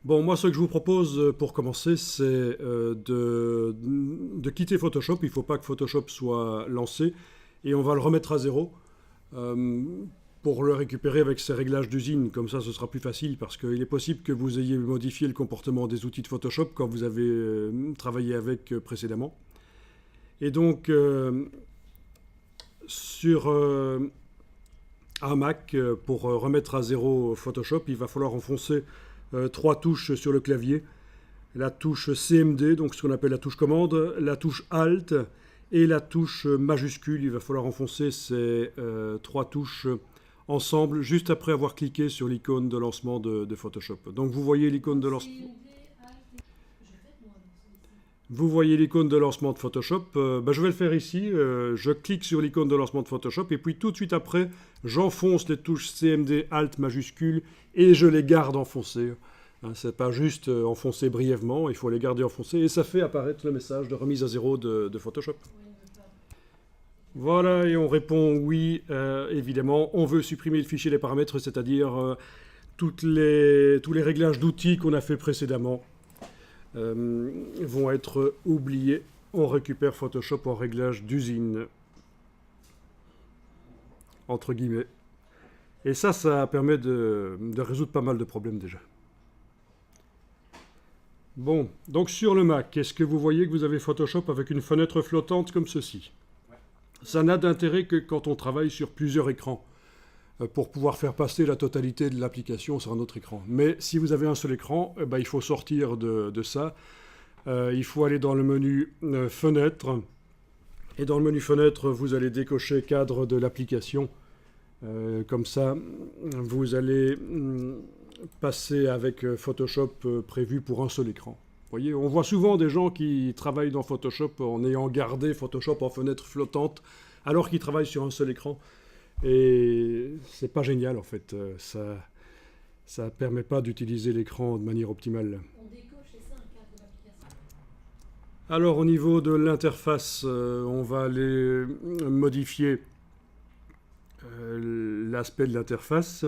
Bon, moi, ce que je vous propose pour commencer, c'est de quitter Photoshop. Il ne faut pas que Photoshop soit lancé et on va le remettre à zéro euh, pour le récupérer avec ses réglages d'usine. Comme ça, ce sera plus facile parce qu'il est possible que vous ayez modifié le comportement des outils de Photoshop quand vous avez travaillé avec précédemment. Et donc, sur un Mac, pour remettre à zéro Photoshop, il va falloir enfoncer trois touches sur le clavier. La touche CMD, donc ce qu'on appelle la touche commande, la touche Alt et la touche majuscule. Il va falloir enfoncer ces trois touches ensemble juste après avoir cliqué sur l'icône de lancement de Photoshop. Donc vous voyez l'icône de lancement. Vous voyez l'icône de lancement de Photoshop. Je vais le faire ici. Je clique sur l'icône de lancement de Photoshop et puis tout de suite après, j'enfonce les touches CMD, Alt, majuscule et je les garde enfoncées. Hein, c'est pas juste enfoncer brièvement, il faut les garder enfoncées et ça fait apparaître le message de remise à zéro de Photoshop. Voilà, et on répond oui, évidemment. On veut supprimer le fichier des paramètres, c'est-à-dire tous les réglages d'outils qu'on a fait précédemment. Vont être oubliés. On récupère Photoshop en réglage d'usine, entre guillemets. Et ça permet de résoudre pas mal de problèmes déjà. Bon, donc sur le Mac, est-ce que vous voyez que vous avez Photoshop avec une fenêtre flottante comme ceci? Ça n'a d'intérêt que quand on travaille sur plusieurs écrans, pour pouvoir faire passer la totalité de l'application sur un autre écran. Mais si vous avez un seul écran, il faut sortir de ça. Il faut aller dans le menu Fenêtre. Et dans le menu Fenêtre, vous allez décocher cadre de l'application. Comme ça, vous allez passer avec Photoshop prévu pour un seul écran. Vous voyez, on voit souvent des gens qui travaillent dans Photoshop en ayant gardé Photoshop en fenêtre flottante alors qu'ils travaillent sur un seul écran. Et c'est pas génial en fait, ça permet pas d'utiliser l'écran de manière optimale. On décoche, c'est ça un cadre de l'application. Alors au niveau de l'interface, on va aller modifier l'aspect de l'interface.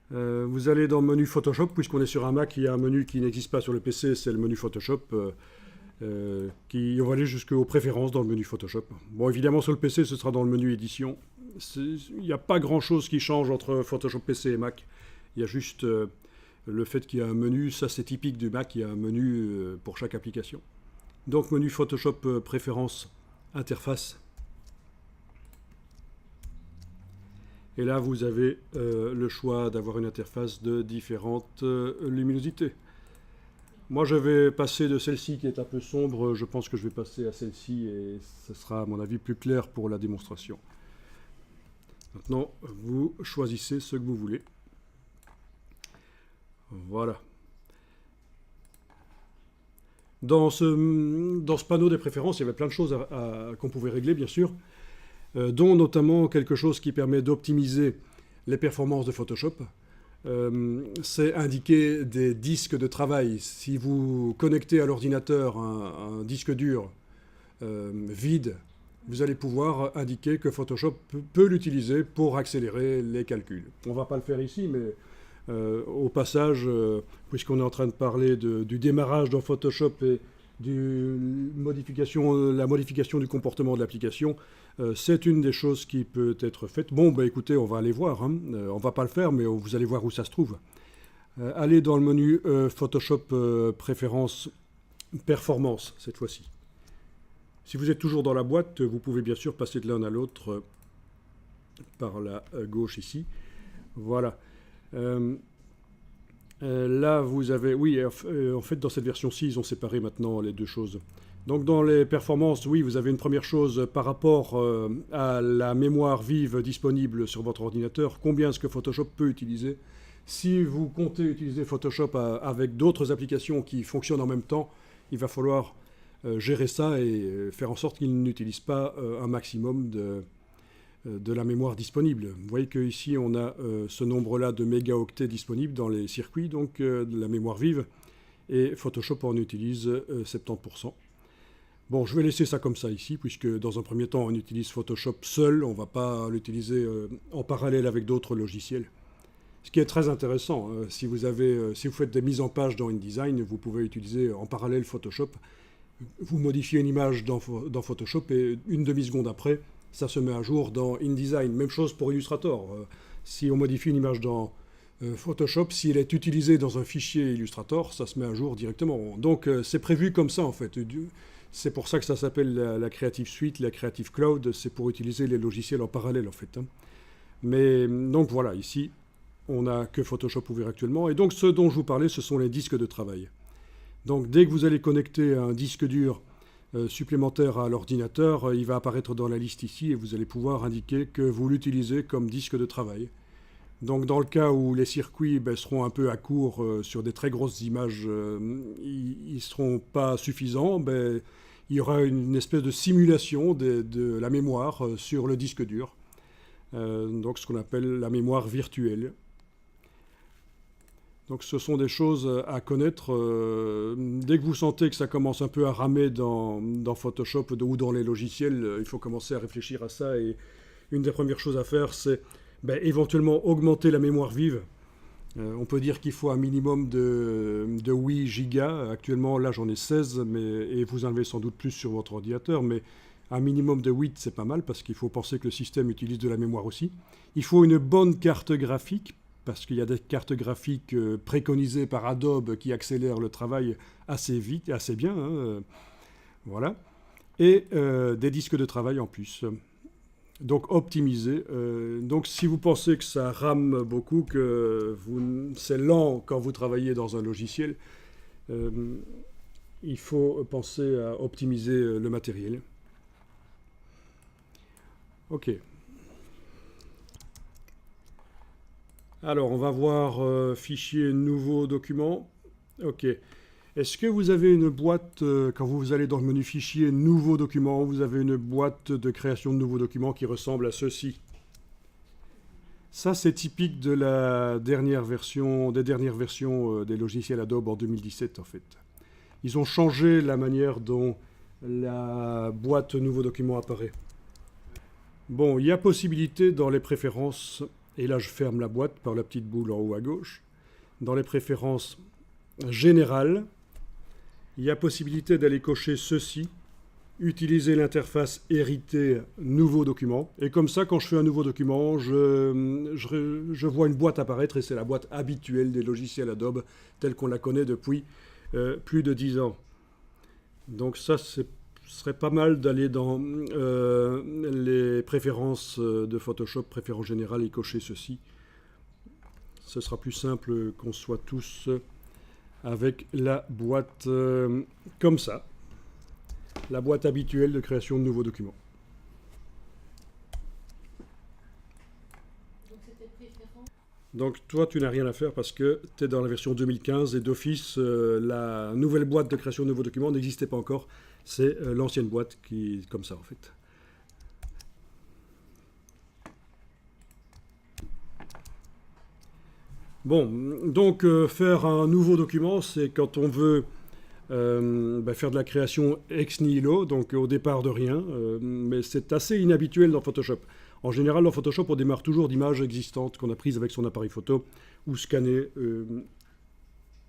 Vous allez dans le menu Photoshop, puisqu'on est sur un Mac, il y a un menu qui n'existe pas sur le PC, c'est le menu Photoshop. On va aller jusqu'aux préférences dans le menu Photoshop. Bon, évidemment, sur le PC, ce sera dans le menu édition. Il n'y a pas grand-chose qui change entre Photoshop PC et Mac. Il y a juste le fait qu'il y a un menu. Ça, c'est typique du Mac. Il y a un menu pour chaque application. Donc, menu Photoshop préférences, interface. Et là, vous avez le choix d'avoir une interface de différentes luminosités. Moi, je vais passer de celle-ci qui est un peu sombre. Je pense que je vais passer à celle-ci et ce sera, à mon avis, plus clair pour la démonstration. Maintenant, vous choisissez ce que vous voulez. Voilà. Dans ce panneau des préférences, il y avait plein de choses qu'on pouvait régler, bien sûr, dont notamment quelque chose qui permet d'optimiser les performances de Photoshop. C'est indiquer des disques de travail. Si vous connectez à l'ordinateur un disque dur vide, vous allez pouvoir indiquer que Photoshop peut l'utiliser pour accélérer les calculs. On ne va pas le faire ici, mais au passage, puisqu'on est en train de parler du démarrage dans Photoshop et la modification du comportement de l'application, c'est une des choses qui peut être faite. Bon, écoutez, on va aller voir. Hein. On ne va pas le faire, mais vous allez voir où ça se trouve. Allez dans le menu Photoshop Préférences Performance, cette fois-ci. Si vous êtes toujours dans la boîte, vous pouvez bien sûr passer de l'un à l'autre par la gauche ici. Voilà. Là, vous avez... Oui, en fait, dans cette version-ci, ils ont séparé maintenant les deux choses. Donc, dans les performances, oui, vous avez une première chose par rapport à la mémoire vive disponible sur votre ordinateur. Combien est-ce que Photoshop peut utiliser? Si vous comptez utiliser Photoshop avec d'autres applications qui fonctionnent en même temps, il va falloir gérer ça et faire en sorte qu'il n'utilise pas un maximum de la mémoire disponible. Vous voyez qu'ici, on a ce nombre-là de mégaoctets disponibles dans les circuits, donc de la mémoire vive, et Photoshop en utilise 70%. Bon, je vais laisser ça comme ça ici, puisque dans un premier temps, on utilise Photoshop seul, on ne va pas l'utiliser en parallèle avec d'autres logiciels. Ce qui est très intéressant, si vous faites des mises en page dans InDesign, vous pouvez utiliser en parallèle Photoshop. Vous modifiez une image dans Photoshop et une demi-seconde après, ça se met à jour dans InDesign. Même chose pour Illustrator. Si on modifie une image dans Photoshop, si elle est utilisée dans un fichier Illustrator, ça se met à jour directement. Donc c'est prévu comme ça en fait. C'est pour ça que ça s'appelle la Creative Suite, la Creative Cloud, c'est pour utiliser les logiciels en parallèle en fait. Mais donc voilà, ici, on n'a que Photoshop ouvert actuellement. Et donc ce dont je vous parlais, ce sont les disques de travail. Donc dès que vous allez connecter un disque dur supplémentaire à l'ordinateur, il va apparaître dans la liste ici et vous allez pouvoir indiquer que vous l'utilisez comme disque de travail. Donc dans le cas où les circuits seront un peu à court sur des très grosses images, ils ne seront pas suffisants, il y aura une espèce de simulation de la mémoire sur le disque dur. Donc ce qu'on appelle la mémoire virtuelle. Donc ce sont des choses à connaître. Dès que vous sentez que ça commence un peu à ramer dans Photoshop ou dans les logiciels, il faut commencer à réfléchir à ça. Et une des premières choses à faire, c'est éventuellement augmenter la mémoire vive. On peut dire qu'il faut un minimum de 8 gigas. Actuellement, là, j'en ai 16, et vous en avez sans doute plus sur votre ordinateur. Mais un minimum de 8, c'est pas mal, parce qu'il faut penser que le système utilise de la mémoire aussi. Il faut une bonne carte graphique, parce qu'il y a des cartes graphiques préconisées par Adobe qui accélèrent le travail assez vite, assez bien. Voilà. Et des disques de travail en plus. Donc optimiser. Donc si vous pensez que ça rame beaucoup, que c'est lent quand vous travaillez dans un logiciel, il faut penser à optimiser le matériel. Ok. Alors on va voir fichier nouveau document. Ok. Est-ce que vous avez une boîte, quand vous allez dans le menu fichier nouveau document, vous avez une boîte de création de nouveaux documents qui ressemble à ceci? Ça, c'est typique de des dernières versions des logiciels Adobe en 2017, en fait. Ils ont changé la manière dont la boîte nouveau document apparaît. Bon, il y a possibilité dans les préférences, et là je ferme la boîte par la petite boule en haut à gauche, dans les préférences générales, il y a possibilité d'aller cocher ceci, utiliser l'interface héritée nouveau document. Et comme ça, quand je fais un nouveau document, je vois une boîte apparaître et c'est la boîte habituelle des logiciels Adobe telle qu'on la connaît depuis plus de 10 ans. Donc ça, ce serait pas mal d'aller dans les préférences de Photoshop, préférences générales et cocher ceci. Ce sera plus simple qu'on soit tous avec la boîte comme ça, la boîte habituelle de création de nouveaux documents. Donc c'était préférence. Donc toi, tu n'as rien à faire parce que tu es dans la version 2015 et d'office, la nouvelle boîte de création de nouveaux documents n'existait pas encore. C'est l'ancienne boîte qui est comme ça en fait. Bon, donc faire un nouveau document, c'est quand on veut faire de la création ex nihilo, donc au départ de rien, mais c'est assez inhabituel dans Photoshop. En général, dans Photoshop, on démarre toujours d'images existantes qu'on a prises avec son appareil photo ou scannées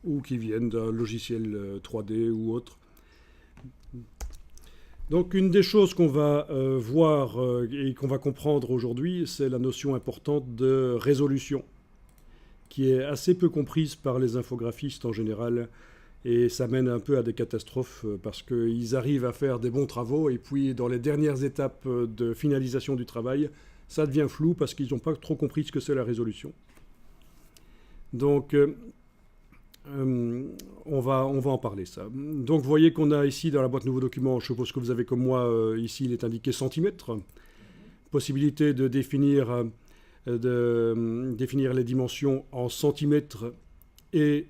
ou qui viennent d'un logiciel 3D ou autre. Donc une des choses qu'on va voir et qu'on va comprendre aujourd'hui, c'est la notion importante de résolution, qui est assez peu comprise par les infographistes en général, et ça mène un peu à des catastrophes parce qu'ils arrivent à faire des bons travaux, et puis dans les dernières étapes de finalisation du travail, ça devient flou parce qu'ils n'ont pas trop compris ce que c'est la résolution. Donc on va en parler ça. Donc vous voyez qu'on a ici dans la boîte nouveau document, je suppose que vous avez comme moi, ici il est indiqué centimètres, possibilité de définir les dimensions en centimètres, et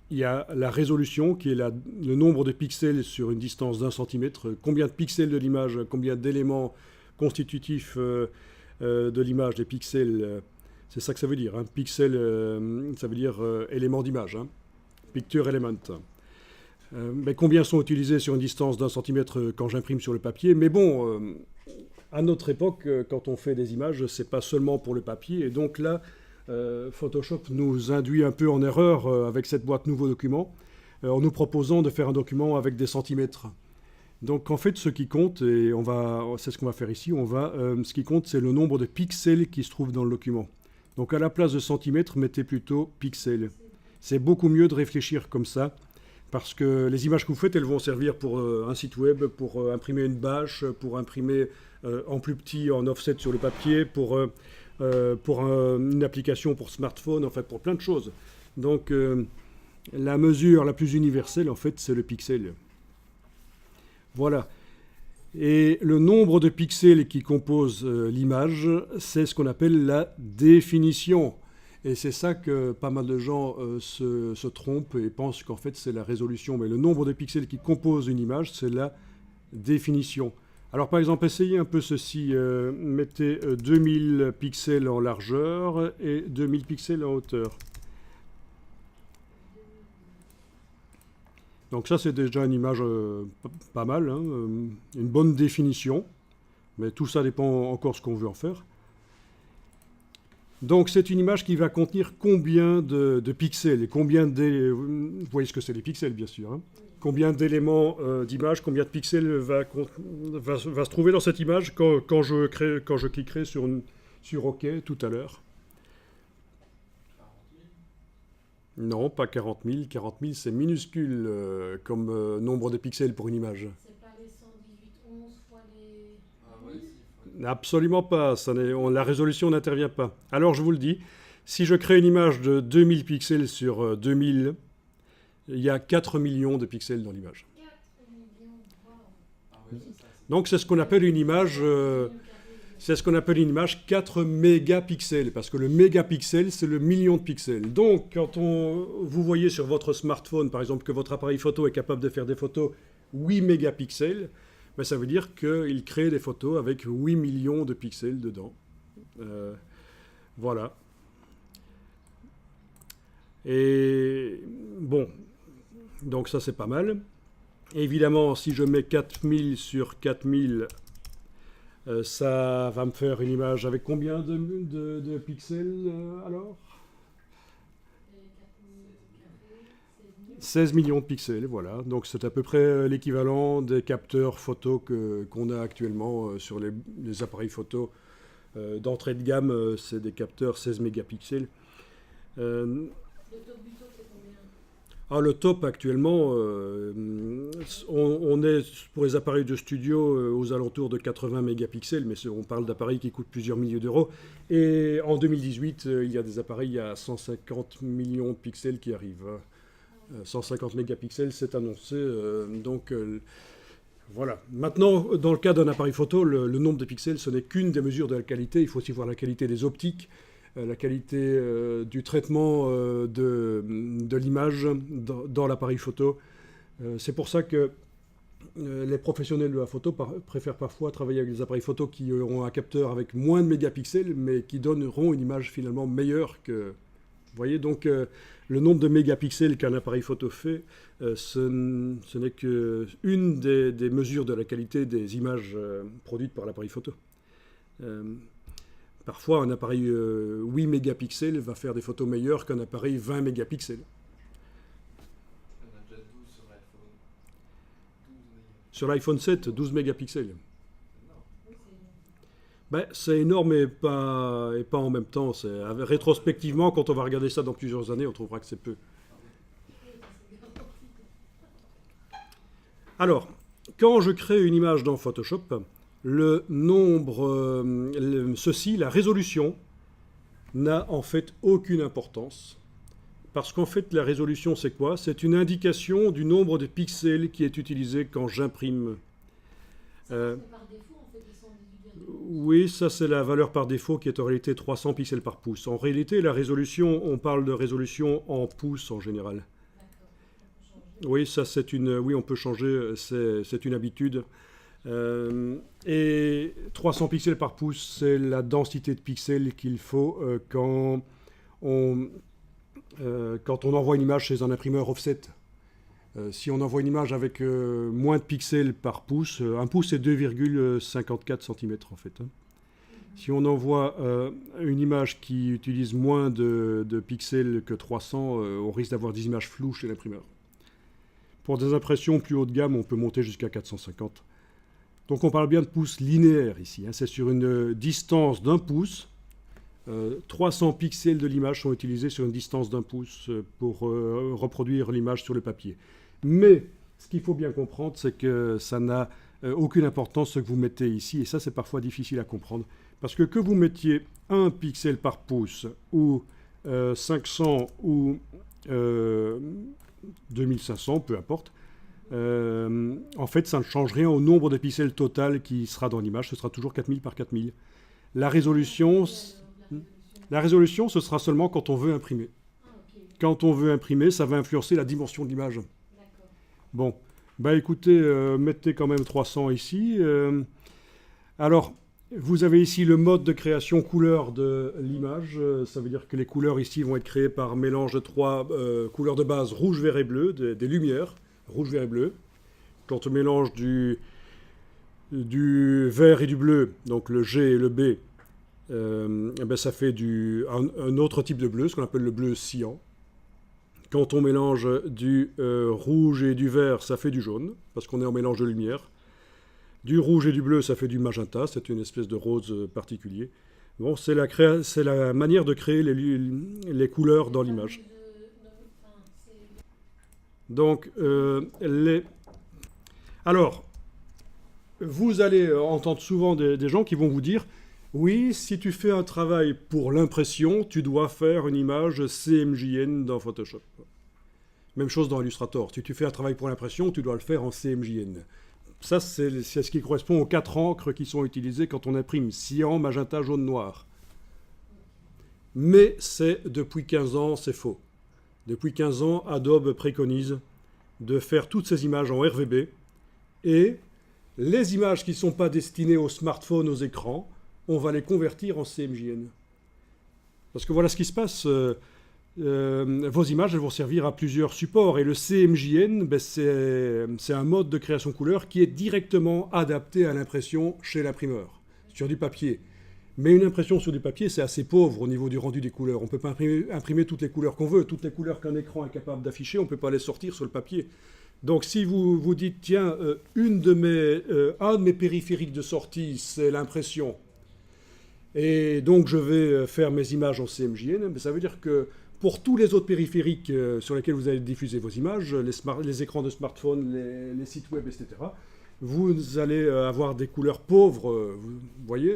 il y a la résolution qui est le nombre de pixels sur une distance d'1 centimètre, combien de pixels de l'image, combien d'éléments constitutifs de l'image, des pixels, c'est ça que ça veut dire, hein. Pixel, ça veut dire élément d'image, hein. Picture element. Mais combien sont utilisés sur une distance d'1 centimètre quand j'imprime sur le papier, mais bon... à notre époque, quand on fait des images, c'est pas seulement pour le papier. Et donc là, Photoshop nous induit un peu en erreur avec cette boîte nouveau document, en nous proposant de faire un document avec des centimètres. Donc en fait, ce qui compte, et c'est ce qu'on va faire ici, ce qui compte, c'est le nombre de pixels qui se trouvent dans le document. Donc à la place de centimètres, mettez plutôt pixels. C'est beaucoup mieux de réfléchir comme ça, parce que les images que vous faites, elles vont servir pour un site web, pour imprimer une bâche, pour imprimer en plus petit, en offset sur le papier, pour une application pour smartphone, en fait, pour plein de choses. Donc la mesure la plus universelle, en fait, c'est le pixel. Voilà. Et le nombre de pixels qui composent l'image, c'est ce qu'on appelle la définition. Et c'est ça que pas mal de gens se trompent et pensent qu'en fait c'est la résolution. Mais le nombre de pixels qui composent une image, c'est la définition. Alors par exemple, essayez un peu ceci. Mettez 2000 pixels en largeur et 2000 pixels en hauteur. Donc ça, c'est déjà une image pas mal, hein, une bonne définition. Mais tout ça dépend encore ce qu'on veut en faire. Donc c'est une image qui va contenir combien de pixels et combien vous voyez ce que c'est les pixels, bien sûr. Hein. Combien d'éléments d'image, combien de pixels va se trouver dans cette image quand je cliquerai sur OK tout à l'heure. Non, pas 40 000. 40 000, c'est minuscule comme nombre de pixels pour une image. C'est pas les 118, 11 fois les... Absolument pas. La résolution n'intervient pas. Alors, je vous le dis, si je crée une image de 2000 pixels sur 2000, il y a 4 millions de pixels dans l'image. 4 millions, wow. Donc, c'est ce qu'on appelle une image... C'est ce qu'on appelle une image 4 mégapixels, parce que le mégapixel, c'est le million de pixels. Donc, quand vous voyez sur votre smartphone, par exemple, que votre appareil photo est capable de faire des photos 8 mégapixels, ben, ça veut dire qu'il crée des photos avec 8 millions de pixels dedans. Voilà. Et bon, donc ça, c'est pas mal. Évidemment, si je mets 4000 sur 4000... ça va me faire une image avec combien de pixels alors 16 millions de pixels, voilà. Donc c'est à peu près l'équivalent des capteurs photo qu'on a actuellement sur les appareils photo d'entrée de gamme. C'est des capteurs 16 mégapixels. Le top du top, c'est combien? Le top actuellement, on est pour les appareils de studio aux alentours de 80 mégapixels, mais on parle d'appareils qui coûtent plusieurs milliers d'euros. Et en 2018, il y a des appareils à 150 millions de pixels qui arrivent. 150 mégapixels, c'est annoncé. Voilà. Maintenant, dans le cas d'un appareil photo, le nombre de pixels, ce n'est qu'une des mesures de la qualité. Il faut aussi voir la qualité des optiques. La qualité du traitement de l'image dans l'appareil photo. C'est pour ça que les professionnels de la photo préfèrent parfois travailler avec des appareils photo qui auront un capteur avec moins de mégapixels, mais qui donneront une image finalement meilleure que... Vous voyez, donc le nombre de mégapixels qu'un appareil photo fait, ce n'est qu'une des mesures de la qualité des images produites par l'appareil photo. Parfois, un appareil 8 mégapixels va faire des photos meilleures qu'un appareil 20 mégapixels. On a déjà 12 sur l'iPhone. 12 Sur l'iPhone 7, 12 mégapixels. Oui, Ben, c'est énorme et pas en même temps. Rétrospectivement, quand on va regarder ça dans plusieurs années, on trouvera que c'est peu. Alors, quand je crée une image dans Photoshop, le nombre, la résolution, n'a en fait aucune importance. Parce qu'en fait, la résolution, c'est quoi? C'est une indication du nombre de pixels qui est utilisé quand j'imprime. c'est par défaut, en fait, ils sont individuels. Oui, ça c'est la valeur par défaut qui est en réalité 300 pixels par pouce. En réalité, la résolution, on parle de résolution en pouces en général. D'accord, on peut changer. Oui, ça c'est oui, on peut changer, c'est une habitude. Et 300 pixels par pouce, c'est la densité de pixels qu'il faut quand on envoie une image chez un imprimeur offset. Si on envoie une image avec moins de pixels par pouce, un pouce c'est 2,54 cm en fait. Hein. Si on envoie une image qui utilise moins de pixels que 300, on risque d'avoir des images floues chez l'imprimeur. Pour des impressions plus haut de gamme, on peut monter jusqu'à 450. Donc on parle bien de pouces linéaires ici. C'est sur une distance d'1 pouce. 300 pixels de l'image sont utilisés sur une distance d'1 pouce pour reproduire l'image sur le papier. Mais ce qu'il faut bien comprendre, c'est que ça n'a aucune importance ce que vous mettez ici. Et ça, c'est parfois difficile à comprendre. Parce que vous mettiez 1 pixel par pouce ou 500 ou 2500, peu importe, en fait, ça ne change rien au nombre de pixels total qui sera dans l'image. Ce sera toujours 4000 par 4000. La résolution, ce sera seulement quand on veut imprimer. Quand on veut imprimer, ça va influencer la dimension de l'image. Bon, bah écoutez, mettez quand même 300 ici. Alors, vous avez ici le mode de création couleur de l'image. Ça veut dire que les couleurs ici vont être créées par mélange de 3 couleurs de base rouge, vert et bleu, des lumières, rouge, vert et bleu. Quand on mélange du vert et du bleu, donc le G et le B, ben ça fait un autre type de bleu, ce qu'on appelle le bleu cyan. Quand on mélange du rouge et du vert, ça fait du jaune, parce qu'on est en mélange de lumière. Du rouge et du bleu, ça fait du magenta, c'est une espèce de rose particulier. Bon, c'est la manière de créer les couleurs dans l'image. Donc, alors, vous allez entendre souvent des gens qui vont vous dire « Oui, si tu fais un travail pour l'impression, tu dois faire une image CMJN dans Photoshop. » Même chose dans Illustrator. Si tu fais un travail pour l'impression, tu dois le faire en CMJN. Ça, c'est ce qui correspond aux 4 encres qui sont utilisées quand on imprime cyan, magenta, jaune, noir. Mais depuis 15 ans, c'est faux. Depuis 15 ans, Adobe préconise de faire toutes ces images en RVB et les images qui ne sont pas destinées aux smartphones, aux écrans, on va les convertir en CMJN. Parce que voilà ce qui se passe. Vos images elles vont servir à plusieurs supports et le CMJN, ben c'est un mode de création couleur qui est directement adapté à l'impression chez l'imprimeur, sur du papier. Mais une impression sur du papier, c'est assez pauvre au niveau du rendu des couleurs. On ne peut pas imprimer toutes les couleurs qu'on veut. Toutes les couleurs qu'un écran est capable d'afficher, on ne peut pas les sortir sur le papier. Donc si vous vous dites, tiens, un de mes périphériques de sortie, c'est l'impression, et donc je vais faire mes images en CMJN, ben ça veut dire que pour tous les autres périphériques sur lesquels vous allez diffuser vos images, les écrans de smartphone, les sites web, etc., vous allez avoir des couleurs pauvres, vous voyez.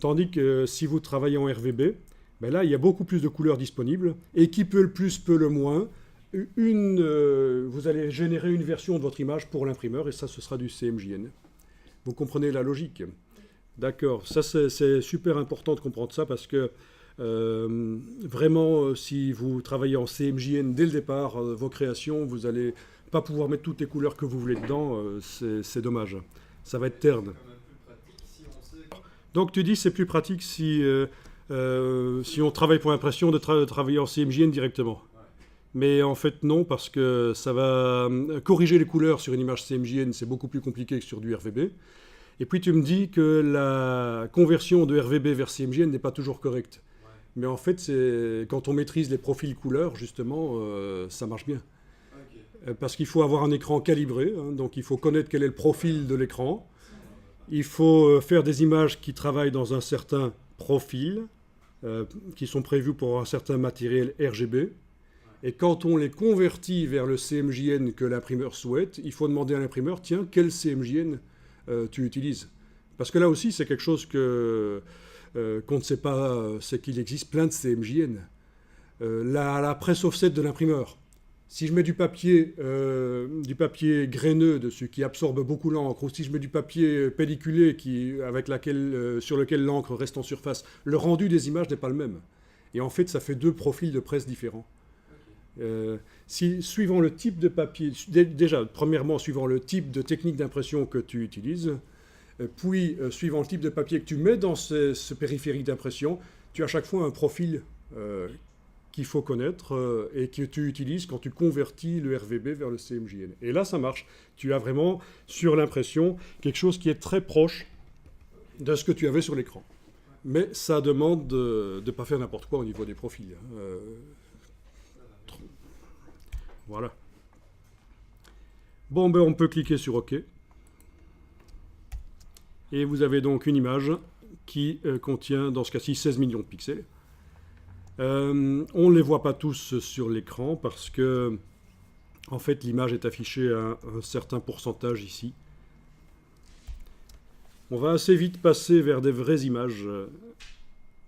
Tandis que si vous travaillez en RVB, ben là, il y a beaucoup plus de couleurs disponibles. Et qui peut le plus, peut le moins. Vous allez générer une version de votre image pour l'imprimeur, et ça, ce sera du CMJN. Vous comprenez la logique? D'accord. Ça, c'est super important de comprendre ça, parce que vraiment, si vous travaillez en CMJN dès le départ, vos créations, vous n'allez pas pouvoir mettre toutes les couleurs que vous voulez dedans. C'est dommage. Ça va être terne. Donc tu dis c'est plus pratique si on travaille pour l'impression de travailler en CMJN directement. Ouais. Mais en fait non, parce que ça va corriger les couleurs sur une image CMJN, c'est beaucoup plus compliqué que sur du RVB. Et puis tu me dis que la conversion de RVB vers CMJN n'est pas toujours correcte. Ouais. Mais en fait, quand on maîtrise les profils couleurs, justement, ça marche bien. Okay. Parce qu'il faut avoir un écran calibré, hein, donc il faut connaître quel est le profil de l'écran. Il faut faire des images qui travaillent dans un certain profil, qui sont prévues pour un certain matériel RGB. Et quand on les convertit vers le CMJN que l'imprimeur souhaite, il faut demander à l'imprimeur, tiens, quel CMJN tu utilises? Parce que là aussi, c'est quelque chose qu'on ne sait pas, c'est qu'il existe plein de CMJN. La presse offset de l'imprimeur. Si je mets du papier graineux dessus, qui absorbe beaucoup l'encre, ou si je mets du papier pelliculé sur lequel l'encre reste en surface, le rendu des images n'est pas le même. Et en fait, ça fait 2 profils de presse différents. Suivant le type de papier, déjà, premièrement, suivant le type de technique d'impression que tu utilises, puis suivant le type de papier que tu mets dans ce périphérique d'impression, tu as à chaque fois un profil qu'il faut connaître et que tu utilises quand tu convertis le RVB vers le CMJN. Et là, ça marche. Tu as vraiment, sur l'impression, quelque chose qui est très proche de ce que tu avais sur l'écran. Mais ça demande de ne pas faire n'importe quoi au niveau des profils. Hein. Voilà. Bon, ben on peut cliquer sur OK. Et vous avez donc une image qui contient, dans ce cas-ci, 16 millions de pixels. On ne les voit pas tous sur l'écran parce que, en fait, l'image est affichée à un certain pourcentage ici. On va assez vite passer vers des vraies images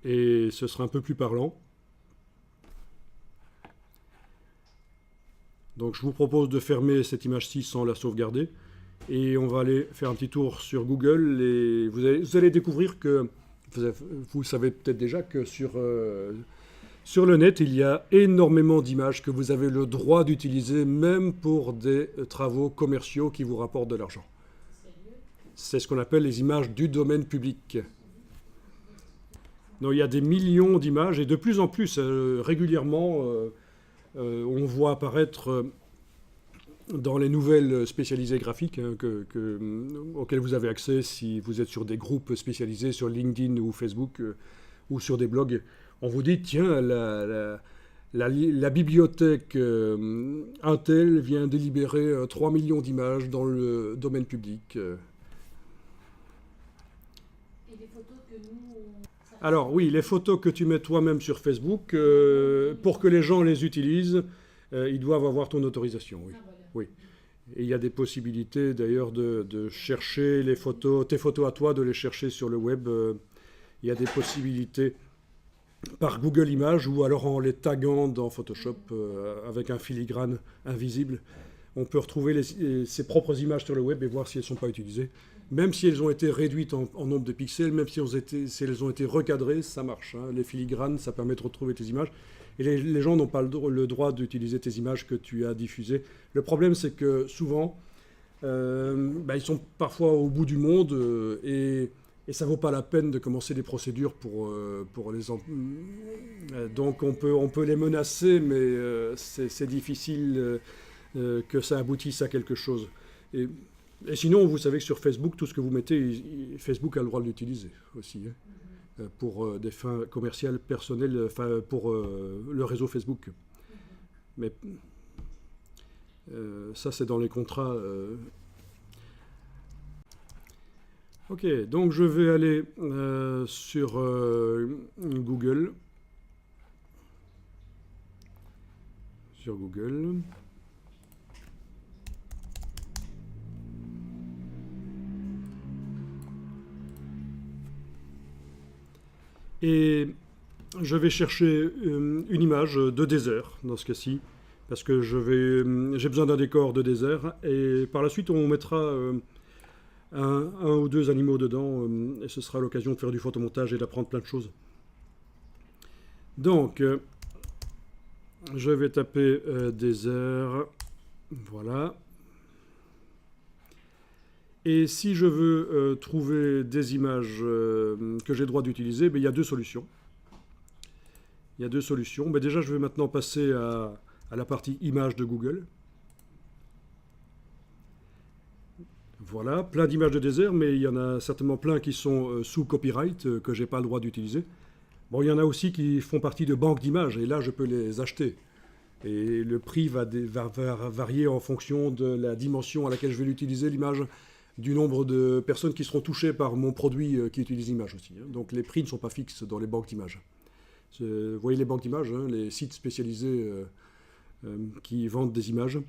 et ce sera un peu plus parlant. Donc je vous propose de fermer cette image-ci sans la sauvegarder. Et on va aller faire un petit tour sur Google. Et vous allez découvrir que, vous savez peut-être déjà que sur le net, il y a énormément d'images que vous avez le droit d'utiliser, même pour des travaux commerciaux qui vous rapportent de l'argent. C'est ce qu'on appelle les images du domaine public. Donc, il y a des millions d'images et de plus en plus, régulièrement, on voit apparaître dans les nouvelles spécialisées graphiques hein, auxquelles vous avez accès si vous êtes sur des groupes spécialisés sur LinkedIn ou Facebook ou sur des blogs. On vous dit, tiens, la bibliothèque Intel vient délibérer 3 millions d'images dans le domaine public. Et les photos que nous... Alors oui, les photos que tu mets toi-même sur Facebook, pour que les gens les utilisent, ils doivent avoir ton autorisation, oui. Ah, voilà. Oui. Et il y a des possibilités d'ailleurs de chercher les photos, tes photos à toi, de les chercher sur le web. Il y a des possibilités par Google Images ou alors en les taguant dans Photoshop avec un filigrane invisible. On peut retrouver ses propres images sur le web et voir si elles ne sont pas utilisées. Même si elles ont été réduites en nombre de pixels, même si elles ont été recadrées, ça marche. Hein. Les filigranes, ça permet de retrouver tes images. Et les gens n'ont pas le droit d'utiliser tes images que tu as diffusées. Le problème, c'est que souvent, ils sont parfois au bout du monde et ça ne vaut pas la peine de commencer des procédures pour les... Donc on peut les menacer, mais c'est difficile que ça aboutisse à quelque chose. Et sinon, vous savez que sur Facebook, tout ce que vous mettez, Facebook a le droit de l'utiliser aussi. Hein. Pour des fins commerciales personnelles, pour le réseau Facebook. Mais ça, c'est dans les contrats. Ok, donc je vais aller sur Google. Sur Google. Et je vais chercher une image de désert, dans ce cas-ci, parce que j'ai besoin d'un décor de désert, et par la suite, on mettra un ou deux animaux dedans, et ce sera l'occasion de faire du photomontage et d'apprendre plein de choses. Donc, je vais taper désert, voilà. Et si je veux trouver des images que j'ai le droit d'utiliser, il y a deux solutions. Il y a deux solutions. Déjà, je vais maintenant passer à la partie images de Google. Voilà, plein d'images de désert, mais il y en a certainement plein qui sont sous copyright, que je n'ai pas le droit d'utiliser. Bon, il y en a aussi qui font partie de banques d'images, et là, je peux les acheter. Et le prix va varier en fonction de la dimension à laquelle je vais l'utiliser, l'image, du nombre de personnes qui seront touchées par mon produit qui utilise l'image aussi. Hein. Donc les prix ne sont pas fixes dans les banques d'images. Vous voyez les banques d'images, hein, les sites spécialisés qui vendent des images.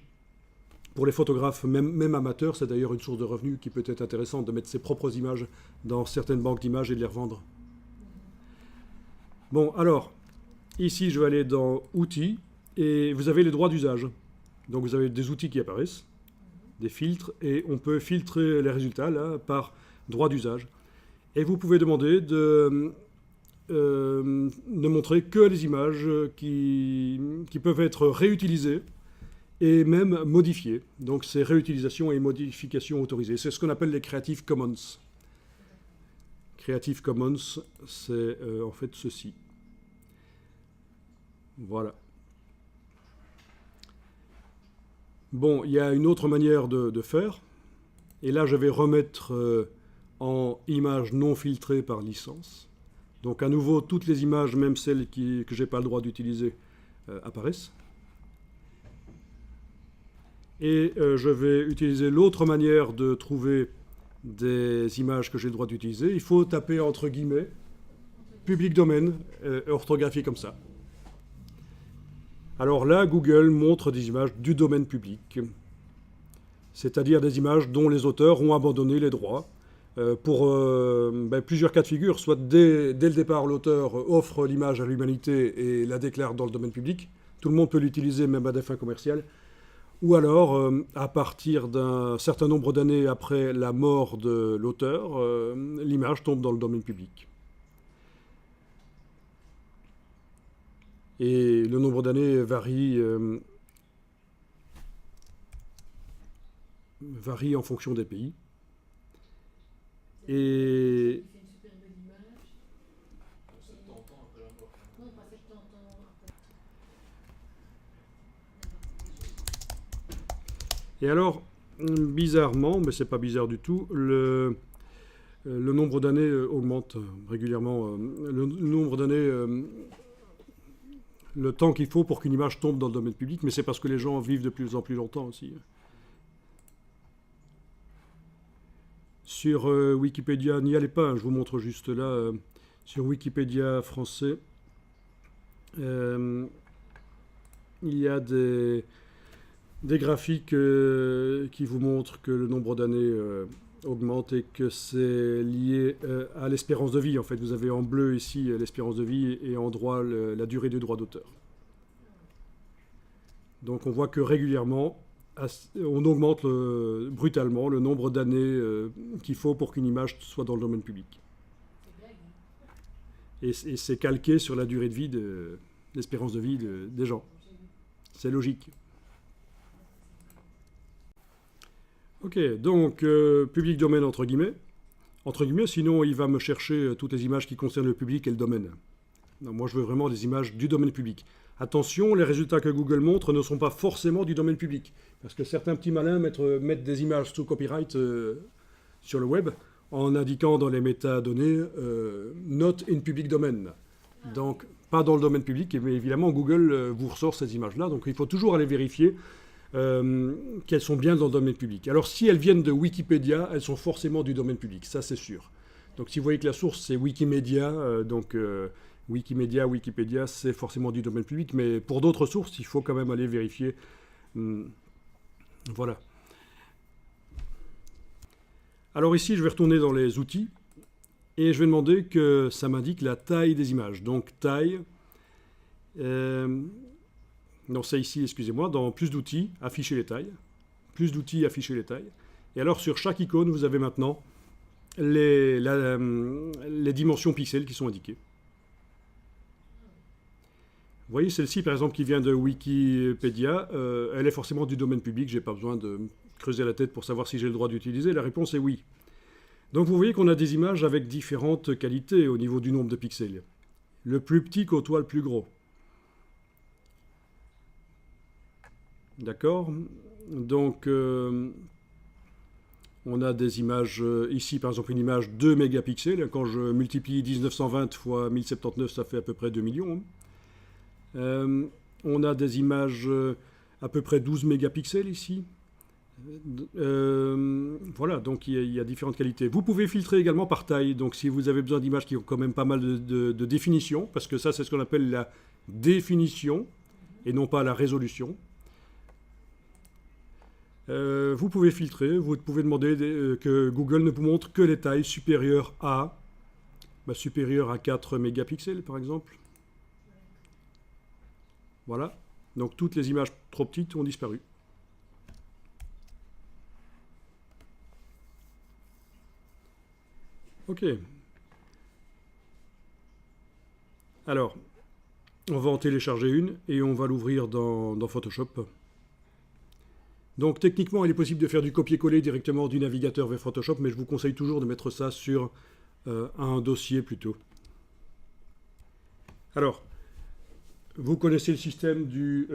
Pour les photographes, même amateurs, c'est d'ailleurs une source de revenus qui peut être intéressante de mettre ses propres images dans certaines banques d'images et de les revendre. Bon, alors, ici je vais aller dans Outils et vous avez les droits d'usage. Donc vous avez des outils qui apparaissent, des filtres, et on peut filtrer les résultats là, par droit d'usage. Et vous pouvez demander de ne montrer que les images qui peuvent être réutilisées et même modifiées. Donc c'est réutilisation et modification autorisée. C'est ce qu'on appelle les Creative Commons. Creative Commons, c'est en fait ceci. Voilà. Bon, il y a une autre manière de faire. Et là, je vais remettre en image non filtrée par licence. Donc à nouveau, toutes les images, même celles que je n'ai pas le droit d'utiliser, apparaissent. Et je vais utiliser l'autre manière de trouver des images que j'ai le droit d'utiliser. Il faut taper entre guillemets public domaine, orthographié comme ça. Alors là, Google montre des images du domaine public, c'est-à-dire des images dont les auteurs ont abandonné les droits pour plusieurs cas de figure. Soit dès le départ, l'auteur offre l'image à l'humanité et la déclare dans le domaine public. Tout le monde peut l'utiliser, même à des fins commerciales. Ou alors, à partir d'un certain nombre d'années après la mort de l'auteur, l'image tombe dans le domaine public. Et le nombre d'années varie en fonction des pays. Et C'est une super belle image. 70 ans après la mort. Non, pas 70 ans après. Et alors, bizarrement, mais c'est pas bizarre du tout, le nombre d'années augmente régulièrement. Le nombre d'années, le temps qu'il faut pour qu'une image tombe dans le domaine public, mais c'est parce que les gens vivent de plus en plus longtemps aussi. Sur Wikipédia, n'y allez pas, hein, je vous montre juste là, sur Wikipédia français, il y a des graphiques qui vous montrent que le nombre d'années augmente et que c'est lié à l'espérance de vie. En fait, vous avez en bleu ici l'espérance de vie et en droit la durée du droit d'auteur. Donc on voit que régulièrement, on augmente brutalement le nombre d'années qu'il faut pour qu'une image soit dans le domaine public. Et c'est calqué sur la durée de vie, l'espérance de vie des gens. C'est logique. Ok, donc public domaine entre guillemets, sinon il va me chercher toutes les images qui concernent le public et le domaine. Non, moi je veux vraiment des images du domaine public. Attention, les résultats que Google montre ne sont pas forcément du domaine public, parce que certains petits malins mettent des images sous copyright sur le web en indiquant dans les métadonnées not in public domain. Donc pas dans le domaine public, mais évidemment Google vous ressort ces images-là, donc il faut toujours aller vérifier qu'elles sont bien dans le domaine public. Alors si elles viennent de Wikipédia, elles sont forcément du domaine public, ça c'est sûr. Donc si vous voyez que la source c'est Wikimedia, Wikimedia, Wikipédia, c'est forcément du domaine public, mais pour d'autres sources, il faut quand même aller vérifier. Voilà. Alors ici, je vais retourner dans les outils, et je vais demander que ça m'indique la taille des images. Donc taille... non, c'est ici, excusez-moi, dans plus d'outils, afficher les tailles. Plus d'outils, afficher les tailles. Et alors, sur chaque icône, vous avez maintenant les dimensions pixels qui sont indiquées. Vous voyez, celle-ci, par exemple, qui vient de Wikipédia, elle est forcément du domaine public. Je n'ai pas besoin de creuser la tête pour savoir si j'ai le droit d'utiliser. La réponse est oui. Donc, vous voyez qu'on a des images avec différentes qualités au niveau du nombre de pixels. Le plus petit côtoie le plus gros. D'accord? Donc, on a des images, ici par exemple une image 2 mégapixels. Quand je multiplie 1920 fois 1079, ça fait à peu près 2 millions. On a des images à peu près 12 mégapixels ici. Voilà, donc il y a différentes qualités. Vous pouvez filtrer également par taille. Donc si vous avez besoin d'images qui ont quand même pas mal de définition, parce que ça c'est ce qu'on appelle la définition et non pas la résolution. Vous pouvez filtrer, vous pouvez demander que Google ne vous montre que les tailles supérieures à 4 mégapixels par exemple. Voilà, donc toutes les images trop petites ont disparu. Ok. Alors, on va en télécharger une et on va l'ouvrir dans Photoshop. Donc techniquement, il est possible de faire du copier-coller directement du navigateur vers Photoshop, mais je vous conseille toujours de mettre ça sur un dossier plutôt. Alors, vous connaissez le système du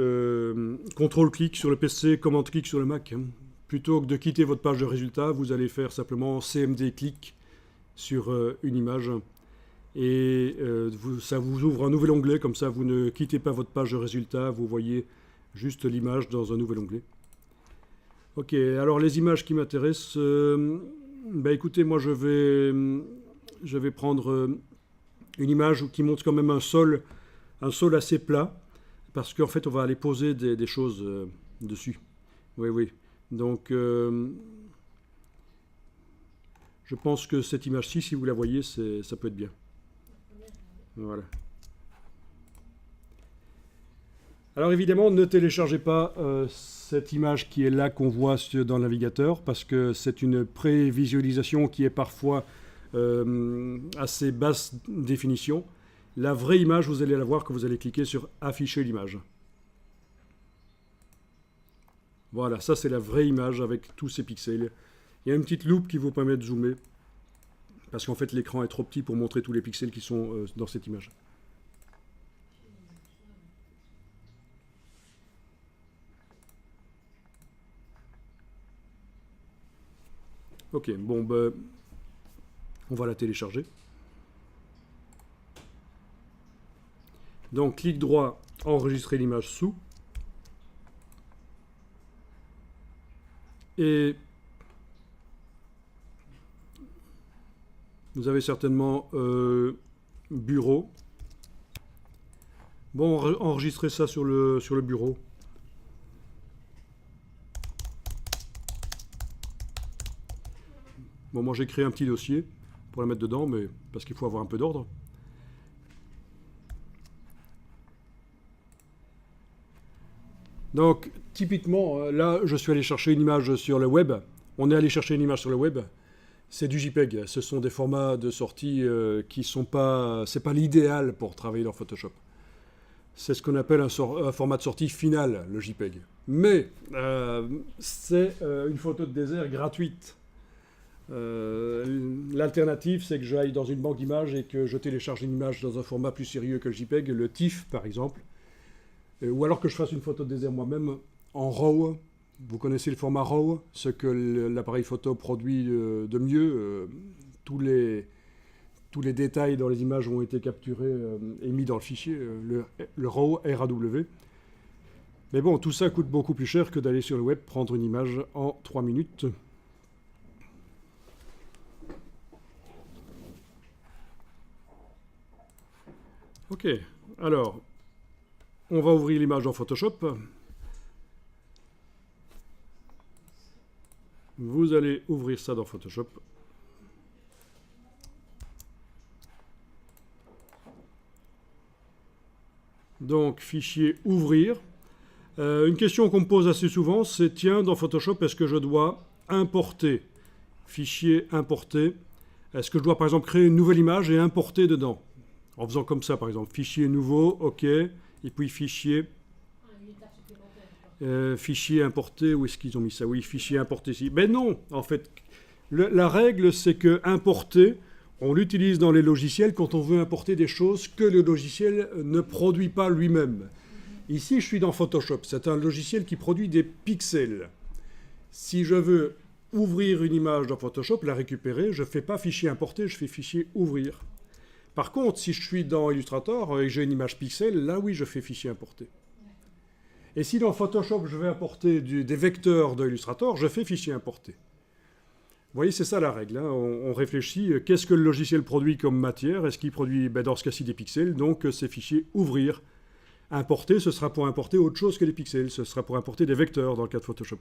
contrôle-clic sur le PC, commande-clic sur le Mac. Hein. Plutôt que de quitter votre page de résultats, vous allez faire simplement CMD-clic sur une image Et ça vous ouvre un nouvel onglet, comme ça vous ne quittez pas votre page de résultats, vous voyez juste l'image dans un nouvel onglet. Ok, alors les images qui m'intéressent, écoutez, moi je vais prendre une image qui montre quand même un sol assez plat, parce qu'en fait on va aller poser des choses dessus. Oui, oui. Donc je pense que cette image-ci, si vous la voyez, ça peut être bien. Voilà. Alors évidemment, ne téléchargez pas cette image qui est là qu'on voit dans le navigateur, parce que c'est une prévisualisation qui est parfois assez basse définition. La vraie image, vous allez la voir quand vous allez cliquer sur afficher l'image. Voilà, ça c'est la vraie image avec tous ces pixels. Il y a une petite loupe qui vous permet de zoomer, parce qu'en fait l'écran est trop petit pour montrer tous les pixels qui sont dans cette image. Ok, bon, on va la télécharger. Donc, clic droit, enregistrer l'image sous. Et vous avez certainement bureau. Bon, enregistrez ça sur le bureau. Bon, moi j'ai créé un petit dossier pour la mettre dedans, mais parce qu'il faut avoir un peu d'ordre. Donc, typiquement, là, je suis allé chercher une image sur le web. On est allé chercher une image sur le web. C'est du JPEG. Ce sont des formats de sortie qui sont pas... C'est pas l'idéal pour travailler dans Photoshop. C'est ce qu'on appelle un format de sortie final, le JPEG. Mais c'est une photo de désert gratuite. L'alternative, c'est que j'aille dans une banque d'images et que je télécharge une image dans un format plus sérieux que le JPEG, le TIFF par exemple, ou alors que je fasse une photo de désert moi-même en RAW. Vous connaissez le format RAW, ce que l'appareil photo produit de mieux. Tous les détails dans les images ont été capturés et mis dans le fichier, le RAW, RAW. Mais bon, tout ça coûte beaucoup plus cher que d'aller sur le web prendre une image en 3 minutes. Ok, alors, on va ouvrir l'image dans Photoshop. Vous allez ouvrir ça dans Photoshop. Donc, fichier ouvrir. Une question qu'on me pose assez souvent, c'est tiens, dans Photoshop, est-ce que je dois importer? Fichier importer. Est-ce que je dois par exemple créer une nouvelle image et importer dedans? En faisant comme ça, par exemple, fichier nouveau, OK, et puis fichier, fichier importé, où est-ce qu'ils ont mis ça? Oui, fichier importé ici. Mais non, en fait, la règle, c'est que importer, on l'utilise dans les logiciels quand on veut importer des choses que le logiciel ne produit pas lui-même. Ici, je suis dans Photoshop, c'est un logiciel qui produit des pixels. Si je veux ouvrir une image dans Photoshop, la récupérer, je ne fais pas fichier importer, je fais fichier ouvrir. Par contre, si je suis dans Illustrator et que j'ai une image pixel, là oui, je fais fichier importer. Et si dans Photoshop, je vais importer des vecteurs de Illustrator, je fais fichier importer. Vous voyez, c'est ça la règle. Hein. On réfléchit, qu'est-ce que le logiciel produit comme matière? Est-ce qu'il produit, dans ce cas-ci, des pixels? Donc, c'est fichier ouvrir. Importer, ce sera pour importer autre chose que les pixels. Ce sera pour importer des vecteurs dans le cas de Photoshop.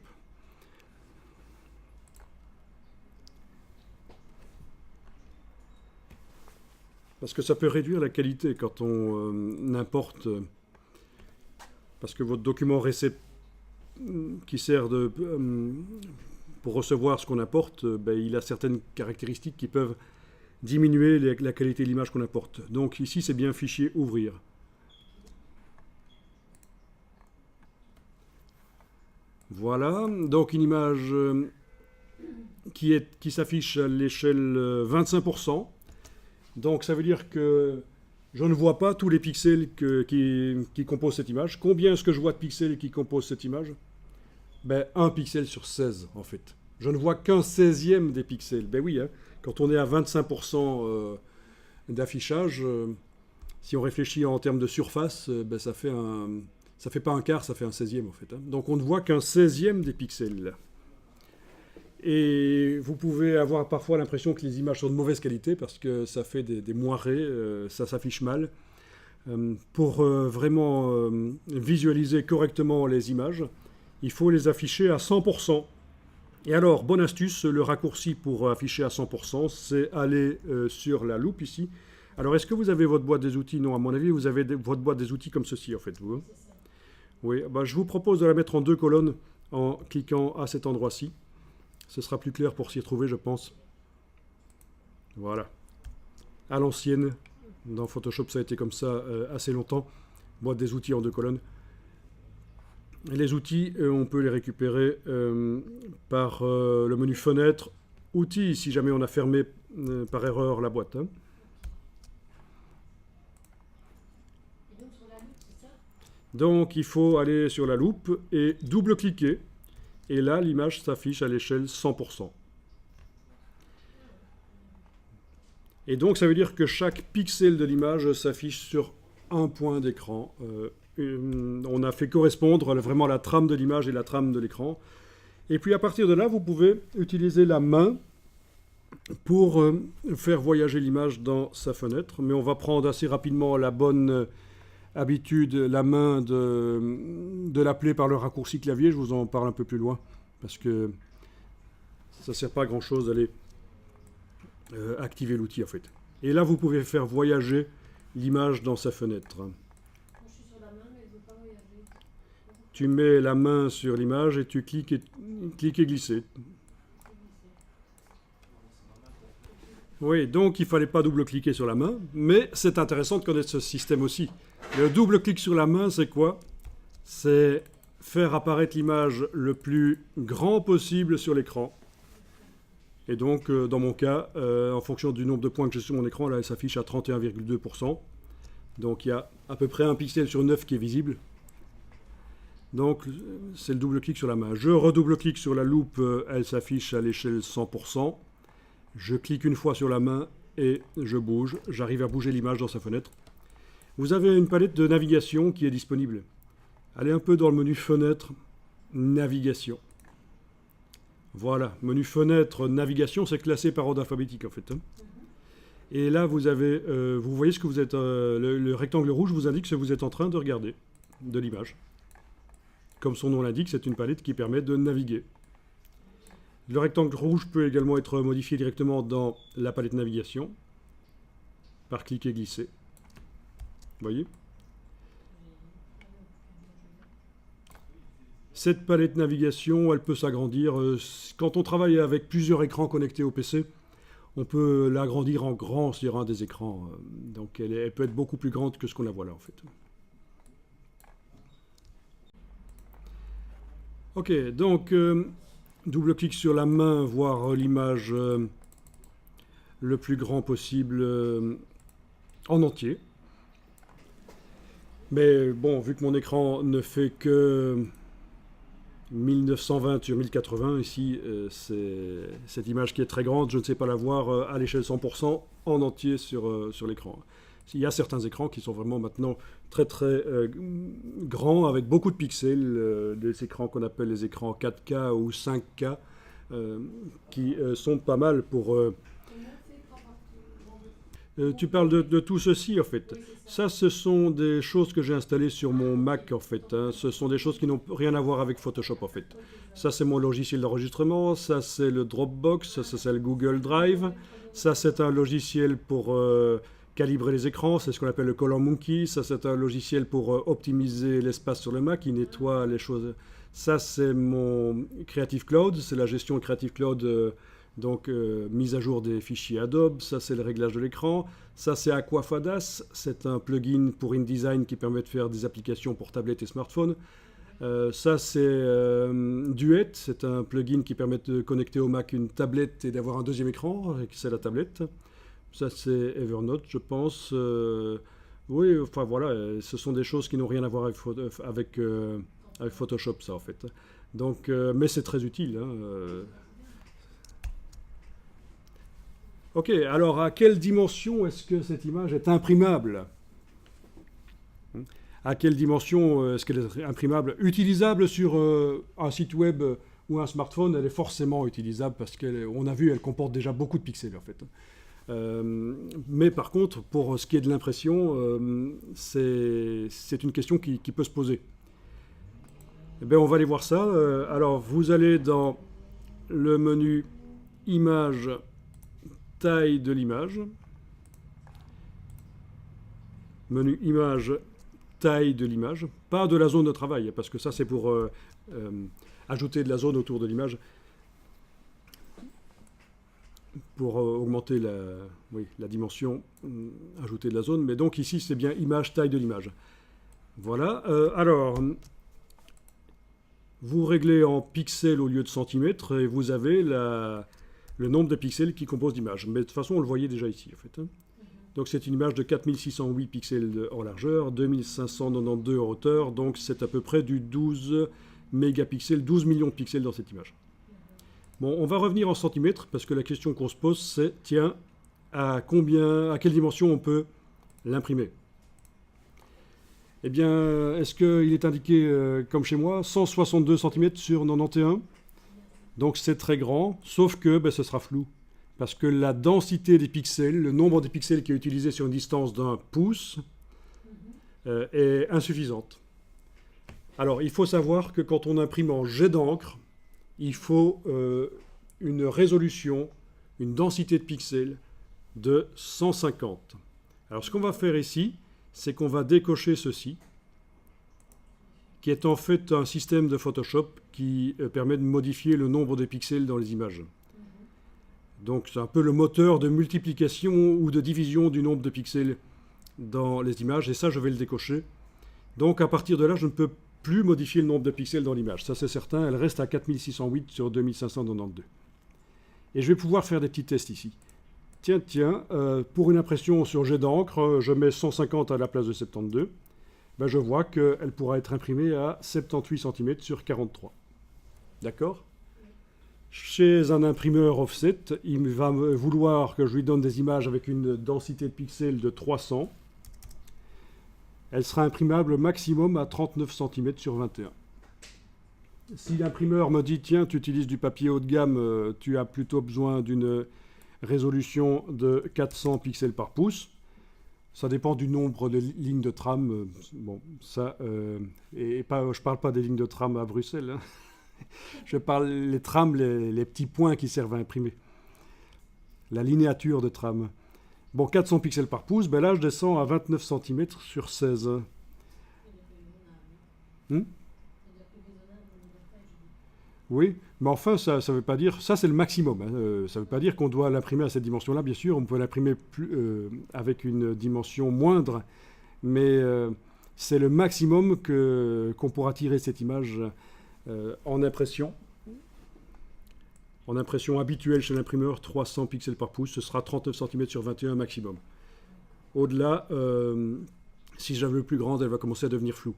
Parce que ça peut réduire la qualité quand on importe, parce que votre document qui sert pour recevoir ce qu'on importe, il a certaines caractéristiques qui peuvent diminuer la qualité de l'image qu'on importe. Donc ici, c'est bien fichier ouvrir. Voilà, donc une image qui s'affiche à l'échelle 25%. Donc ça veut dire que je ne vois pas tous les pixels qui composent cette image. Combien est-ce que je vois de pixels qui composent cette image? 1 pixel sur 16 en fait. Je ne vois qu'un 16e des pixels. Oui, hein, quand on est à 25% d'affichage, si on réfléchit en termes de surface, ben, ça fait pas un quart, ça fait un 16e en fait. Hein. Donc on ne voit qu'un 16e des pixels. Et vous pouvez avoir parfois l'impression que les images sont de mauvaise qualité parce que ça fait des moirés, ça s'affiche mal. Pour vraiment visualiser correctement les images, il faut les afficher à 100%. Et alors, bonne astuce, le raccourci pour afficher à 100%, c'est aller sur la loupe ici. Alors, est-ce que vous avez votre boîte des outils? Non, à mon avis, vous avez votre boîte des outils comme ceci, en fait. Vous, hein? Oui, bah, je vous propose de la mettre en 2 colonnes en cliquant à cet endroit-ci. Ce sera plus clair pour s'y retrouver, je pense. Voilà. À l'ancienne, dans Photoshop, ça a été comme ça assez longtemps. Boîte des outils en 2 colonnes. Et les outils, on peut les récupérer par le menu Fenêtre, Outils, si jamais on a fermé par erreur la boîte. Hein. Et donc sur la loupe, c'est ça? Donc il faut aller sur la loupe et double-cliquer. Et là, l'image s'affiche à l'échelle 100%. Et donc ça veut dire que chaque pixel de l'image s'affiche sur un point d'écran. On a fait correspondre vraiment la trame de l'image et la trame de l'écran. Et puis à partir de là, vous pouvez utiliser la main pour faire voyager l'image dans sa fenêtre. Mais on va prendre assez rapidement la bonne habitude, la main de l'appeler par le raccourci clavier. Je vous en parle un peu plus loin parce que ça ne sert pas à grand chose d'aller activer l'outil en fait. Et là, vous pouvez faire voyager l'image dans sa fenêtre. Je suis sur la main, mais elle ne veut pas voyager. Tu mets la main sur l'image et tu cliques et glisser. Oui, donc il ne fallait pas double-cliquer sur la main, mais c'est intéressant de connaître ce système aussi. Le double-clic sur la main, c'est quoi? C'est faire apparaître l'image le plus grand possible sur l'écran. Et donc, dans mon cas, en fonction du nombre de points que j'ai sur mon écran, là, elle s'affiche à 31,2%. Donc, il y a à peu près un pixel sur 9 qui est visible. Donc, c'est le double-clic sur la main. Je redouble-clique sur la loupe, elle s'affiche à l'échelle 100%. Je clique une fois sur la main et je bouge. J'arrive à bouger l'image dans sa fenêtre. Vous avez une palette de navigation qui est disponible. Allez un peu dans le menu Fenêtre, Navigation. Voilà, menu Fenêtre, Navigation, c'est classé par ordre alphabétique en fait. Hein. Et là, vous avez, vous voyez ce que vous êtes, le rectangle rouge vous indique ce que vous êtes en train de regarder de l'image. Comme son nom l'indique, c'est une palette qui permet de naviguer. Le rectangle rouge peut également être modifié directement dans la palette navigation par cliquer et glisser. Vous voyez ? Cette palette navigation, elle peut s'agrandir. Quand on travaille avec plusieurs écrans connectés au PC, on peut l'agrandir en grand sur un des écrans. Donc elle peut être beaucoup plus grande que ce qu'on la voit là en fait. Ok, donc double-clic sur la main, voir l'image le plus grand possible en entier. Mais bon, vu que mon écran ne fait que 1920 sur 1080, ici, c'est cette image qui est très grande, je ne sais pas la voir à l'échelle 100% en entier sur l'écran. Il y a certains écrans qui sont vraiment maintenant très très grands, avec beaucoup de pixels, des écrans qu'on appelle les écrans 4K ou 5K, qui sont pas mal pour... tu parles de tout ceci en fait. Ça, ce sont des choses que j'ai installées sur mon Mac en fait. Hein. Ce sont des choses qui n'ont rien à voir avec Photoshop en fait. Ça, c'est mon logiciel d'enregistrement. Ça, c'est le Dropbox. Ça, c'est le Google Drive. Ça, c'est un logiciel pour calibrer les écrans. C'est ce qu'on appelle le Color Monkey. Ça, c'est un logiciel pour optimiser l'espace sur le Mac, qui nettoie les choses. Ça, c'est mon Creative Cloud. C'est la gestion Creative Cloud. Donc, mise à jour des fichiers Adobe, ça c'est le réglage de l'écran. Ça c'est Aquafadas, c'est un plugin pour InDesign qui permet de faire des applications pour tablettes et smartphones. Ça c'est Duet, c'est un plugin qui permet de connecter au Mac une tablette et d'avoir un deuxième écran, c'est la tablette. Ça c'est Evernote, je pense. Oui, enfin voilà, ce sont des choses qui n'ont rien à voir avec Photoshop, ça en fait. Donc, mais c'est très utile. Hein, Ok, alors à quelle dimension est-ce que cette image est imprimable? À quelle dimension est-ce qu'elle est imprimable? Utilisable sur un site web ou un smartphone, elle est forcément utilisable parce qu'on a vu, elle comporte déjà beaucoup de pixels en fait. Mais par contre, pour ce qui est de l'impression, c'est une question qui peut se poser. Eh bien, on va aller voir ça. Alors, vous allez dans le menu Image, taille de l'image. Menu Image, taille de l'image. Pas de la zone de travail, parce que ça, c'est pour ajouter de la zone autour de l'image. Pour augmenter la dimension, ajouter de la zone. Mais donc ici, c'est bien image, taille de l'image. Voilà. Alors, vous réglez en pixels au lieu de centimètres et vous avez le nombre de pixels qui composent l'image. Mais de toute façon, on le voyait déjà ici, en fait. Donc c'est une image de 4608 pixels en largeur, 2592 en hauteur. Donc c'est à peu près du 12 mégapixels, 12 millions de pixels dans cette image. Bon, on va revenir en centimètres, parce que la question qu'on se pose, c'est, tiens, à quelle dimension on peut l'imprimer? Eh bien, est-ce qu'il est indiqué, comme chez moi, 162 cm sur 91? Donc c'est très grand, sauf que ce sera flou. Parce que la densité des pixels, le nombre de pixels qui est utilisé sur une distance d'1 pouce, est insuffisante. Alors, il faut savoir que quand on imprime en jet d'encre, il faut une résolution, une densité de pixels de 150. Alors ce qu'on va faire ici, c'est qu'on va décocher ceci, qui est en fait un système de Photoshop qui permet de modifier le nombre de pixels dans les images. Donc c'est un peu le moteur de multiplication ou de division du nombre de pixels dans les images, et ça je vais le décocher. Donc à partir de là, je ne peux plus modifier le nombre de pixels dans l'image. Ça c'est certain, elle reste à 4608 sur 2592. Et je vais pouvoir faire des petits tests ici. Tiens, pour une impression sur jet d'encre, je mets 150 à la place de 72. Je vois qu'elle pourra être imprimée à 78 cm sur 43. D'accord? Chez un imprimeur offset, il va vouloir que je lui donne des images avec une densité de pixels de 300. Elle sera imprimable maximum à 39 cm sur 21. Si l'imprimeur me dit, tiens, tu utilises du papier haut de gamme, tu as plutôt besoin d'une résolution de 400 pixels par pouce, ça dépend du nombre de lignes de tram. Bon, ça, je ne parle pas des lignes de tram à Bruxelles, hein. Je parle les trams, les petits points qui servent à imprimer. La linéature de tram. Bon, 400 pixels par pouce, là je descends à 29 cm sur 16. Oui, mais enfin, ça ne veut pas dire... Ça, c'est le maximum. Hein. Ça ne veut pas dire qu'on doit l'imprimer à cette dimension-là. Bien sûr, on peut l'imprimer avec une dimension moindre, mais c'est le maximum qu'on pourra tirer cette image en impression. En impression habituelle chez l'imprimeur, 300 pixels par pouce, ce sera 39 cm sur 21 maximum. Au-delà, si je la veux plus grande, elle va commencer à devenir floue.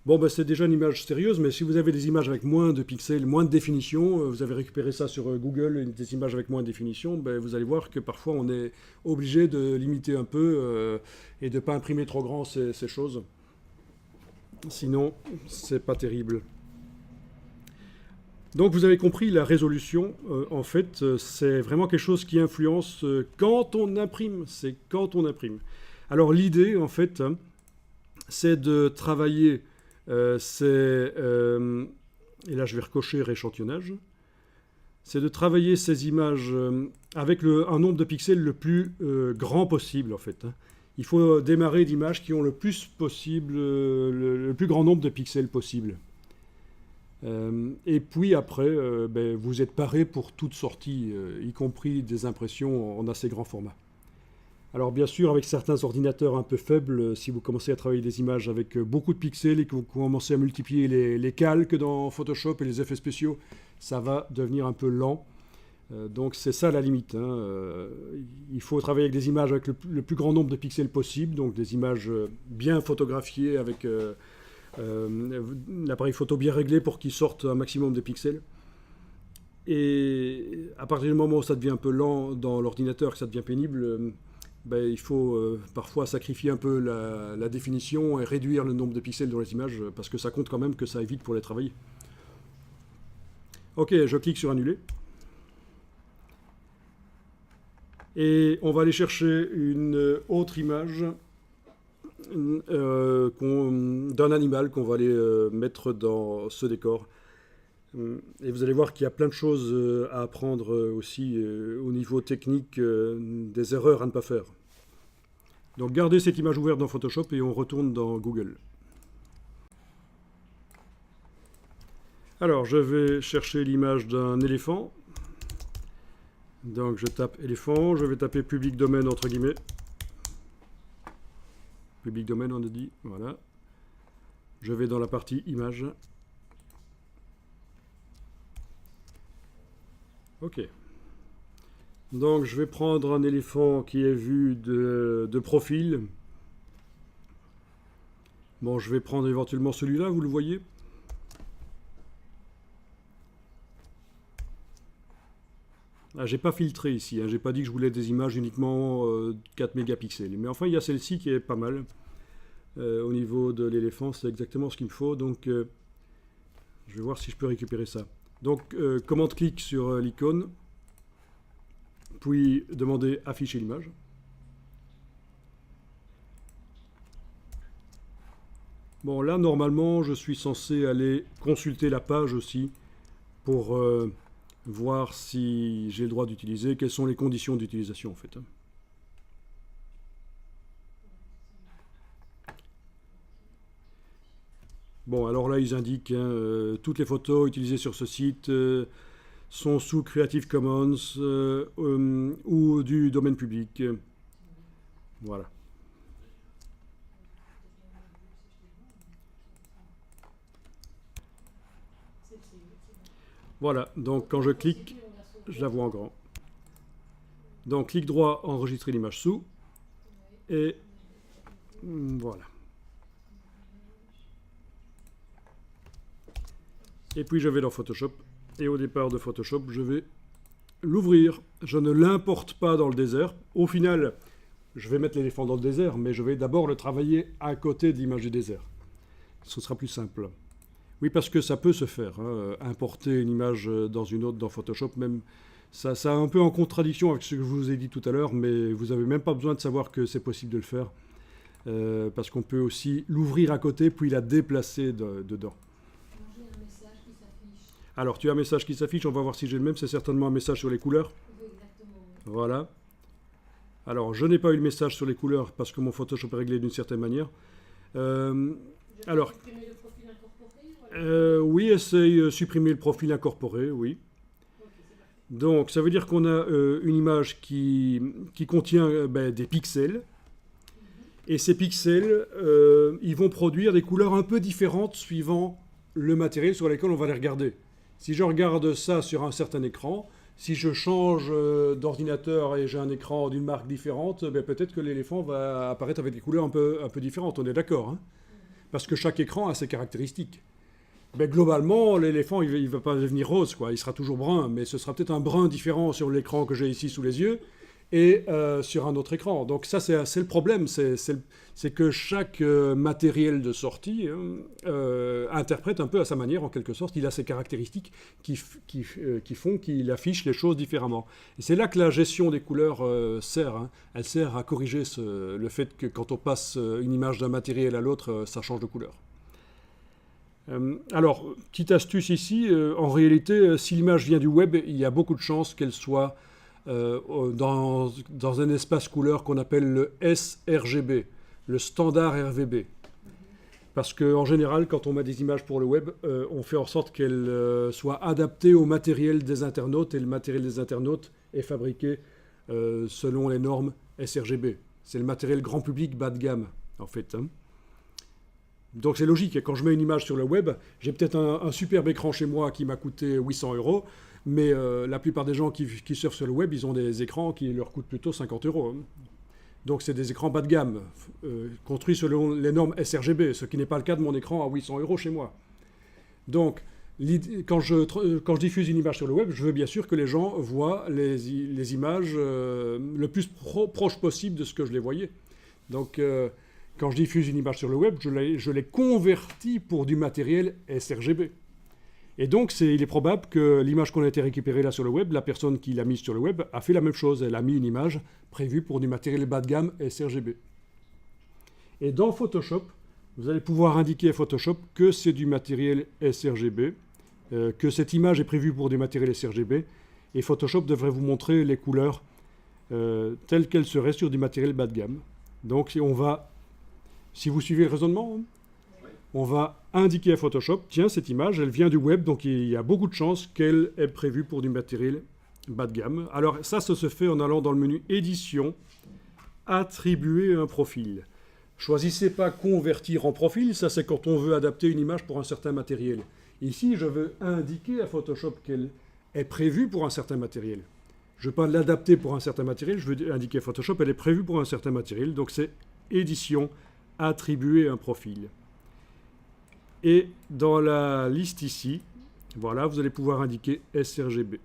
Bon, c'est déjà une image sérieuse, mais si vous avez des images avec moins de pixels, moins de définition, vous avez récupéré ça sur Google, des images avec moins de définition, vous allez voir que parfois on est obligé de limiter un peu et de ne pas imprimer trop grand ces choses. Sinon, c'est pas terrible. Donc vous avez compris, la résolution, en fait, c'est vraiment quelque chose qui influence quand on imprime. C'est quand on imprime. Alors l'idée, en fait, c'est de travailler... et là je vais recocher rééchantillonnage, c'est de travailler ces images avec un nombre de pixels le plus grand possible en fait. Il faut démarrer d'images qui ont le plus possible, le plus grand nombre de pixels possible. Et puis après, vous êtes paré pour toute sortie, y compris des impressions en assez grand format. Alors bien sûr, avec certains ordinateurs un peu faibles, si vous commencez à travailler des images avec beaucoup de pixels et que vous commencez à multiplier les calques dans Photoshop et les effets spéciaux, ça va devenir un peu lent. Donc c'est ça la limite. Hein. Il faut travailler avec des images avec le plus grand nombre de pixels possible, donc des images bien photographiées avec l'appareil photo bien réglé pour qu'il sorte un maximum de pixels. Et à partir du moment où ça devient un peu lent dans l'ordinateur, que ça devient pénible, il faut parfois sacrifier un peu la définition et réduire le nombre de pixels dans les images, parce que ça compte quand même que ça évite pour les travailler. Ok, je clique sur annuler. Et on va aller chercher une autre image d'un animal qu'on va aller mettre dans ce décor. Et vous allez voir qu'il y a plein de choses à apprendre aussi au niveau technique, des erreurs à ne pas faire. Donc gardez cette image ouverte dans Photoshop et on retourne dans Google. Alors je vais chercher l'image d'un éléphant. Donc je tape éléphant, je vais taper public domaine entre guillemets. Public domaine on a dit, voilà. Je vais dans la partie image. Ok. Donc je vais prendre un éléphant qui est vu de profil. Bon, je vais prendre éventuellement celui-là, vous le voyez. Ah, j'ai pas filtré ici, hein. J'ai pas dit que je voulais des images uniquement 4 mégapixels. Mais enfin, il y a celle-ci qui est pas mal. Au niveau de l'éléphant, c'est exactement ce qu'il me faut. Donc, je vais voir si je peux récupérer ça. Donc, commande-clic sur l'icône, puis demander afficher l'image. Bon, là, normalement, je suis censé aller consulter la page aussi pour voir si j'ai le droit d'utiliser, quelles sont les conditions d'utilisation en fait. Bon, alors là, ils indiquent toutes les photos utilisées sur ce site sont sous Creative Commons ou du domaine public. Voilà. Voilà, donc quand je clique, je la vois en grand. Donc clic droit, enregistrer l'image sous, et voilà. Et puis je vais dans Photoshop, et au départ de Photoshop, je vais l'ouvrir. Je ne l'importe pas dans le désert. Au final, je vais mettre l'éléphant dans le désert, mais je vais d'abord le travailler à côté de l'image du désert. Ce sera plus simple. Oui, parce que ça peut se faire, hein, importer une image dans une autre dans Photoshop, même ça est un peu en contradiction avec ce que je vous ai dit tout à l'heure, mais vous n'avez même pas besoin de savoir que c'est possible de le faire, parce qu'on peut aussi l'ouvrir à côté, puis la déplacer dedans. J'ai un message qui s'affiche. Alors, tu as un message qui s'affiche, on va voir si j'ai le même, c'est certainement un message sur les couleurs. Oui, exactement. Oui. Voilà. Alors, je n'ai pas eu le message sur les couleurs, parce que mon Photoshop est réglé d'une certaine manière. Alors... supprimer le profil incorporé, voilà. Oui, essaye supprimer le profil incorporé, oui. Ok, c'est parfait. Donc, ça veut dire qu'on a une image qui contient des pixels. Et ces pixels, ils vont produire des couleurs un peu différentes suivant le matériel sur lequel on va les regarder. Si je regarde ça sur un certain écran, si je change d'ordinateur et j'ai un écran d'une marque différente, peut-être que l'éléphant va apparaître avec des couleurs un peu différentes. On est d'accord, hein? Parce que chaque écran a ses caractéristiques. Mais globalement, l'éléphant, il ne va pas devenir rose, quoi. Il sera toujours brun, mais ce sera peut-être un brun différent sur l'écran que j'ai ici sous les yeux et sur un autre écran. Donc ça, c'est le problème, c'est que chaque matériel de sortie interprète un peu à sa manière, en quelque sorte. Il a ses caractéristiques qui font qu'il affiche les choses différemment. Et c'est là que la gestion des couleurs sert. Hein. Elle sert à corriger le fait que quand on passe une image d'un matériel à l'autre, ça change de couleur. Alors, petite astuce ici, en réalité, si l'image vient du web, il y a beaucoup de chances qu'elle soit dans un espace couleur qu'on appelle le sRGB, le standard RVB. Parce qu'en général, quand on met des images pour le web, on fait en sorte qu'elles soient adaptées au matériel des internautes, et le matériel des internautes est fabriqué selon les normes sRGB. C'est le matériel grand public bas de gamme, en fait. Hein. Donc c'est logique, quand je mets une image sur le web, j'ai peut-être un superbe écran chez moi qui m'a coûté 800 €, mais la plupart des gens qui surfent sur le web, ils ont des écrans qui leur coûtent plutôt 50 €. Hein. Donc c'est des écrans bas de gamme, construits selon les normes sRGB, ce qui n'est pas le cas de mon écran à 800 € chez moi. Donc quand je diffuse une image sur le web, je veux bien sûr que les gens voient les images le plus proche possible de ce que je les voyais. Donc, quand je diffuse une image sur le web, je l'ai convertie pour du matériel sRGB. Et donc, il est probable que l'image qu'on a été récupérée là sur le web, la personne qui l'a mise sur le web a fait la même chose. Elle a mis une image prévue pour du matériel bas de gamme sRGB. Et dans Photoshop, vous allez pouvoir indiquer à Photoshop que c'est du matériel sRGB, que cette image est prévue pour du matériel sRGB, et Photoshop devrait vous montrer les couleurs telles qu'elles seraient sur du matériel bas de gamme. Donc, si vous suivez le raisonnement, on va indiquer à Photoshop, tiens, cette image, elle vient du web, donc il y a beaucoup de chances qu'elle est prévue pour du matériel bas de gamme. Alors ça se fait en allant dans le menu Édition, Attribuer un profil. Choisissez pas Convertir en profil, ça c'est quand on veut adapter une image pour un certain matériel. Ici, je veux indiquer à Photoshop qu'elle est prévue pour un certain matériel. Je ne veux pas l'adapter pour un certain matériel, je veux indiquer à Photoshop qu'elle est prévue pour un certain matériel. Donc c'est Édition, Attribuer un profil. Et dans la liste ici, voilà, vous allez pouvoir indiquer sRGB.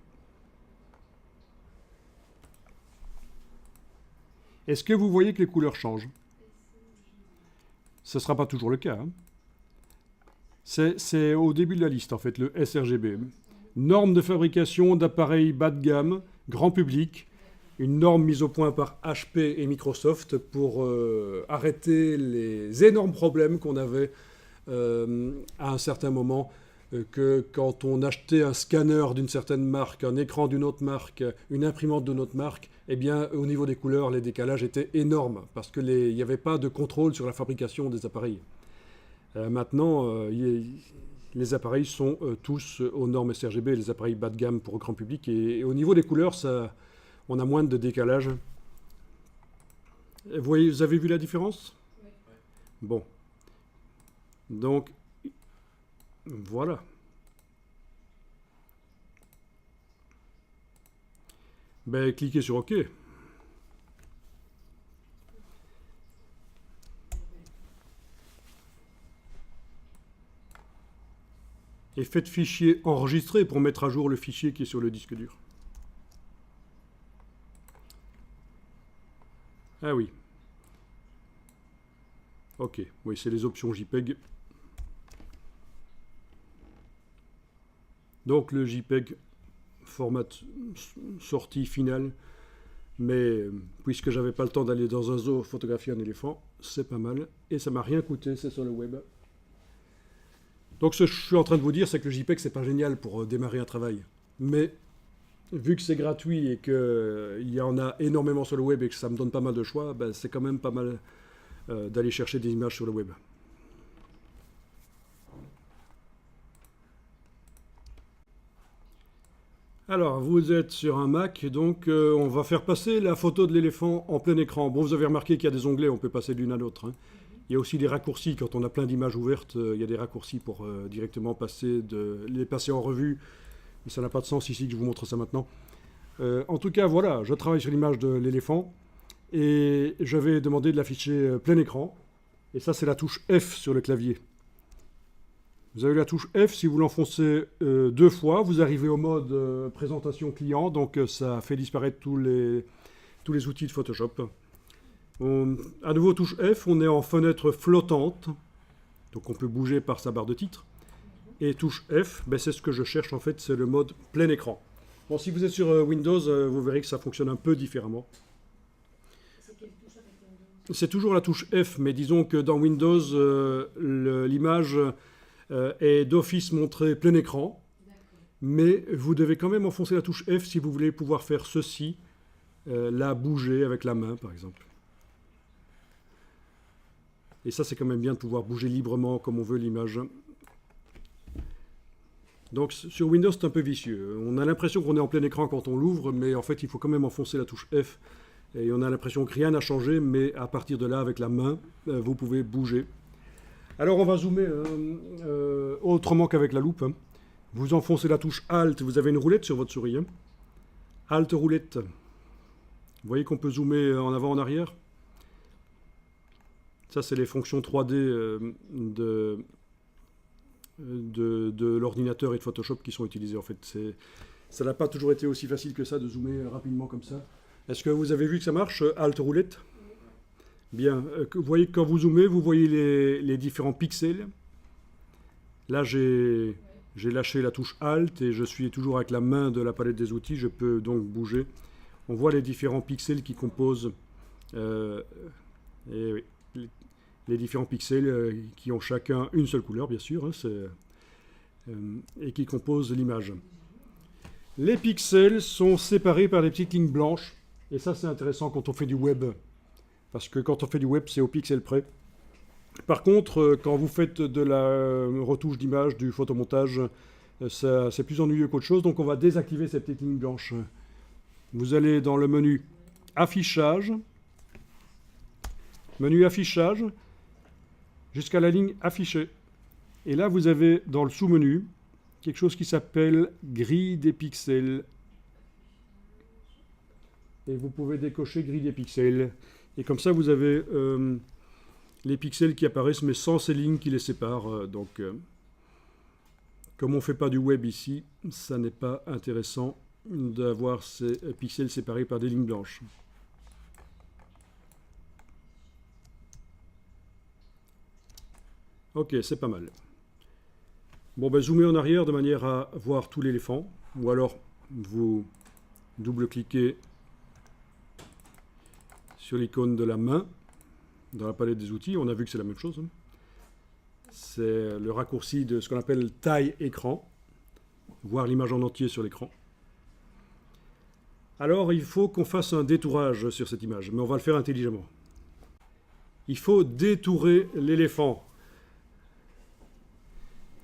Est-ce que vous voyez que les couleurs changent? Ce ne sera pas toujours le cas. Hein. C'est au début de la liste, en fait, le sRGB. Norme de fabrication d'appareils bas de gamme, grand public. Une norme mise au point par HP et Microsoft pour arrêter les énormes problèmes qu'on avait à un certain moment, que quand on achetait un scanner d'une certaine marque, un écran d'une autre marque, une imprimante d'une autre marque, eh bien, au niveau des couleurs, les décalages étaient énormes, parce qu'il n'y avait pas de contrôle sur la fabrication des appareils. Maintenant, les appareils sont tous aux normes sRGB, les appareils bas de gamme pour le grand public, et au niveau des couleurs, on a moins de décalage. Vous avez vu la différence? Oui. Bon. Donc, voilà. Ben, cliquez sur OK. Et faites fichier enregistrer pour mettre à jour le fichier qui est sur le disque dur. Ah oui. OK. Oui, c'est les options JPEG. Donc le JPEG, format sortie finale, mais puisque j'avais pas le temps d'aller dans un zoo photographier un éléphant, c'est pas mal, et ça m'a rien coûté, c'est sur le web. Donc ce que je suis en train de vous dire, c'est que le JPEG, c'est pas génial pour démarrer un travail, mais vu que c'est gratuit et qu'il y en a énormément sur le web et que ça me donne pas mal de choix, ben, c'est quand même pas mal d'aller chercher des images sur le web. Alors, vous êtes sur un Mac, donc on va faire passer la photo de l'éléphant en plein écran. Bon, vous avez remarqué qu'il y a des onglets, on peut passer d'une à l'autre. Hein. Il y a aussi des raccourcis, quand on a plein d'images ouvertes, il y a des raccourcis pour directement les passer en revue. Mais ça n'a pas de sens ici que je vous montre ça maintenant. En tout cas, voilà, je travaille sur l'image de l'éléphant et je vais demander de l'afficher plein écran. Et ça, c'est la touche F sur le clavier. Vous avez la touche F, si vous l'enfoncez 2 fois, vous arrivez au mode présentation client, donc ça fait disparaître tous les outils de Photoshop. À nouveau touche F, on est en fenêtre flottante, donc on peut bouger par sa barre de titre. Et touche F, ben c'est ce que je cherche en fait, c'est le mode plein écran. Bon, si vous êtes sur Windows, vous verrez que ça fonctionne un peu différemment. C'est quelle touche avec Windows? C'est toujours la touche F, mais disons que dans Windows, l'image est d'office montrée plein écran. Mais vous devez quand même enfoncer la touche F si vous voulez pouvoir faire ceci, la bouger avec la main par exemple. Et ça, c'est quand même bien de pouvoir bouger librement comme on veut l'image. Donc sur Windows, c'est un peu vicieux. On a l'impression qu'on est en plein écran quand on l'ouvre, mais en fait, il faut quand même enfoncer la touche F. Et on a l'impression que rien n'a changé, mais à partir de là, avec la main, vous pouvez bouger. Alors on va zoomer autrement qu'avec la loupe. Hein. Vous enfoncez la touche Alt, vous avez une roulette sur votre souris. Hein. Alt roulette. Vous voyez qu'on peut zoomer en avant, en arrière. Ça, c'est les fonctions 3D de l'ordinateur et de Photoshop qui sont utilisés. En fait, ça n'a pas toujours été aussi facile que ça de zoomer rapidement comme ça. Est-ce que vous avez vu que ça marche, Alt roulette? Bien. Vous voyez que quand vous zoomez, vous voyez les différents pixels. Là, j'ai lâché la touche Alt et je suis toujours avec la main de la palette des outils. Je peux donc bouger. On voit les différents pixels qui composent les différents pixels qui ont chacun une seule couleur, bien sûr, hein, et qui composent l'image. Les pixels sont séparés par des petites lignes blanches. Et ça, c'est intéressant quand on fait du web. Parce que quand on fait du web, c'est au pixel près. Par contre, quand vous faites de la retouche d'image, du photomontage, c'est plus ennuyeux qu'autre chose. Donc on va désactiver ces petites lignes blanches. Vous allez dans le menu Affichage. Menu Affichage, jusqu'à la ligne Afficher. Et là, vous avez dans le sous-menu quelque chose qui s'appelle Grille des pixels. Et vous pouvez décocher Grille des pixels. Et comme ça, vous avez les pixels qui apparaissent, mais sans ces lignes qui les séparent. Donc, comme on ne fait pas du web ici, ça n'est pas intéressant d'avoir ces pixels séparés par des lignes blanches. Ok, c'est pas mal. Bon, ben, zoomez en arrière de manière à voir tout l'éléphant. Ou alors, vous double-cliquez sur l'icône de la main dans la palette des outils. On a vu que c'est la même chose. Hein. C'est le raccourci de ce qu'on appelle taille écran. Voir l'image en entier sur l'écran. Alors, il faut qu'on fasse un détourage sur cette image, mais on va le faire intelligemment. Il faut détourer l'éléphant.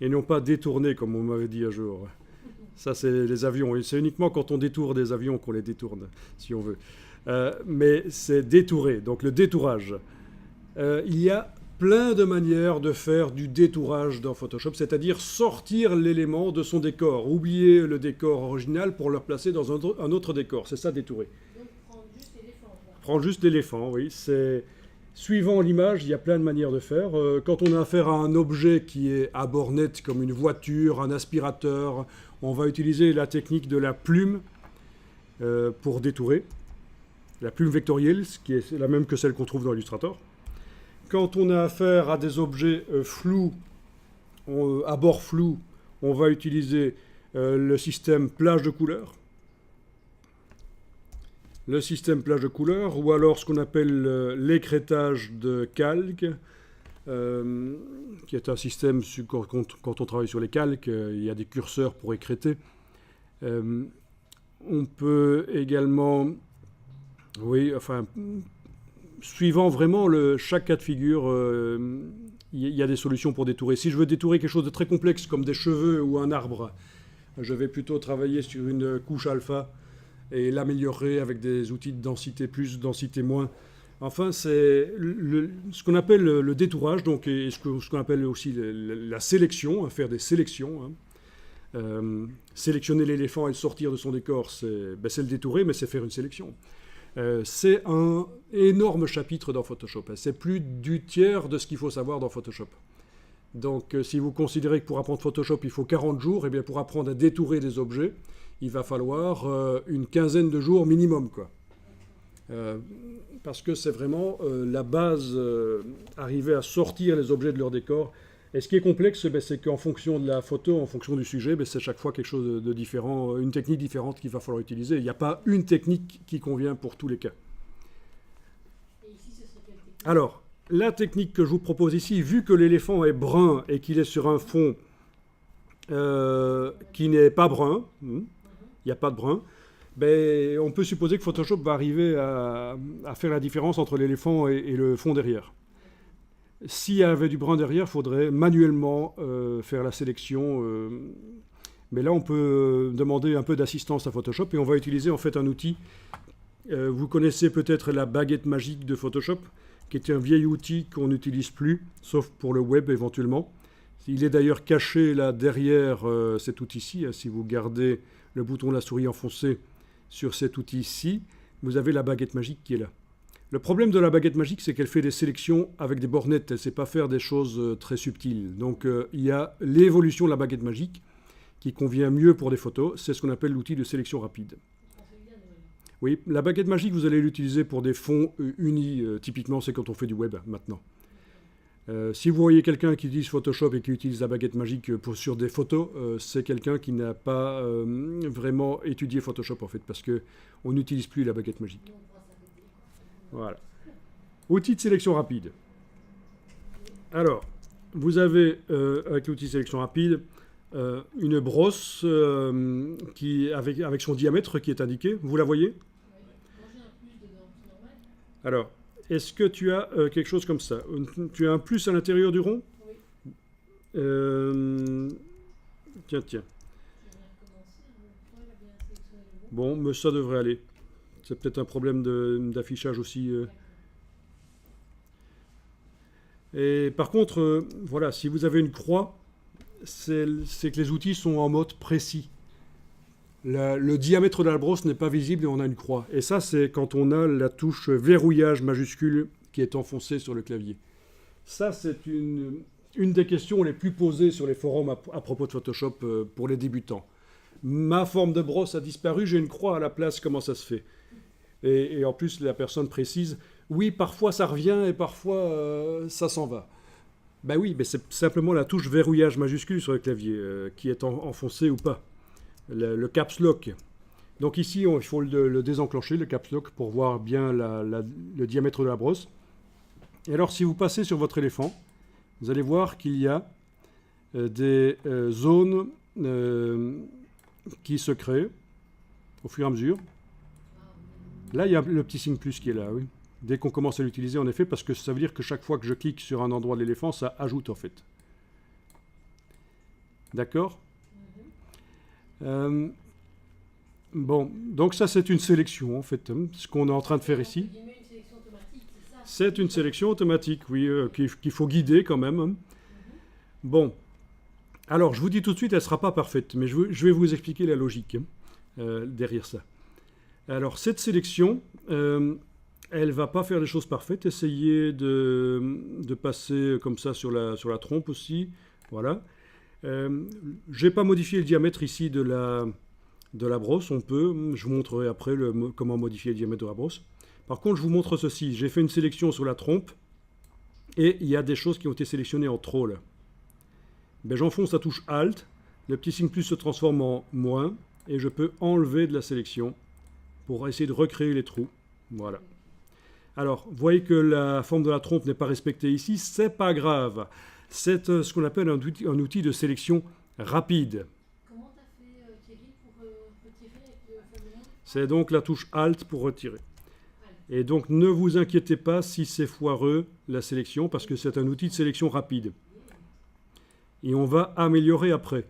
Et non pas détourner, comme on m'avait dit un jour. Ça, c'est les avions. Et c'est uniquement quand on détourne des avions qu'on les détourne, si on veut. Mais c'est détourer, donc le détourage. Il y a plein de manières de faire du détourage dans Photoshop, c'est-à-dire sortir l'élément de son décor, oublier le décor original pour le placer dans un autre décor. C'est ça, détourer. Donc prendre juste l'éléphant. Prendre juste l'éléphant, oui. C'est... Suivant l'image, il y a plein de manières de faire. Quand on a affaire à un objet qui est à bornette, comme une voiture, un aspirateur, on va utiliser la technique de la plume pour détourer. La plume vectorielle, ce qui est la même que celle qu'on trouve dans Illustrator. Quand on a affaire à des objets flous, à bord flou, on va utiliser le système plage de couleurs. Le système plage de couleurs, ou alors ce qu'on appelle l'écrêtage de calque, qui est un système, quand on travaille sur les calques, il y a des curseurs pour écrêter. On peut également, oui, enfin, suivant vraiment chaque cas de figure, il y a des solutions pour détourer. Si je veux détourer quelque chose de très complexe, comme des cheveux ou un arbre, je vais plutôt travailler sur une couche alpha, et l'améliorer avec des outils de densité plus, densité moins. Enfin, c'est ce qu'on appelle le détourage, donc, et ce qu'on appelle aussi la sélection, hein, faire des sélections. Hein. Sélectionner l'éléphant et le sortir de son décor, c'est le détourer, mais c'est faire une sélection. C'est un énorme chapitre dans Photoshop. Hein. C'est plus du tiers de ce qu'il faut savoir dans Photoshop. Donc, si vous considérez que pour apprendre Photoshop, il faut 40 jours, eh bien, pour apprendre à détourer des objets, il va falloir une quinzaine de jours minimum, quoi. Parce que c'est vraiment la base, arriver à sortir les objets de leur décor. Et ce qui est complexe, c'est qu'en fonction de la photo, en fonction du sujet, c'est chaque fois quelque chose de différent, une technique différente qu'il va falloir utiliser. Il n'y a pas une technique qui convient pour tous les cas. Et ici, ce serait quelle technique ? Alors, la technique que je vous propose ici, vu que l'éléphant est brun et qu'il est sur un fond qui n'est pas brun, il n'y a pas de brun, on peut supposer que Photoshop va arriver à faire la différence entre l'éléphant et le fond derrière. S'il y avait du brun derrière, il faudrait manuellement faire la sélection. Mais là, on peut demander un peu d'assistance à Photoshop et on va utiliser en fait un outil. Vous connaissez peut-être la baguette magique de Photoshop, qui est un vieil outil qu'on n'utilise plus, sauf pour le web éventuellement. Il est d'ailleurs caché là derrière cet outil-ci. Si vous gardez le bouton de la souris enfoncé sur cet outil-ci, vous avez la baguette magique qui est là. Le problème de la baguette magique, c'est qu'elle fait des sélections avec des bornettes. Elle ne sait pas faire des choses très subtiles. Donc, il y a l'évolution de la baguette magique qui convient mieux pour des photos. C'est ce qu'on appelle l'outil de sélection rapide. Oui, la baguette magique, vous allez l'utiliser pour des fonds unis. Typiquement, c'est quand on fait du web maintenant. Si vous voyez quelqu'un qui utilise Photoshop et qui utilise la baguette magique sur des photos, c'est quelqu'un qui n'a pas vraiment étudié Photoshop en fait, parce qu'on n'utilise plus la baguette magique. Voilà. Outil de sélection rapide. Alors, vous avez avec l'outil de sélection rapide une brosse avec son diamètre qui est indiqué. Vous la voyez? Alors, est-ce que tu as quelque chose comme ça? Tu as un plus à l'intérieur du rond? Oui. Tiens. Bon, mais ça devrait aller. C'est peut-être un problème d'affichage aussi. Et par contre, voilà, si vous avez une croix, c'est que les outils sont en mode précis. Le diamètre de la brosse n'est pas visible et on a une croix. Et ça, c'est quand on a la touche verrouillage majuscule qui est enfoncée sur le clavier. Ça, c'est une des questions les plus posées sur les forums à propos de Photoshop pour les débutants. Ma forme de brosse a disparu, j'ai une croix à la place, comment ça se fait? Et en plus, la personne précise, oui, parfois ça revient et parfois ça s'en va. Ben oui, mais c'est simplement la touche verrouillage majuscule sur le clavier qui est enfoncée ou pas. Le caps lock. Donc ici, il faut le désenclencher, le caps lock, pour voir bien le diamètre de la brosse. Et alors, si vous passez sur votre éléphant, vous allez voir qu'il y a des zones qui se créent au fur et à mesure. Là, il y a le petit signe plus qui est là, oui. Dès qu'on commence à l'utiliser, en effet, parce que ça veut dire que chaque fois que je clique sur un endroit de l'éléphant, ça ajoute, en fait. D'accord ? Bon, donc ça c'est une sélection en fait, ce qu'on est en train de faire ici. C'est une sélection automatique, oui, qu'il faut guider quand même. Bon, alors je vous dis tout de suite, elle ne sera pas parfaite, mais je vais vous expliquer la logique derrière ça. Alors cette sélection, elle ne va pas faire les choses parfaites, essayez de passer comme ça sur la trompe aussi, voilà. Je n'ai pas modifié le diamètre ici de la brosse, on peut, je vous montrerai après comment modifier le diamètre de la brosse. Par contre, je vous montre ceci, j'ai fait une sélection sur la trompe, et il y a des choses qui ont été sélectionnées en trop là. Ben, j'enfonce la touche Alt, le petit signe plus se transforme en moins, et je peux enlever de la sélection pour essayer de recréer les trous, voilà. Alors, vous voyez que la forme de la trompe n'est pas respectée ici, c'est pas grave. C'est ce qu'on appelle un outil de sélection rapide. Comment tu as fait, Thierry, pour retirer avec le feu? C'est donc la touche Alt pour retirer. Et donc, ne vous inquiétez pas si c'est foireux, la sélection, parce que c'est un outil de sélection rapide. Et on va améliorer après.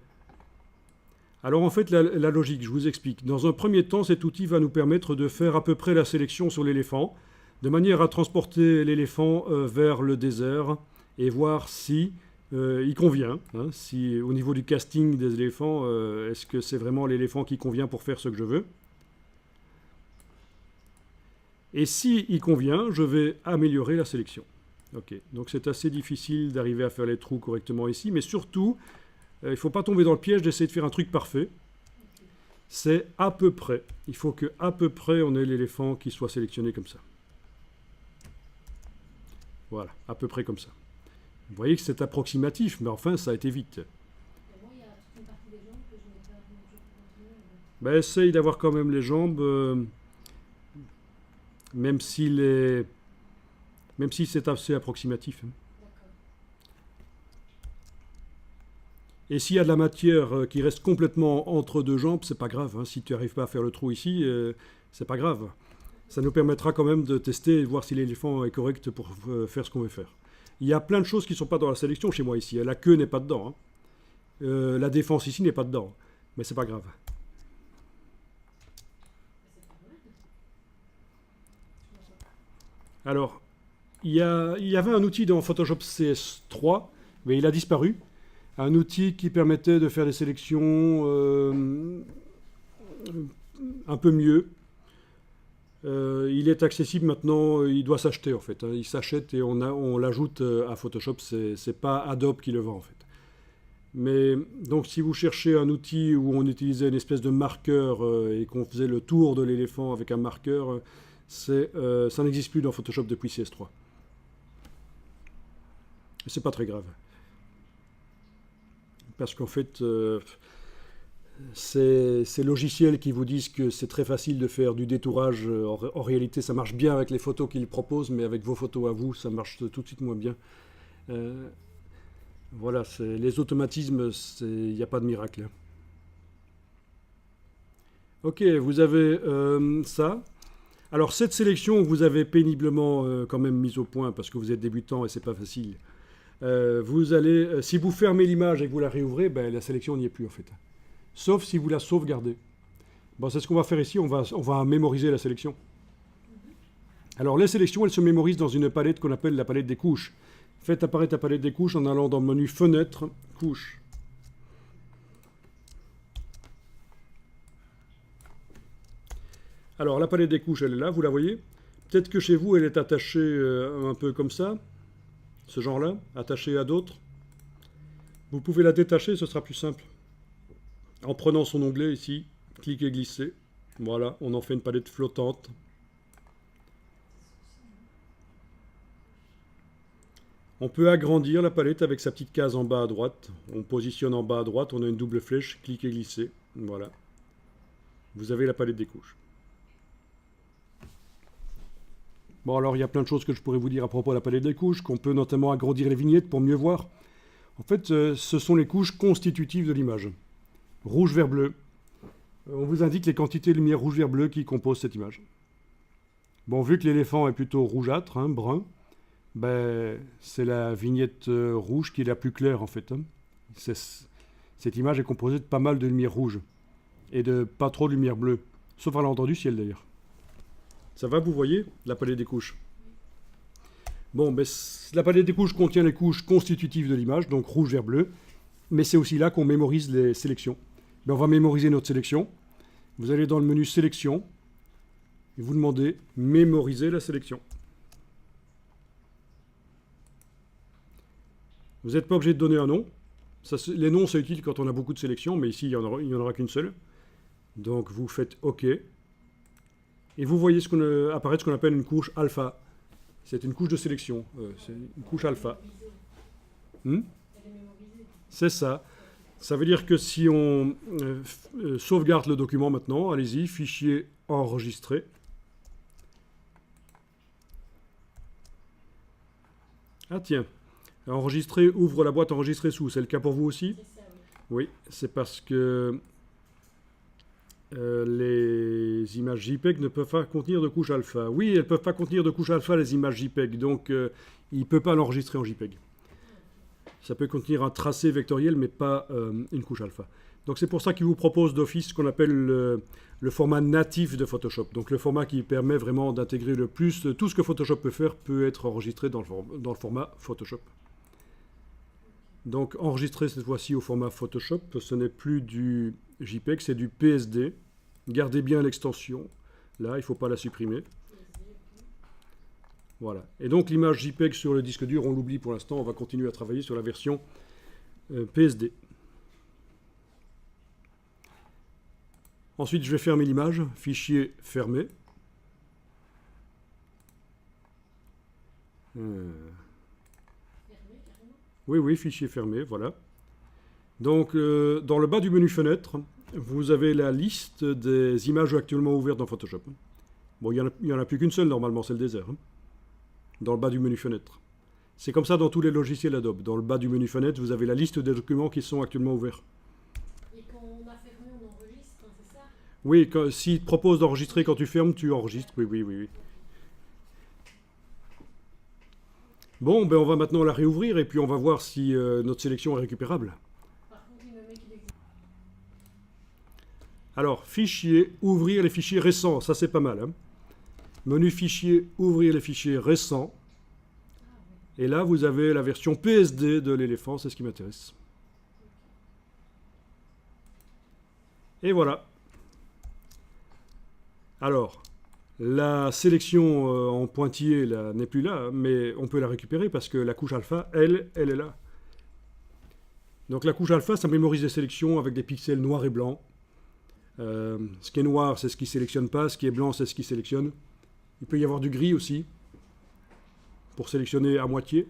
Alors, en fait, la logique, je vous explique. Dans un premier temps, cet outil va nous permettre de faire à peu près la sélection sur l'éléphant, de manière à transporter l'éléphant vers le désert, et voir si il convient, hein, si au niveau du casting des éléphants, est-ce que c'est vraiment l'éléphant qui convient pour faire ce que je veux. Et si il convient, je vais améliorer la sélection. Ok, donc c'est assez difficile d'arriver à faire les trous correctement ici, mais surtout, il ne faut pas tomber dans le piège d'essayer de faire un truc parfait. C'est à peu près. Il faut qu'à peu près on ait l'éléphant qui soit sélectionné comme ça. Voilà, à peu près comme ça. Vous voyez que c'est approximatif, mais enfin, ça a été vite. Ben, essaye d'avoir quand même les jambes, même si c'est assez approximatif. Et s'il y a de la matière qui reste complètement entre deux jambes, c'est pas grave. Hein. Si tu n'arrives pas à faire le trou ici, c'est pas grave. Ça nous permettra quand même de tester et de voir si l'éléphant est correct pour faire ce qu'on veut faire. Il y a plein de choses qui ne sont pas dans la sélection chez moi ici. La queue n'est pas dedans. Hein. La défense ici n'est pas dedans. Mais c'est pas grave. Alors, il y avait un outil dans Photoshop CS3, mais il a disparu. Un outil qui permettait de faire des sélections un peu mieux. Il est accessible maintenant, il doit s'acheter en fait, hein. Il s'achète et on l'ajoute à Photoshop, c'est pas Adobe qui le vend en fait. Mais donc si vous cherchez un outil où on utilisait une espèce de marqueur et qu'on faisait le tour de l'éléphant avec un marqueur, ça n'existe plus dans Photoshop depuis CS3. C'est pas très grave. Parce qu'en fait, ces logiciels qui vous disent que c'est très facile de faire du détourage, en réalité ça marche bien avec les photos qu'ils proposent, mais avec vos photos à vous, ça marche tout de suite moins bien. Voilà, les automatismes, il n'y a pas de miracle. Ok, vous avez ça. Alors cette sélection, vous avez péniblement quand même mise au point parce que vous êtes débutant et c'est pas facile. Vous allez, si vous fermez l'image et que vous la réouvrez, ben, la sélection n'y est plus en fait. Sauf si vous la sauvegardez. Bon, c'est ce qu'on va faire ici, on va mémoriser la sélection. Alors les sélections, elles se mémorisent dans une palette qu'on appelle la palette des couches. Faites apparaître la palette des couches en allant dans le menu Fenêtre, Couches. Alors la palette des couches, elle est là, vous la voyez. Peut-être que chez vous, elle est attachée un peu comme ça, ce genre-là, attachée à d'autres. Vous pouvez la détacher, ce sera plus simple. En prenant son onglet ici, cliquez, glissez. Voilà, on en fait une palette flottante. On peut agrandir la palette avec sa petite case en bas à droite. On positionne en bas à droite, on a une double flèche, cliquez, glissez. Voilà. Vous avez la palette des couches. Bon, alors il y a plein de choses que je pourrais vous dire à propos de la palette des couches, qu'on peut notamment agrandir les vignettes pour mieux voir. En fait, ce sont les couches constitutives de l'image. Rouge, vert, bleu. On vous indique les quantités de lumière rouge, vert, bleu qui composent cette image. Bon, vu que l'éléphant est plutôt rougeâtre, hein, brun, ben, c'est la vignette rouge qui est la plus claire en fait. Hein. Cette image est composée de pas mal de lumière rouge et de pas trop de lumière bleue, sauf à l'endroit du ciel d'ailleurs. Ça va, vous voyez, la palette des couches. Bon, ben, la palette des couches contient les couches constitutives de l'image, donc rouge, vert, bleu, mais c'est aussi là qu'on mémorise les sélections. Ben, on va mémoriser notre sélection. Vous allez dans le menu Sélection et vous demandez Mémoriser la sélection. Vous n'êtes pas obligé de donner un nom. Ça, les noms, c'est utile quand on a beaucoup de sélections, mais ici, il n'y en aura qu'une seule. Donc, vous faites OK. Et vous voyez apparaître ce qu'on appelle une couche alpha. C'est une couche de sélection. C'est une couche alpha. C'est ça. Ça veut dire que si on sauvegarde le document maintenant, allez-y, fichier enregistré. Ah tiens. Enregistrer ouvre la boîte enregistrée sous. C'est le cas pour vous aussi? C'est ça, Oui, oui. c'est parce que les images JPEG ne peuvent pas contenir de couche alpha. Oui, elles ne peuvent pas contenir de couche alpha, les images JPEG. Donc, il ne peut pas l'enregistrer en JPEG. Ça peut contenir un tracé vectoriel, mais pas une couche alpha. Donc, c'est pour ça qu'il vous propose d'office ce qu'on appelle le format natif de Photoshop. Donc, le format qui permet vraiment d'intégrer le plus. Tout ce que Photoshop peut faire peut être enregistré dans le format Photoshop. Donc enregistrer cette fois-ci au format Photoshop, ce n'est plus du JPEG, c'est du PSD. Gardez bien l'extension. Là, il ne faut pas la supprimer. Voilà. Et donc l'image JPEG sur le disque dur, on l'oublie pour l'instant. On va continuer à travailler sur la version PSD. Ensuite, je vais fermer l'image. Fichier fermé. Oui, fichier fermé, voilà. Donc, dans le bas du menu Fenêtre, vous avez la liste des images actuellement ouvertes dans Photoshop. Bon, il n'y en a plus qu'une seule, normalement, c'est le désert. Hein, dans le bas du menu Fenêtre. C'est comme ça dans tous les logiciels Adobe. Dans le bas du menu Fenêtre, vous avez la liste des documents qui sont actuellement ouverts. Et quand on a fermé, on enregistre, hein, c'est ça? Oui, s'il te propose d'enregistrer quand tu fermes, tu enregistres. Oui. Bon, ben on va maintenant la réouvrir et puis on va voir si notre sélection est récupérable. Par contre, il me met qu'il existe. Alors, fichier, ouvrir les fichiers récents, ça c'est pas mal. Hein. Menu fichier, ouvrir les fichiers récents. Et là, vous avez la version PSD de l'éléphant, c'est ce qui m'intéresse. Et voilà. Alors, La sélection en pointillé là, n'est plus là, mais on peut la récupérer parce que la couche alpha, elle est là. Donc la couche alpha, ça mémorise des sélections avec des pixels noirs et blancs. Ce qui est noir, c'est ce qui ne sélectionne pas. Ce qui est blanc, c'est ce qui sélectionne. Il peut y avoir du gris aussi, pour sélectionner à moitié.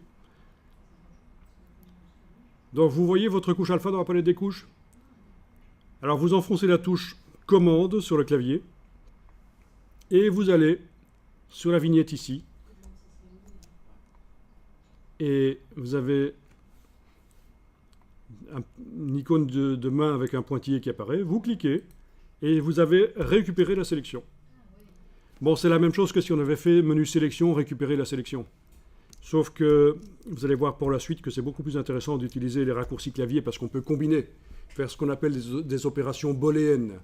Donc vous voyez votre couche alpha dans la palette des couches. Alors vous enfoncez la touche commande sur le clavier. Et vous allez sur la vignette ici. Et vous avez une icône de main avec un pointillé qui apparaît. Vous cliquez et vous avez récupéré la sélection. Bon, c'est la même chose que si on avait fait menu sélection, récupérer la sélection. Sauf que vous allez voir pour la suite que c'est beaucoup plus intéressant d'utiliser les raccourcis clavier parce qu'on peut combiner, faire ce qu'on appelle des opérations booléennes,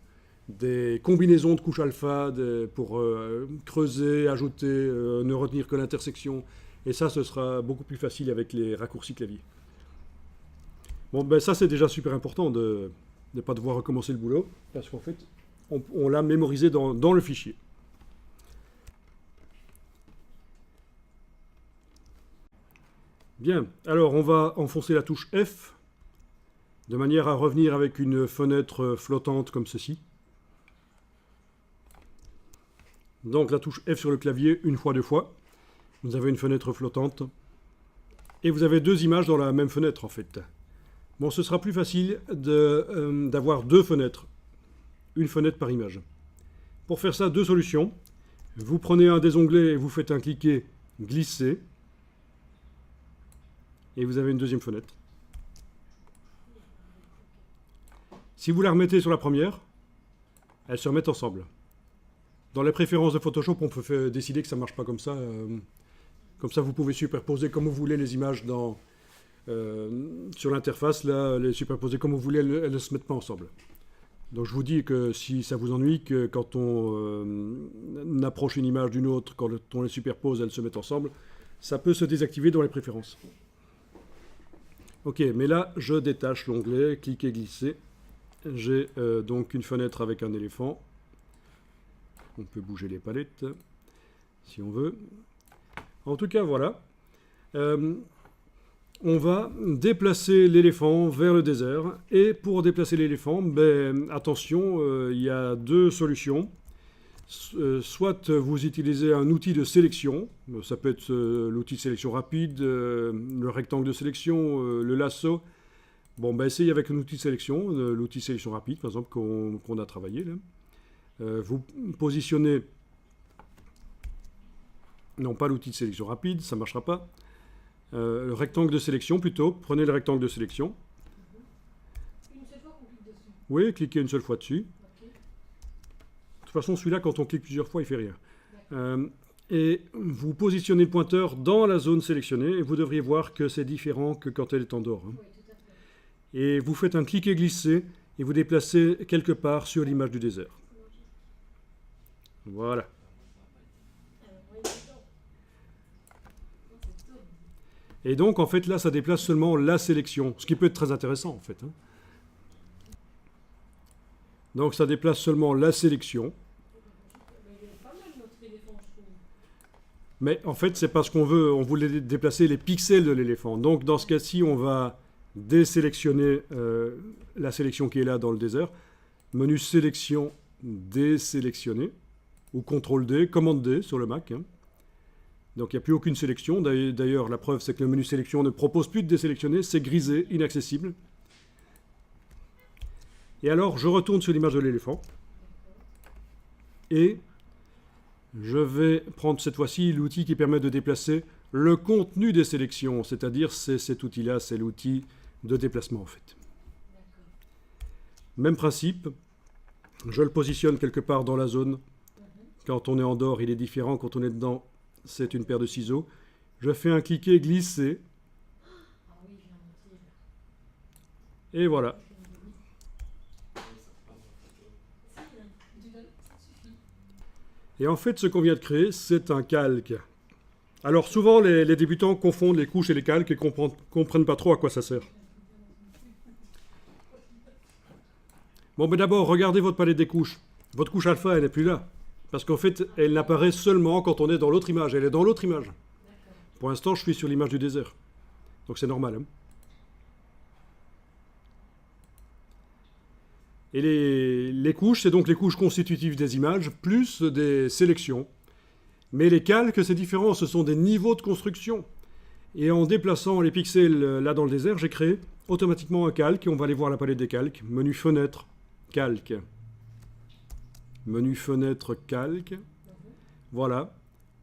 des combinaisons de couches alpha pour creuser, ajouter, ne retenir que l'intersection. Et ça, ce sera beaucoup plus facile avec les raccourcis clavier. Bon, ben ça, c'est déjà super important de ne pas devoir recommencer le boulot, parce qu'en fait, on l'a mémorisé dans le fichier. Bien, alors on va enfoncer la touche F, de manière à revenir avec une fenêtre flottante comme ceci. Donc la touche F sur le clavier, une fois, deux fois. Vous avez une fenêtre flottante. Et vous avez deux images dans la même fenêtre, en fait. Bon, ce sera plus facile d'avoir deux fenêtres. Une fenêtre par image. Pour faire ça, deux solutions. Vous prenez un des onglets et vous faites un cliquer glisser. Et vous avez une deuxième fenêtre. Si vous la remettez sur la première, elles se remettent ensemble. Dans les préférences de Photoshop, on peut décider que ça ne marche pas comme ça. Comme ça, vous pouvez superposer comme vous voulez les images sur l'interface. Là, les superposer comme vous voulez, elles ne se mettent pas ensemble. Donc je vous dis que si ça vous ennuie, que quand on approche une image d'une autre, quand on les superpose, elles se mettent ensemble, ça peut se désactiver dans les préférences. Ok, mais là, je détache l'onglet, cliquez, glisser. J'ai donc une fenêtre avec un éléphant. On peut bouger les palettes, si on veut. En tout cas, voilà. On va déplacer l'éléphant vers le désert. Et pour déplacer l'éléphant, ben, attention, il y a deux solutions. Soit vous utilisez un outil de sélection, ça peut être l'outil de sélection rapide, le rectangle de sélection, le lasso. Bon, ben essayez avec un outil de sélection, l'outil de sélection rapide par exemple qu'on a travaillé là. Vous positionnez, non pas l'outil de sélection rapide, ça ne marchera pas. Le rectangle de sélection plutôt, prenez le rectangle de sélection. Une seule fois qu'on clique dessus. Oui, cliquez une seule fois dessus. Ok. De toute façon, celui-là, quand on clique plusieurs fois, il ne fait rien. Et vous positionnez le pointeur dans la zone sélectionnée et vous devriez voir que c'est différent que quand elle est en dehors. Oui, tout à fait. Et vous faites un clic et glisser et vous déplacez quelque part sur l'image du désert. Voilà. Et donc, en fait, là, ça déplace seulement la sélection, ce qui peut être très intéressant, en fait. Donc, ça déplace seulement la sélection. Il est pas mal notre éléphant, je trouve. Mais en fait, c'est parce qu'on voulait déplacer les pixels de l'éléphant. Donc, dans ce cas-ci, on va désélectionner la sélection qui est là dans le désert. Menu sélection, désélectionner. Ou CTRL D, commande D sur le Mac. Donc il n'y a plus aucune sélection. D'ailleurs, la preuve, c'est que le menu sélection ne propose plus de désélectionner. C'est grisé, inaccessible. Et alors, je retourne sur l'image de l'éléphant. Et je vais prendre cette fois-ci l'outil qui permet de déplacer le contenu des sélections. C'est-à-dire, c'est cet outil-là, c'est l'outil de déplacement, en fait. Même principe. Je le positionne quelque part dans la zone. Quand on est en dehors, il est différent. Quand on est dedans, c'est une paire de ciseaux. Je fais un cliquer, glisser. Ah oui, j'ai un outil. Et voilà. Et en fait, ce qu'on vient de créer, c'est un calque. Alors souvent, les débutants confondent les couches et les calques et ne comprennent pas trop à quoi ça sert. Bon, mais d'abord, regardez votre palette des couches. Votre couche alpha, elle n'est plus là. Parce qu'en fait, elle n'apparaît seulement quand on est dans l'autre image. Elle est dans l'autre image. D'accord. Pour l'instant, je suis sur l'image du désert. Donc c'est normal. Hein. Et les couches, c'est donc les couches constitutives des images, plus des sélections. Mais les calques, c'est différent. Ce sont des niveaux de construction. Et en déplaçant les pixels là dans le désert, j'ai créé automatiquement un calque. On va aller voir la palette des calques. Menu fenêtre, calque. Menu fenêtre, calque. Voilà.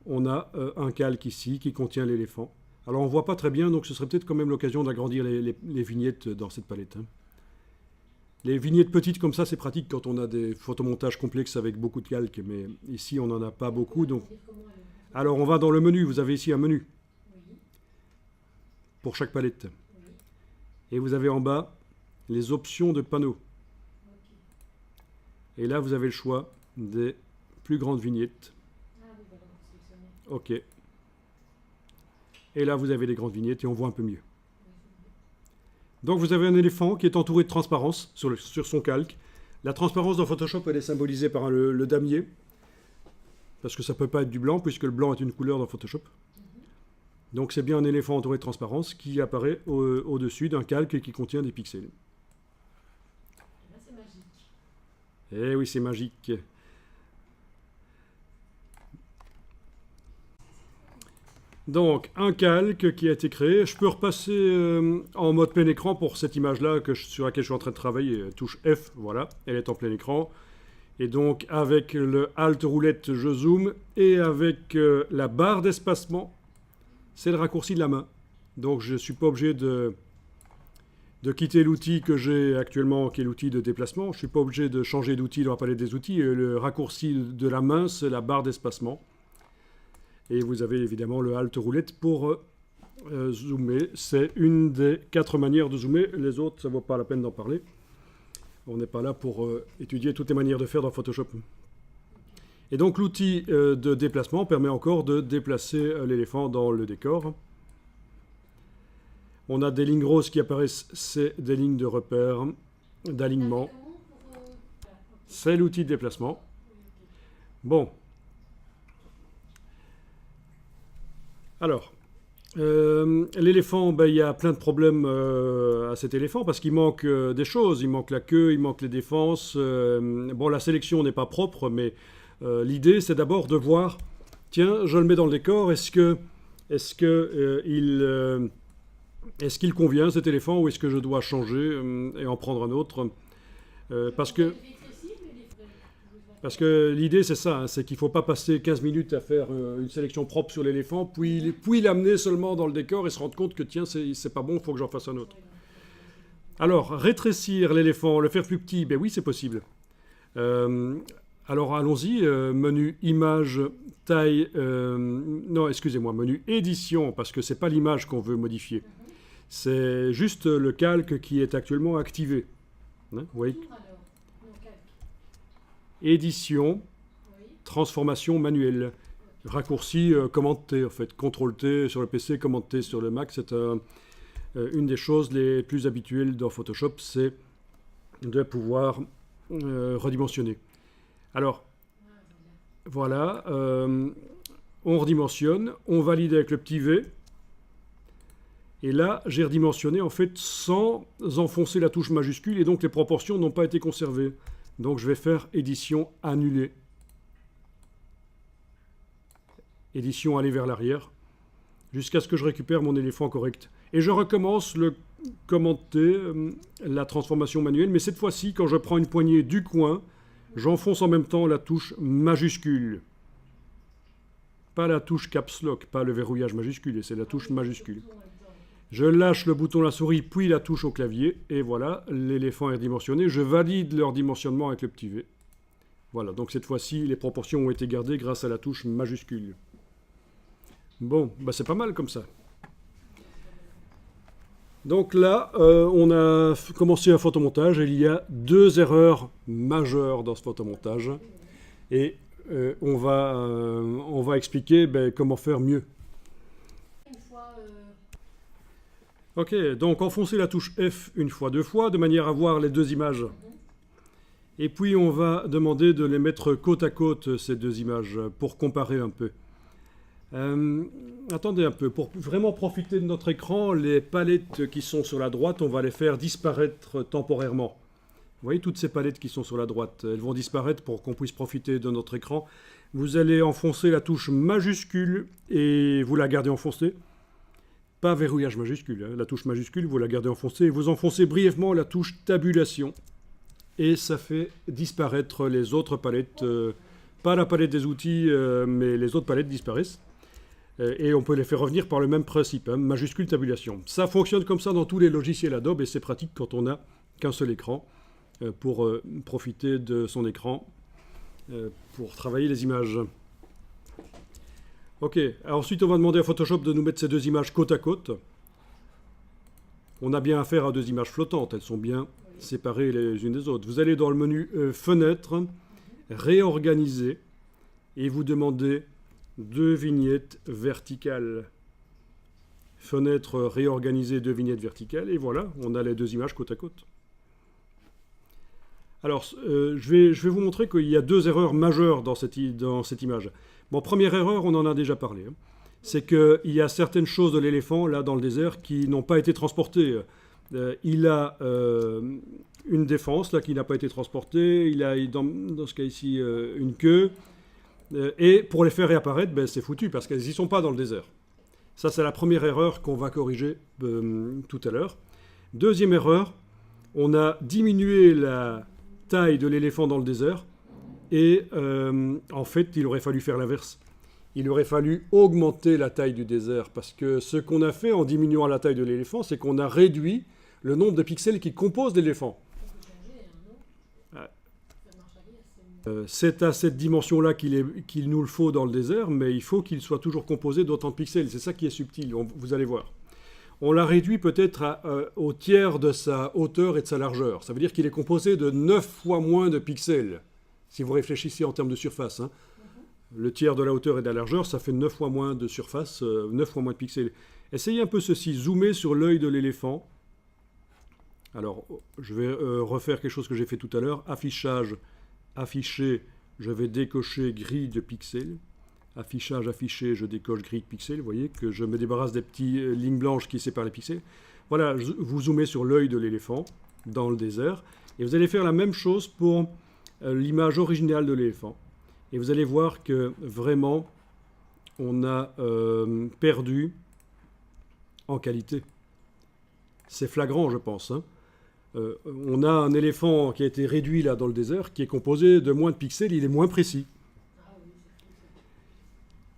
On a un calque ici qui contient l'éléphant. Alors on ne voit pas très bien, donc ce serait peut-être quand même l'occasion d'agrandir les vignettes dans cette palette. Hein. Les vignettes petites comme ça, c'est pratique quand on a des photomontages complexes avec beaucoup de calques, mais ici on n'en a pas beaucoup. Donc... Alors on va dans le menu, vous avez ici un menu pour chaque palette. Et vous avez en bas les options de panneaux. Et là vous avez le choix des plus grandes vignettes. Ok. Et là vous avez les grandes vignettes et on voit un peu mieux. Donc vous avez un éléphant qui est entouré de transparence sur son calque. La transparence dans Photoshop, elle est symbolisée par le damier. Parce que ça ne peut pas être du blanc, puisque le blanc est une couleur dans Photoshop. Donc c'est bien un éléphant entouré de transparence qui apparaît au-dessus d'un calque qui contient des pixels. Là, c'est magique. Eh oui, c'est magique. Donc, un calque qui a été créé. Je peux repasser en mode plein écran pour cette image-là sur laquelle je suis en train de travailler. Touche F, voilà, elle est en plein écran. Et donc, avec le Alt roulette, je zoome. Et avec la barre d'espacement, c'est le raccourci de la main. Donc, je ne suis pas obligé de quitter l'outil que j'ai actuellement, qui est l'outil de déplacement. Je ne suis pas obligé de changer d'outil dans la palette des outils. Et le raccourci de la main, c'est la barre d'espacement. Et vous avez évidemment le Alt roulette pour zoomer. C'est une des 4 manières de zoomer. Les autres, ça ne vaut pas la peine d'en parler. On n'est pas là pour étudier toutes les manières de faire dans Photoshop. Et donc l'outil de déplacement permet encore de déplacer l'éléphant dans le décor. On a des lignes roses qui apparaissent, c'est des lignes de repère, d'alignement. C'est l'outil de déplacement. Bon. Alors, l'éléphant, ben, il y a plein de problèmes à cet éléphant parce qu'il manque des choses. Il manque la queue, il manque les défenses. Bon, la sélection n'est pas propre, mais l'idée, c'est d'abord de voir, tiens, je le mets dans le décor, est-ce qu'il convient cet éléphant ou est-ce que je dois changer et en prendre un autre parce que l'idée, c'est ça, hein, c'est qu'il ne faut pas passer 15 minutes à faire une sélection propre sur l'éléphant, puis l'amener seulement dans le décor et se rendre compte que, tiens, c'est pas bon, il faut que j'en fasse un autre. Alors, rétrécir l'éléphant, le faire plus petit, ben oui, c'est possible. Alors, allons-y, menu image, taille, non, excusez-moi, menu édition, parce que ce n'est pas l'image qu'on veut modifier. C'est juste le calque qui est actuellement activé. Hein, vous voyez ? Édition, transformation manuelle. Raccourci commande T, en fait. CTRL T sur le PC, commande T sur le Mac. C'est une des choses les plus habituelles dans Photoshop, c'est de pouvoir redimensionner. Alors, voilà. On redimensionne, on valide avec le petit V. Et là, j'ai redimensionné, en fait, sans enfoncer la touche majuscule, et donc les proportions n'ont pas été conservées. Donc je vais faire édition annuler. Édition aller vers l'arrière. Jusqu'à ce que je récupère mon éléphant correct. Et je recommence le commenter, la transformation manuelle. Mais cette fois-ci, quand je prends une poignée du coin, j'enfonce en même temps la touche majuscule. Pas la touche caps lock, pas le verrouillage majuscule, c'est la touche majuscule. Je lâche le bouton de la souris, puis la touche au clavier, et voilà, l'éléphant est dimensionné. Je valide leur dimensionnement avec le petit V. Voilà, donc cette fois-ci, les proportions ont été gardées grâce à la touche majuscule. Bon, bah c'est pas mal comme ça. Donc là, on a commencé un photomontage, et il y a 2 erreurs majeures dans ce photomontage. Et on va expliquer comment faire mieux. Ok, donc enfoncez la touche F une fois, 2 fois, de manière à voir les 2 images. Et puis on va demander de les mettre côte à côte, ces deux images, pour comparer un peu. Attendez un peu, pour vraiment profiter de notre écran, les palettes qui sont sur la droite, on va les faire disparaître temporairement. Vous voyez toutes ces palettes qui sont sur la droite, elles vont disparaître pour qu'on puisse profiter de notre écran. Vous allez enfoncer la touche majuscule et vous la gardez enfoncée. Pas verrouillage majuscule, hein. La touche majuscule, vous la gardez enfoncée et vous enfoncez brièvement la touche tabulation. Et ça fait disparaître les autres palettes, pas la palette des outils, mais les autres palettes disparaissent. Et on peut les faire revenir par le même principe, hein, majuscule tabulation. Ça fonctionne comme ça dans tous les logiciels Adobe et c'est pratique quand on n'a qu'un seul écran pour profiter de son écran pour travailler les images. Ok, alors ensuite on va demander à Photoshop de nous mettre ces deux images côte à côte. On a bien affaire à deux images flottantes, elles sont bien séparées les unes des autres. Vous allez dans le menu Fenêtre, Réorganiser, et vous demandez deux vignettes verticales. Fenêtre réorganisée, deux vignettes verticales, et voilà, on a les deux images côte à côte. Alors, je vais vous montrer qu'il y a deux erreurs majeures dans cette image. Bon, première erreur, on en a déjà parlé. Hein. C'est qu'il y a certaines choses de l'éléphant, là, dans le désert, qui n'ont pas été transportées. Il a une défense, là, qui n'a pas été transportée. Il a, dans ce cas ici, une queue. Et pour les faire réapparaître, ben, c'est foutu, parce qu'elles n'y sont pas dans le désert. Ça, c'est la première erreur qu'on va corriger tout à l'heure. Deuxième erreur, on a diminué la taille de l'éléphant dans le désert. Et en fait, il aurait fallu faire l'inverse. Il aurait fallu augmenter la taille du désert, parce que ce qu'on a fait en diminuant la taille de l'éléphant, c'est qu'on a réduit le nombre de pixels qui composent l'éléphant. C'est à cette dimension-là qu'il nous le faut dans le désert, mais il faut qu'il soit toujours composé d'autant de pixels. C'est ça qui est subtil, vous allez voir. On l'a réduit peut-être au tiers de sa hauteur et de sa largeur. Ça veut dire qu'il est composé de 9 fois moins de pixels, si vous réfléchissez en termes de surface. Hein. Le tiers de la hauteur et de la largeur, ça fait 9 fois moins de surface, 9 fois moins de pixels. Essayez un peu ceci, zoomez sur l'œil de l'éléphant. Alors, je vais refaire quelque chose que j'ai fait tout à l'heure. Affichage, afficher, je vais décocher grille de pixels. Affichage, afficher, je décoche grille de pixels. Vous voyez que je me débarrasse des petites lignes blanches qui séparent les pixels. Voilà, vous zoomez sur l'œil de l'éléphant dans le désert. Et vous allez faire la même chose pour l'image originale de l'éléphant. Et vous allez voir que vraiment, on a perdu en qualité. C'est flagrant, je pense. Hein. On a un éléphant qui a été réduit là dans le désert, qui est composé de moins de pixels, il est moins précis.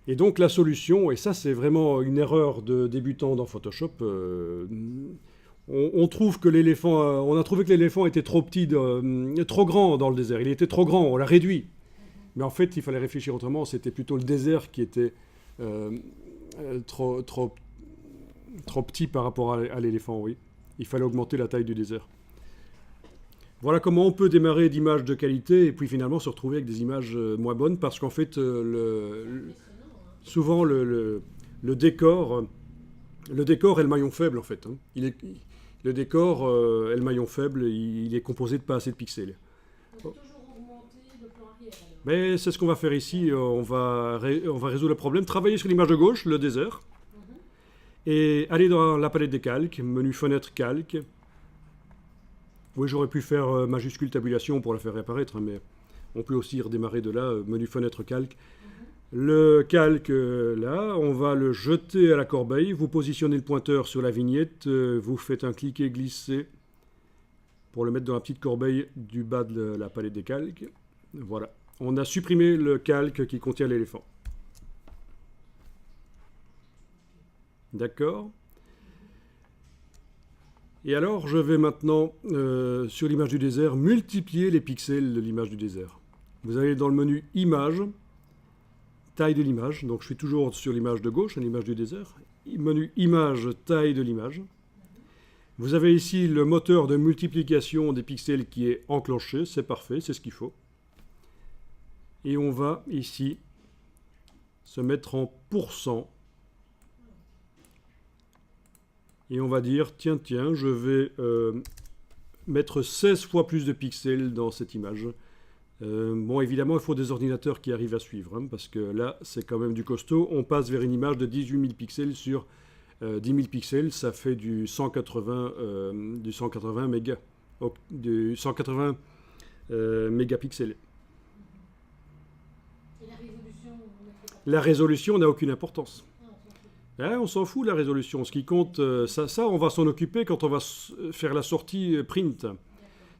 Et donc la solution, et ça c'est vraiment une erreur de débutant dans Photoshop, on trouve que l'éléphant, on a trouvé que l'éléphant était trop petit, trop grand dans le désert. Il était trop grand, on l'a réduit. Mais en fait, il fallait réfléchir autrement. C'était plutôt le désert qui était trop petit par rapport à l'éléphant, oui. Il fallait augmenter la taille du désert. Voilà comment on peut démarrer d'images de qualité et puis finalement se retrouver avec des images moins bonnes parce qu'en fait, souvent le décor est le maillon faible en fait. Hein. Le décor est le maillon faible, il est composé de pas assez de pixels. Mais c'est ce qu'on va faire ici, on va résoudre le problème. Travailler sur l'image de gauche, le désert, et aller dans la palette des calques, menu fenêtre calque. Oui, j'aurais pu faire majuscule tabulation pour la faire réapparaître, mais on peut aussi redémarrer de là, menu fenêtre calque. Le calque, là, on va le jeter à la corbeille, vous positionnez le pointeur sur la vignette, vous faites un cliquer glisser pour le mettre dans la petite corbeille du bas de la palette des calques. Voilà. On a supprimé le calque qui contient l'éléphant. D'accord. Et alors, je vais maintenant, sur l'image du désert, multiplier les pixels de l'image du désert. Vous allez dans le menu Image, taille de l'image. Donc, je suis toujours sur l'image de gauche, l'image du désert. Menu Image, taille de l'image. Vous avez ici le moteur de multiplication des pixels qui est enclenché. C'est parfait, c'est ce qu'il faut. Et on va ici se mettre en pourcent. Et on va dire, tiens, je vais mettre 16 fois plus de pixels dans cette image. Bon, évidemment, il faut des ordinateurs qui arrivent à suivre, hein, parce que là, c'est quand même du costaud. On passe vers une image de 18 000 pixels sur 10 000 pixels. Ça fait du 180 mégas, du 180 mégapixels. Et la résolution, vous mettez pas. La résolution n'a aucune importance. Ah, on s'en fout. Hein, on s'en fout, la résolution. Ce qui compte, ça, on va s'en occuper quand on va faire la sortie print.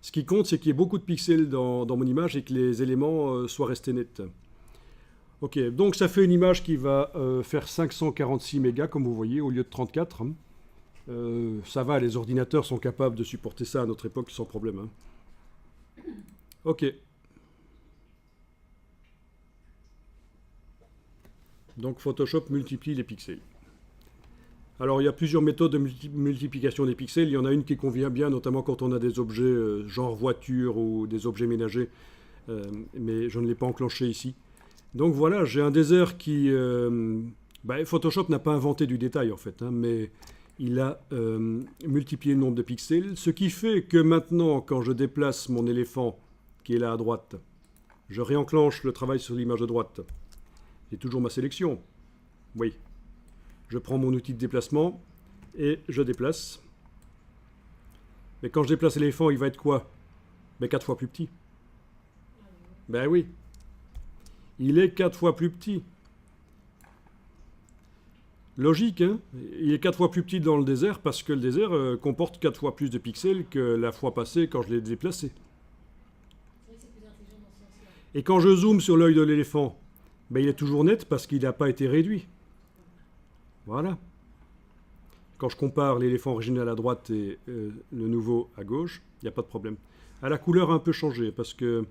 Ce qui compte, c'est qu'il y ait beaucoup de pixels dans mon image et que les éléments soient restés nets. Ok, donc ça fait une image qui va faire 546 mégas, comme vous voyez, au lieu de 34. Hein. Ça va, les ordinateurs sont capables de supporter ça à notre époque sans problème. Hein. Ok. Donc Photoshop multiplie les pixels. Alors il y a plusieurs méthodes de multiplication des pixels. Il y en a une qui convient bien, notamment quand on a des objets genre voiture ou des objets ménagers. Mais je ne l'ai pas enclenché ici. Donc voilà, j'ai un désert qui... Photoshop n'a pas inventé du détail en fait, hein, mais il a multiplié le nombre de pixels. Ce qui fait que maintenant, quand je déplace mon éléphant, qui est là à droite, je réenclenche le travail sur l'image de droite. J'ai toujours ma sélection. Oui. Je prends mon outil de déplacement et je déplace. Mais quand je déplace l'éléphant, il va être quoi? 4 fois plus petit. Ben oui. Il est 4 fois plus petit. Logique, hein? Il est 4 fois plus petit dans le désert parce que le désert comporte 4 fois plus de pixels que la fois passée quand je l'ai déplacé. C'est vrai que c'est plus intelligent dans ce sens-là. Et quand je zoome sur l'œil de l'éléphant, il est toujours net parce qu'il n'a pas été réduit. Voilà. Quand je compare l'éléphant original à droite et le nouveau à gauche, il n'y a pas de problème. Ah, la couleur a un peu changé parce que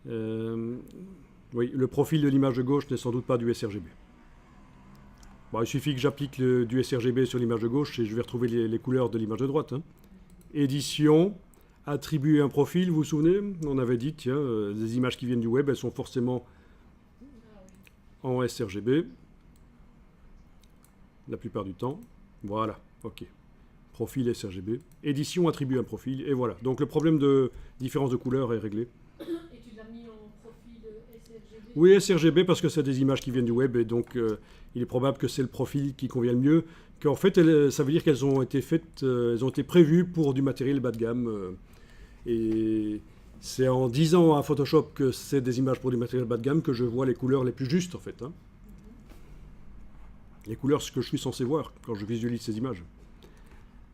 oui, le profil de l'image de gauche n'est sans doute pas du sRGB. Bon, il suffit que j'applique du sRGB sur l'image de gauche et je vais retrouver les couleurs de l'image de droite. Hein. Édition, attribuer un profil, vous vous souvenez? On avait dit, tiens, les images qui viennent du web, elles sont forcément en sRGB. La plupart du temps. Voilà, ok. Profil sRGB. Édition, attribue un profil, et voilà. Donc le problème de différence de couleur est réglé. Et tu l'as mis en profil sRGB? Oui, sRGB parce que c'est des images qui viennent du web, et donc il est probable que c'est le profil qui convient le mieux. Qu'en fait, ça veut dire qu'elles ont été faites, elles ont été prévues pour du matériel bas de gamme. Et c'est en disant à Photoshop que c'est des images pour du matériel bas de gamme que je vois les couleurs les plus justes, en fait. Hein. Les couleurs, ce que je suis censé voir quand je visualise ces images.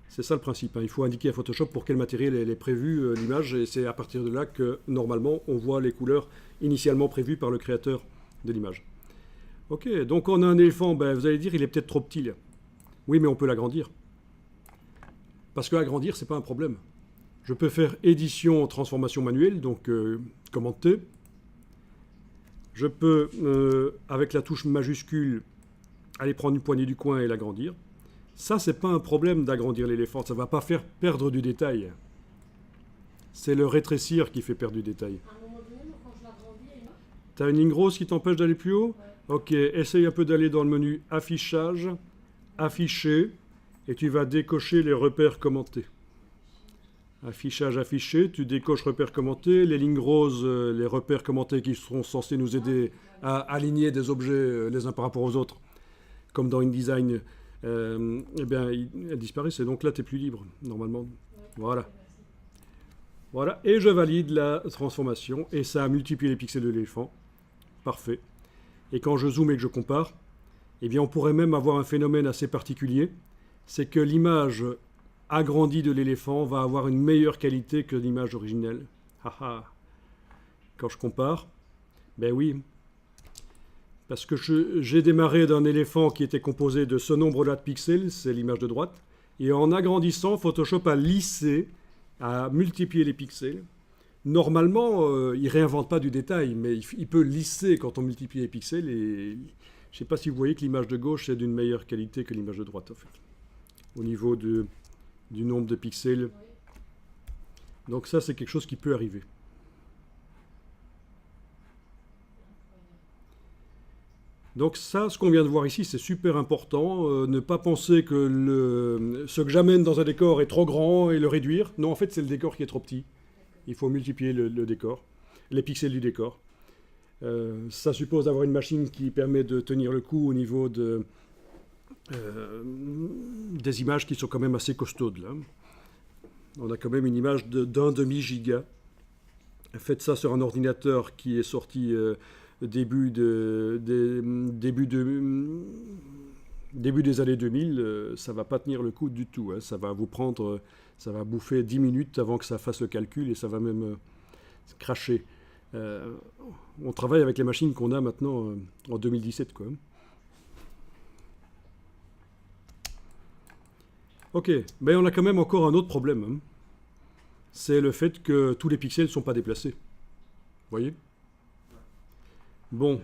C'est ça le principe. Hein. Il faut indiquer à Photoshop pour quel matériel elle est prévue l'image, et c'est à partir de là que, normalement, on voit les couleurs initialement prévues par le créateur de l'image. Ok, donc on a un éléphant, vous allez dire, il est peut-être trop petit, là. Oui, mais on peut l'agrandir. Parce que agrandir, c'est pas un problème. Je peux faire édition, transformation manuelle, donc commande T. Je peux, avec la touche majuscule, aller prendre une poignée du coin et l'agrandir. Ça, c'est pas un problème d'agrandir l'éléphant. Ça va pas faire perdre du détail. C'est le rétrécir qui fait perdre du détail. À un moment donné, moi, quand je l'agrandis, elle marche. T'as une ligne grosse qui t'empêche d'aller plus haut? Ouais. Ok, essaye un peu d'aller dans le menu affichage, afficher, et tu vas décocher les repères commentés. Affichage affiché, tu décoches repères commentés, les lignes roses, les repères commentés qui seront censés nous aider à aligner des objets les uns par rapport aux autres, comme dans InDesign, elles disparaissent, et donc là tu es plus libre, normalement. Ouais. Voilà. Merci. Voilà, et je valide la transformation, et ça a multiplié les pixels de l'éléphant. Parfait. Et quand je zoome et que je compare, on pourrait même avoir un phénomène assez particulier, c'est que l'image agrandie de l'éléphant va avoir une meilleure qualité que l'image originelle. Haha. Quand je compare, oui. Parce que j'ai démarré d'un éléphant qui était composé de ce nombre-là de pixels, c'est l'image de droite, et en agrandissant, Photoshop a lissé, a multiplié les pixels. Normalement, il ne réinvente pas du détail, mais il peut lisser quand on multiplie les pixels, et je ne sais pas si vous voyez que l'image de gauche est d'une meilleure qualité que l'image de droite, en fait, au niveau du nombre de pixels. Oui. Donc ça, c'est quelque chose qui peut arriver. Donc ça, ce qu'on vient de voir ici, c'est super important. Ne pas penser que ce que j'amène dans un décor est trop grand et le réduire. Non, en fait, c'est le décor qui est trop petit. Il faut multiplier le décor, les pixels du décor. Ça suppose d'avoir une machine qui permet de tenir le coup au niveau des images qui sont quand même assez costaudes, là. On a quand même une image d'un demi-giga. Faites ça sur un ordinateur qui est sorti début des années 2000, ça va pas tenir le coup du tout, hein. Ça va vous prendre, ça va bouffer 10 minutes avant que ça fasse le calcul et ça va même cracher. On travaille avec les machines qu'on a maintenant en 2017, quoi. Ok, mais on a quand même encore un autre problème, hein. C'est le fait que tous les pixels ne sont pas déplacés. Vous voyez? Bon.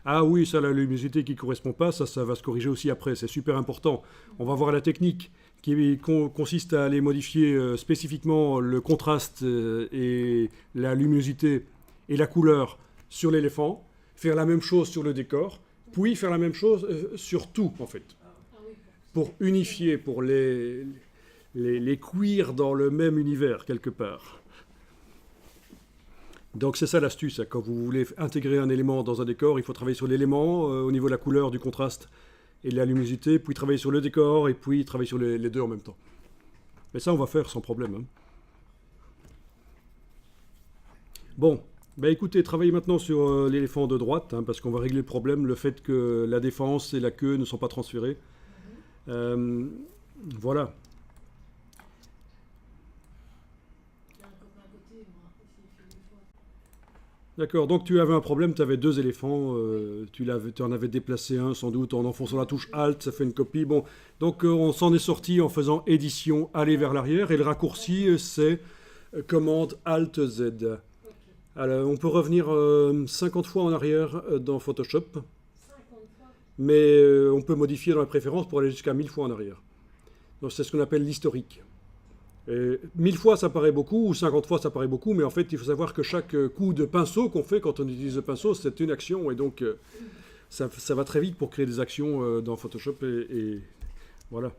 Ah oui, ça, la luminosité qui ne correspond pas, ça va se corriger aussi après. C'est super important. On va voir la technique qui consiste à aller modifier spécifiquement le contraste et la luminosité et la couleur sur l'éléphant, faire la même chose sur le décor, puis faire la même chose sur tout, en fait. Pour unifier, pour les cuire dans le même univers, quelque part. Donc c'est ça l'astuce, hein. Quand vous voulez intégrer un élément dans un décor, il faut travailler sur l'élément au niveau de la couleur, du contraste et de la luminosité, puis travailler sur le décor, et puis travailler sur les deux en même temps. Mais ça, on va faire sans problème, hein. Bon, bah écoutez, travaillez maintenant sur l'éléphant de droite, hein, parce qu'on va régler le problème, le fait que la défense et la queue ne sont pas transférées. Voilà. D'accord, donc tu avais un problème, tu avais deux éléphants, tu en avais déplacé un sans doute en enfonçant la touche Alt, ça fait une copie. Bon, donc on s'en est sorti en faisant édition, aller vers l'arrière, et le raccourci c'est commande Alt Z. Alors on peut revenir 50 fois en arrière dans Photoshop, mais on peut modifier dans les préférences pour aller jusqu'à 1000 fois en arrière. Donc c'est ce qu'on appelle l'historique. 1000 fois ça paraît beaucoup, ou 50 fois ça paraît beaucoup, mais en fait il faut savoir que chaque coup de pinceau qu'on fait quand on utilise le pinceau, c'est une action, et donc ça va très vite pour créer des actions dans Photoshop, et voilà.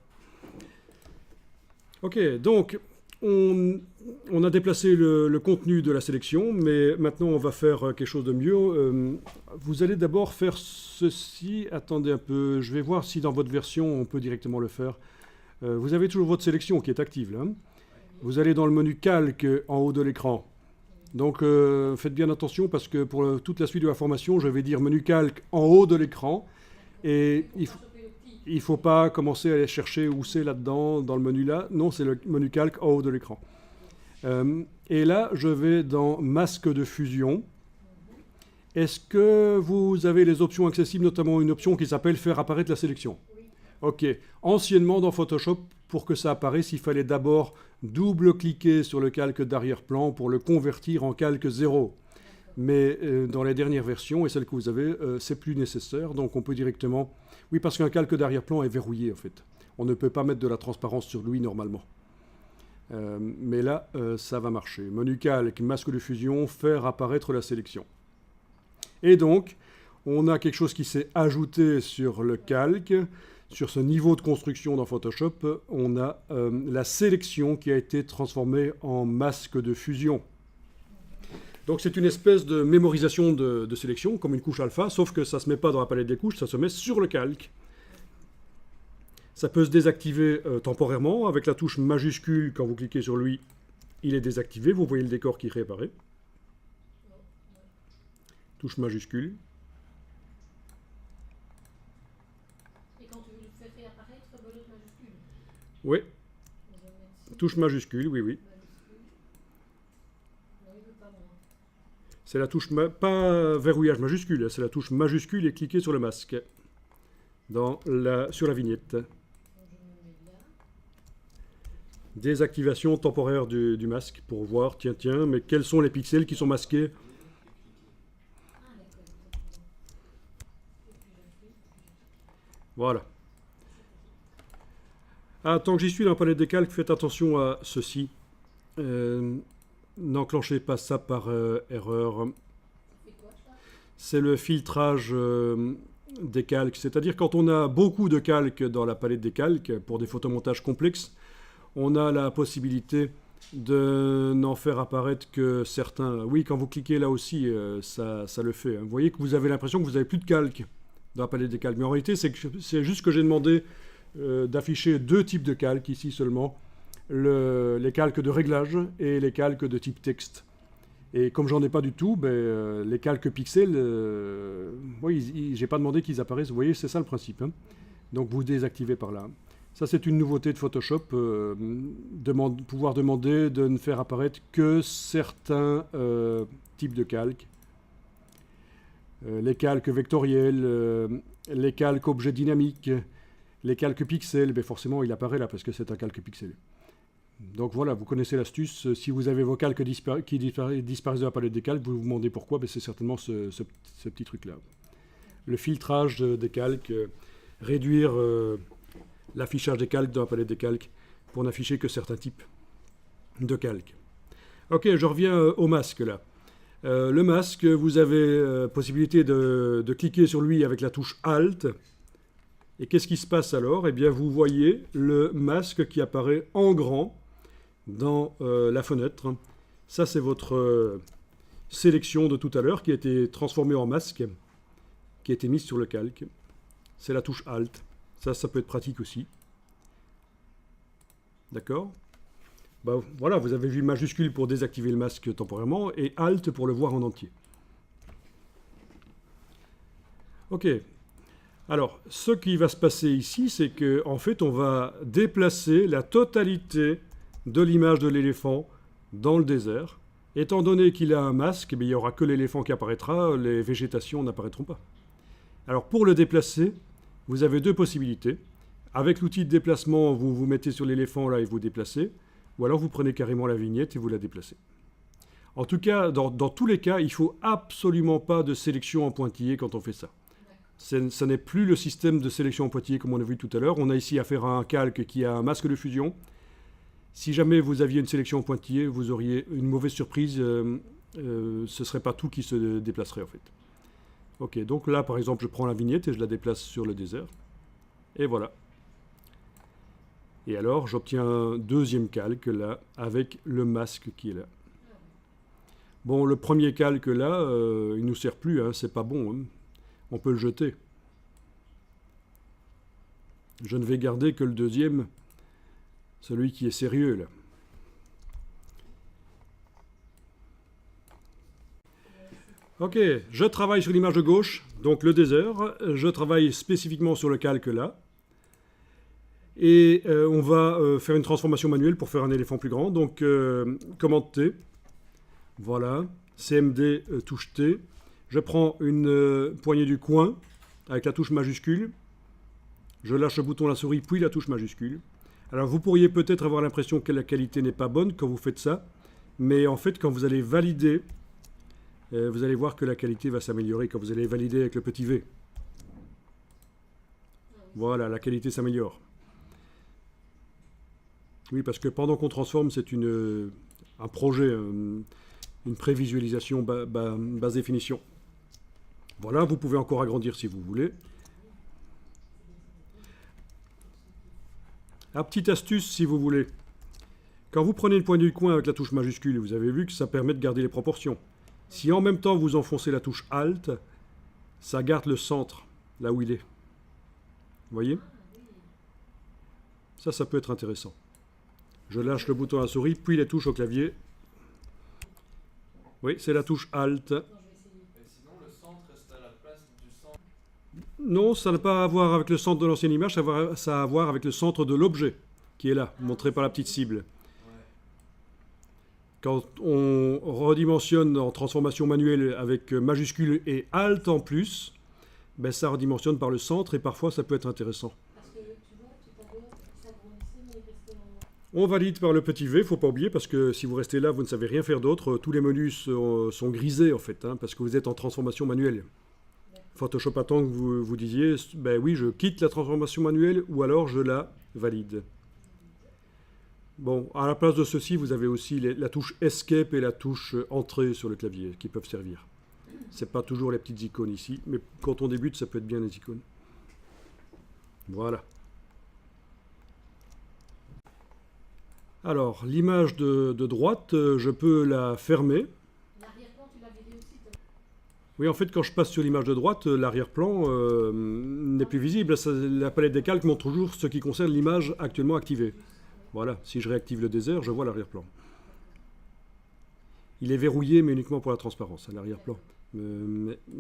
Ok, donc on a déplacé le contenu de la sélection, mais maintenant on va faire quelque chose de mieux. Vous allez d'abord faire ceci, attendez un peu, je vais voir si dans votre version on peut directement le faire. Vous avez toujours votre sélection qui est active là. Vous allez dans le menu calque en haut de l'écran. Donc faites bien attention parce que pour toute la suite de la formation, je vais dire menu calque en haut de l'écran. Et il ne faut pas commencer à aller chercher où c'est là-dedans, dans le menu là. Non, c'est le menu calque en haut de l'écran. Et là, je vais dans masque de fusion. Est-ce que vous avez les options accessibles, notamment une option qui s'appelle faire apparaître la sélection? Ok. Anciennement dans Photoshop, pour que ça apparaisse, il fallait d'abord double-cliquer sur le calque d'arrière-plan pour le convertir en calque 0. Mais dans les dernières versions, et celles que vous avez, c'est plus nécessaire. Donc on peut directement... Oui, parce qu'un calque d'arrière-plan est verrouillé, en fait. On ne peut pas mettre de la transparence sur lui normalement. Mais là, ça va marcher. Menu calque, masque de fusion, faire apparaître la sélection. Et donc, on a quelque chose qui s'est ajouté sur le calque. Sur ce niveau de construction dans Photoshop, on a la sélection qui a été transformée en masque de fusion. Donc c'est une espèce de mémorisation de sélection, comme une couche alpha, sauf que ça ne se met pas dans la palette des couches, ça se met sur le calque. Ça peut se désactiver temporairement avec la touche majuscule. Quand vous cliquez sur lui, il est désactivé. Vous voyez le décor qui réapparaît. Touche majuscule. Oui. Touche majuscule, oui, oui. C'est la touche, pas verrouillage majuscule, c'est la touche majuscule et cliquer sur le masque sur la vignette. Désactivation temporaire du masque pour voir, tiens, mais quels sont les pixels qui sont masqués? Voilà. Ah, tant que j'y suis dans la palette des calques, faites attention à ceci. N'enclenchez pas ça par erreur. c'est le filtrage des calques. C'est-à-dire quand on a beaucoup de calques dans la palette des calques, pour des photomontages complexes, on a la possibilité de n'en faire apparaître que certains. Oui, quand vous cliquez là aussi, ça le fait. Vous voyez que vous avez l'impression que vous n'avez plus de calques dans la palette des calques. Mais en réalité, c'est juste que j'ai demandé d'afficher deux types de calques ici seulement. Les calques de réglage et les calques de type texte. Et comme j'en ai pas du tout, les calques pixels, oui, j'ai pas demandé qu'ils apparaissent. Vous voyez, c'est ça le principe. Hein. Donc vous désactivez par là. Ça, c'est une nouveauté de Photoshop, pouvoir demander de ne faire apparaître que certains types de calques. Les calques vectoriels, les calques objets dynamiques, les calques pixels, forcément il apparaît là parce que c'est un calque pixel. Donc voilà, vous connaissez l'astuce. Si vous avez vos calques qui disparaissent de la palette des calques, vous vous demandez pourquoi, c'est certainement ce petit truc-là. Le filtrage des calques, réduire l'affichage des calques dans la palette des calques pour n'afficher que certains types de calques. Ok, je reviens au masque là. Le masque, vous avez possibilité de cliquer sur lui avec la touche Alt. Et qu'est-ce qui se passe alors? Eh bien, vous voyez le masque qui apparaît en grand dans la fenêtre. Ça, c'est votre sélection de tout à l'heure qui a été transformée en masque, qui a été mise sur le calque. C'est la touche Alt. Ça peut être pratique aussi. D'accord? Voilà, vous avez vu majuscule pour désactiver le masque temporairement et Alt pour le voir en entier. Ok. Alors, ce qui va se passer ici, c'est qu'en fait, on va déplacer la totalité de l'image de l'éléphant dans le désert. Étant donné qu'il a un masque, il n'y aura que l'éléphant qui apparaîtra, les végétations n'apparaîtront pas. Alors, pour le déplacer, vous avez deux possibilités. Avec l'outil de déplacement, vous vous mettez sur l'éléphant là et vous déplacez. Ou alors, vous prenez carrément la vignette et vous la déplacez. En tout cas, dans tous les cas, il ne faut absolument pas de sélection en pointillé quand on fait ça. Ce n'est plus le système de sélection en pointillé comme on a vu tout à l'heure. On a ici affaire à un calque qui a un masque de fusion. Si jamais vous aviez une sélection en pointillé, vous auriez une mauvaise surprise. Ce ne serait pas tout qui se déplacerait en fait. Ok, donc là par exemple, je prends la vignette et je la déplace sur le désert. Et voilà. Et alors, j'obtiens un deuxième calque là, avec le masque qui est là. Bon, le premier calque là, il ne nous sert plus, hein, c'est pas bon. Hein. On peut le jeter. Je ne vais garder que le deuxième, celui qui est sérieux là. Ok, je travaille sur l'image de gauche, donc le désert. Je travaille spécifiquement sur le calque là. Et on va faire une transformation manuelle pour faire un éléphant plus grand. Donc, commande T. Voilà. CMD, touche T. Je prends une poignée du coin avec la touche majuscule. Je lâche le bouton de la souris, puis la touche majuscule. Alors, vous pourriez peut-être avoir l'impression que la qualité n'est pas bonne quand vous faites ça. Mais en fait, quand vous allez valider, vous allez voir que la qualité va s'améliorer quand vous allez valider avec le petit V. Voilà, la qualité s'améliore. Oui, parce que pendant qu'on transforme, c'est un projet, une prévisualisation basse définition. Voilà, vous pouvez encore agrandir si vous voulez. La petite astuce, si vous voulez. Quand vous prenez le point du coin avec la touche majuscule, vous avez vu que ça permet de garder les proportions. Si en même temps vous enfoncez la touche Alt, ça garde le centre, là où il est. Vous voyez? Ça peut être intéressant. Je lâche le bouton à la souris, puis les touches au clavier. Oui, c'est la touche Alt. Et sinon, le centre reste à la place du centre. Non, ça n'a pas à voir avec le centre de l'ancienne image, ça a à voir avec le centre de l'objet, qui est là, montré par la petite cible. Ouais. Quand on redimensionne en transformation manuelle avec majuscule et Alt en plus, ça redimensionne par le centre et parfois ça peut être intéressant. Parce que tu vois, tout à l'heure, ça grandissait, mais il restait en... On valide par le petit V, il ne faut pas oublier, parce que si vous restez là, vous ne savez rien faire d'autre. Tous les menus sont grisés, en fait, hein, parce que vous êtes en transformation manuelle. Photoshop attend que vous vous disiez, oui, je quitte la transformation manuelle, ou alors je la valide. Bon, à la place de ceci, vous avez aussi la touche Escape et la touche Entrée sur le clavier, qui peuvent servir. C'est pas toujours les petites icônes ici, mais quand on débute, ça peut être bien les icônes. Voilà. Alors, l'image de droite, je peux la fermer. L'arrière-plan, tu l'avais dit aussi. Oui, en fait, quand je passe sur l'image de droite, l'arrière-plan n'est plus visible. La palette des calques montre toujours ce qui concerne l'image actuellement activée. Voilà, si je réactive le désert, je vois l'arrière-plan. Il est verrouillé, mais uniquement pour la transparence, à l'arrière-plan.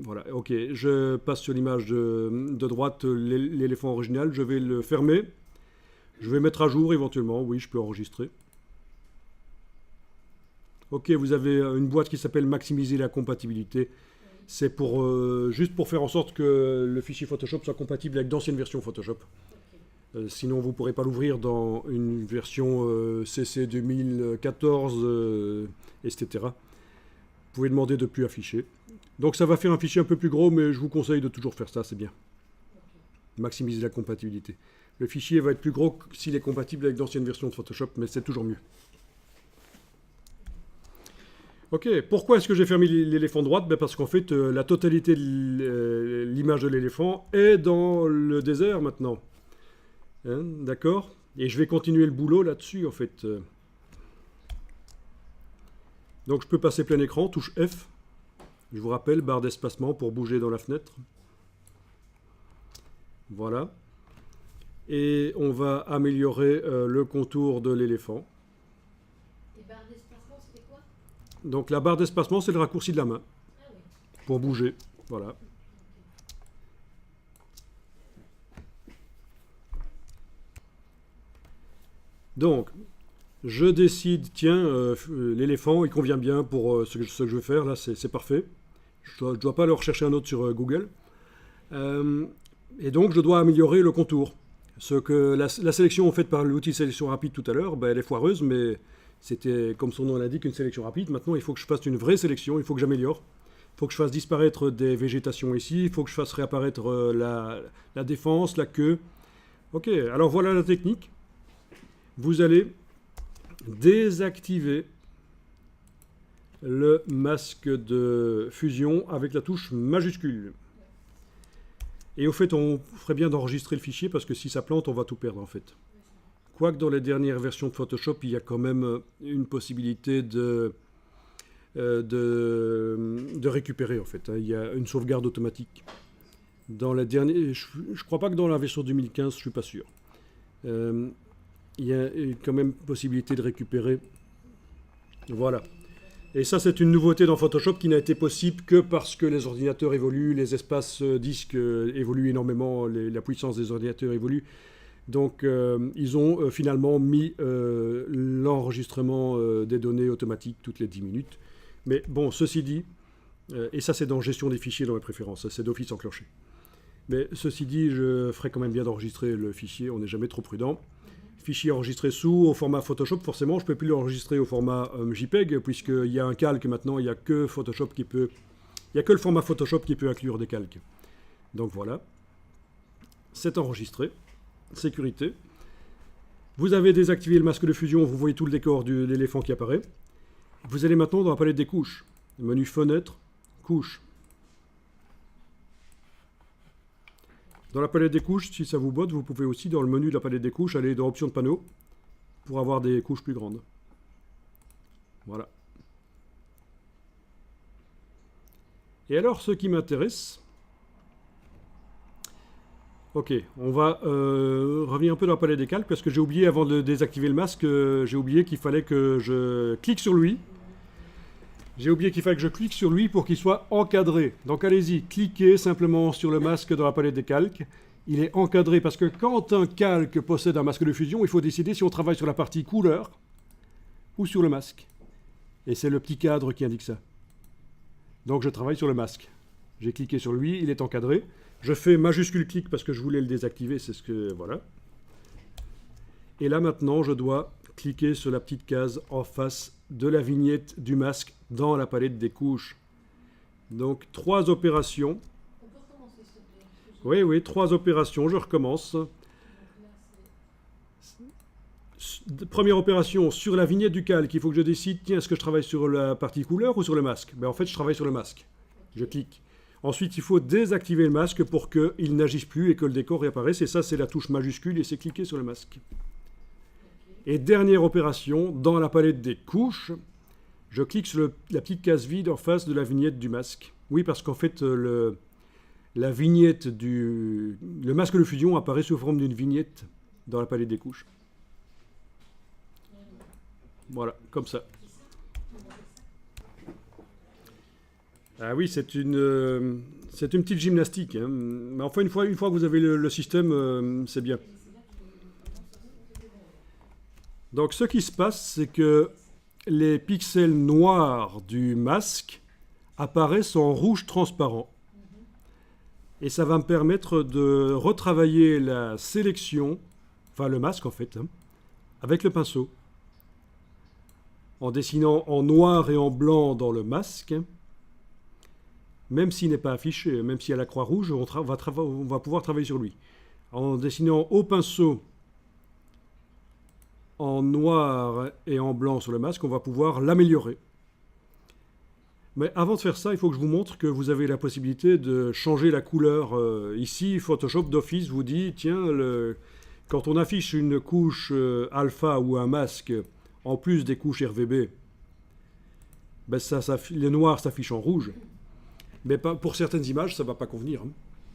Voilà, ok, je passe sur l'image de droite, l'éléphant original, je vais le fermer. Je vais mettre à jour éventuellement, oui, je peux enregistrer. Ok, vous avez une boîte qui s'appelle maximiser la compatibilité. C'est pour, juste pour faire en sorte que le fichier Photoshop soit compatible avec d'anciennes versions Photoshop. Sinon, vous ne pourrez pas l'ouvrir dans une version CC 2014, etc. Vous pouvez demander de ne plus afficher. Donc ça va faire un fichier un peu plus gros, mais je vous conseille de toujours faire ça, c'est bien. Maximiser la compatibilité. Le fichier va être plus gros s'il est compatible avec d'anciennes versions de Photoshop, mais c'est toujours mieux. Ok, pourquoi est-ce que j'ai fermé l'éléphant droite? Parce qu'en fait, la totalité de l'image de l'éléphant est dans le désert maintenant. Hein, d'accord? Et je vais continuer le boulot là-dessus, en fait. Donc je peux passer plein écran, touche F. Je vous rappelle, barre d'espacement pour bouger dans la fenêtre. Voilà. Et on va améliorer le contour de l'éléphant. Et barre d'espacement, c'était quoi? Donc la barre d'espacement, c'est le raccourci de la main Ah oui. pour bouger. Voilà. Donc, je décide, tiens, l'éléphant, il convient bien pour ce que je veux faire. Là, c'est parfait. Je ne dois pas le rechercher un autre sur Google. Et donc, je dois améliorer le contour. La sélection faite par l'outil sélection rapide tout à l'heure, elle est foireuse, mais c'était, comme son nom l'indique, une sélection rapide. Maintenant, il faut que je fasse une vraie sélection, il faut que j'améliore. Il faut que je fasse disparaître des végétations ici, il faut que je fasse réapparaître la défense, la queue. Ok, alors voilà la technique. Vous allez désactiver le masque de fusion avec la touche majuscule. Et au fait, on ferait bien d'enregistrer le fichier parce que si ça plante, on va tout perdre en fait. Quoique dans les dernières versions de Photoshop, il y a quand même une possibilité de récupérer en fait. Il y a une sauvegarde automatique. Dans la dernière, je ne crois pas que dans la version 2015, je ne suis pas sûr. Il y a quand même possibilité de récupérer. Voilà. Et ça, c'est une nouveauté dans Photoshop qui n'a été possible que parce que les ordinateurs évoluent, les espaces disques évoluent énormément, la puissance des ordinateurs évolue. Donc, ils ont finalement mis l'enregistrement des données automatique toutes les 10 minutes. Mais bon, ceci dit, et ça c'est dans gestion des fichiers dans mes préférences, c'est d'office enclenché. Mais ceci dit, je ferai quand même bien d'enregistrer le fichier, on n'est jamais trop prudent. Fichier enregistré au format Photoshop, forcément, je ne peux plus l'enregistrer au format JPEG, puisqu'il y a un calque maintenant, il n'y a que Photoshop qui peut... Il n'y a que le format Photoshop qui peut inclure des calques. Donc voilà. C'est enregistré. Sécurité. Vous avez désactivé le masque de fusion, vous voyez tout le décor de l'éléphant qui apparaît. Vous allez maintenant dans la palette des couches. Menu Fenêtre, Couches. Dans la palette des couches, si ça vous botte, vous pouvez aussi, dans le menu de la palette des couches, aller dans Options de panneau pour avoir des couches plus grandes. Voilà. Et alors, ce qui m'intéresse... Ok, on va revenir un peu dans la palette des calques, parce que j'ai oublié, avant de désactiver le masque, j'ai oublié qu'il fallait que je clique sur lui. J'ai oublié qu'il fallait que je clique sur lui pour qu'il soit encadré. Donc allez-y, cliquez simplement sur le masque dans la palette des calques. Il est encadré parce que quand un calque possède un masque de fusion, il faut décider si on travaille sur la partie couleur ou sur le masque. Et c'est le petit cadre qui indique ça. Donc je travaille sur le masque. J'ai cliqué sur lui, il est encadré. Je fais majuscule clic parce que je voulais le désactiver, c'est ce que... Voilà. Et là maintenant, je dois cliquer sur la petite case en face de la vignette du masque dans la palette des couches. Donc 3 opérations. On peut recommencer, s'il te plaît. Oui, oui, 3 opérations, je recommence. Là, Première opération, sur la vignette du calque, il faut que je décide, tiens, est-ce que je travaille sur la partie couleur ou sur le masque? Ben, en fait, je travaille sur le masque. ok. Je clique. Ensuite, il faut désactiver le masque pour qu'il n'agisse plus et que le décor réapparaisse. Et ça, c'est la touche majuscule et c'est cliquer sur le masque. Et dernière opération, dans la palette des couches, je clique sur la petite case vide en face de la vignette du masque. Oui, parce qu'en fait, la vignette le masque de fusion apparaît sous forme d'une vignette dans la palette des couches. Voilà, comme ça. Ah oui, c'est une petite gymnastique. Hein. Mais enfin, une fois que vous avez le système, c'est bien. Donc, ce qui se passe, c'est que les pixels noirs du masque apparaissent en rouge transparent. Et ça va me permettre de retravailler la sélection, enfin le masque en fait, hein, avec le pinceau. En dessinant en noir et en blanc dans le masque, même s'il n'est pas affiché, même s'il y a la croix rouge, on va pouvoir travailler sur lui. En dessinant au pinceau en noir et en blanc sur le masque, on va pouvoir l'améliorer. Mais avant de faire ça, il faut que je vous montre que vous avez la possibilité de changer la couleur. Ici, Photoshop d'office vous dit, tiens, quand on affiche une couche alpha ou un masque, en plus des couches RVB, ben les noirs s'affichent en rouge. Mais pour certaines images, ça ne va pas convenir. Hein.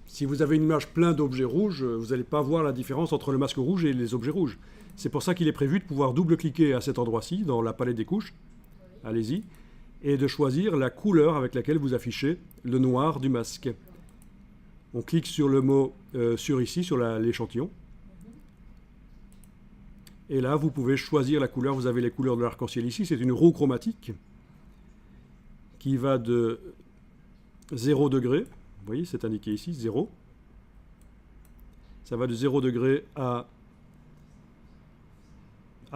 Si vous avez une image pleine d'objets rouges, vous n'allez pas voir la différence entre le masque rouge et les objets rouges. C'est pour ça qu'il est prévu de pouvoir double-cliquer à cet endroit-ci, dans la palette des couches. Allez-y. Et de choisir la couleur avec laquelle vous affichez le noir du masque. On clique sur le mot sur l'échantillon. Et là, vous pouvez choisir la couleur. Vous avez les couleurs de l'arc-en-ciel ici. C'est une roue chromatique qui va de 0 degré. Vous voyez, c'est indiqué ici, 0. Ça va de 0 degré à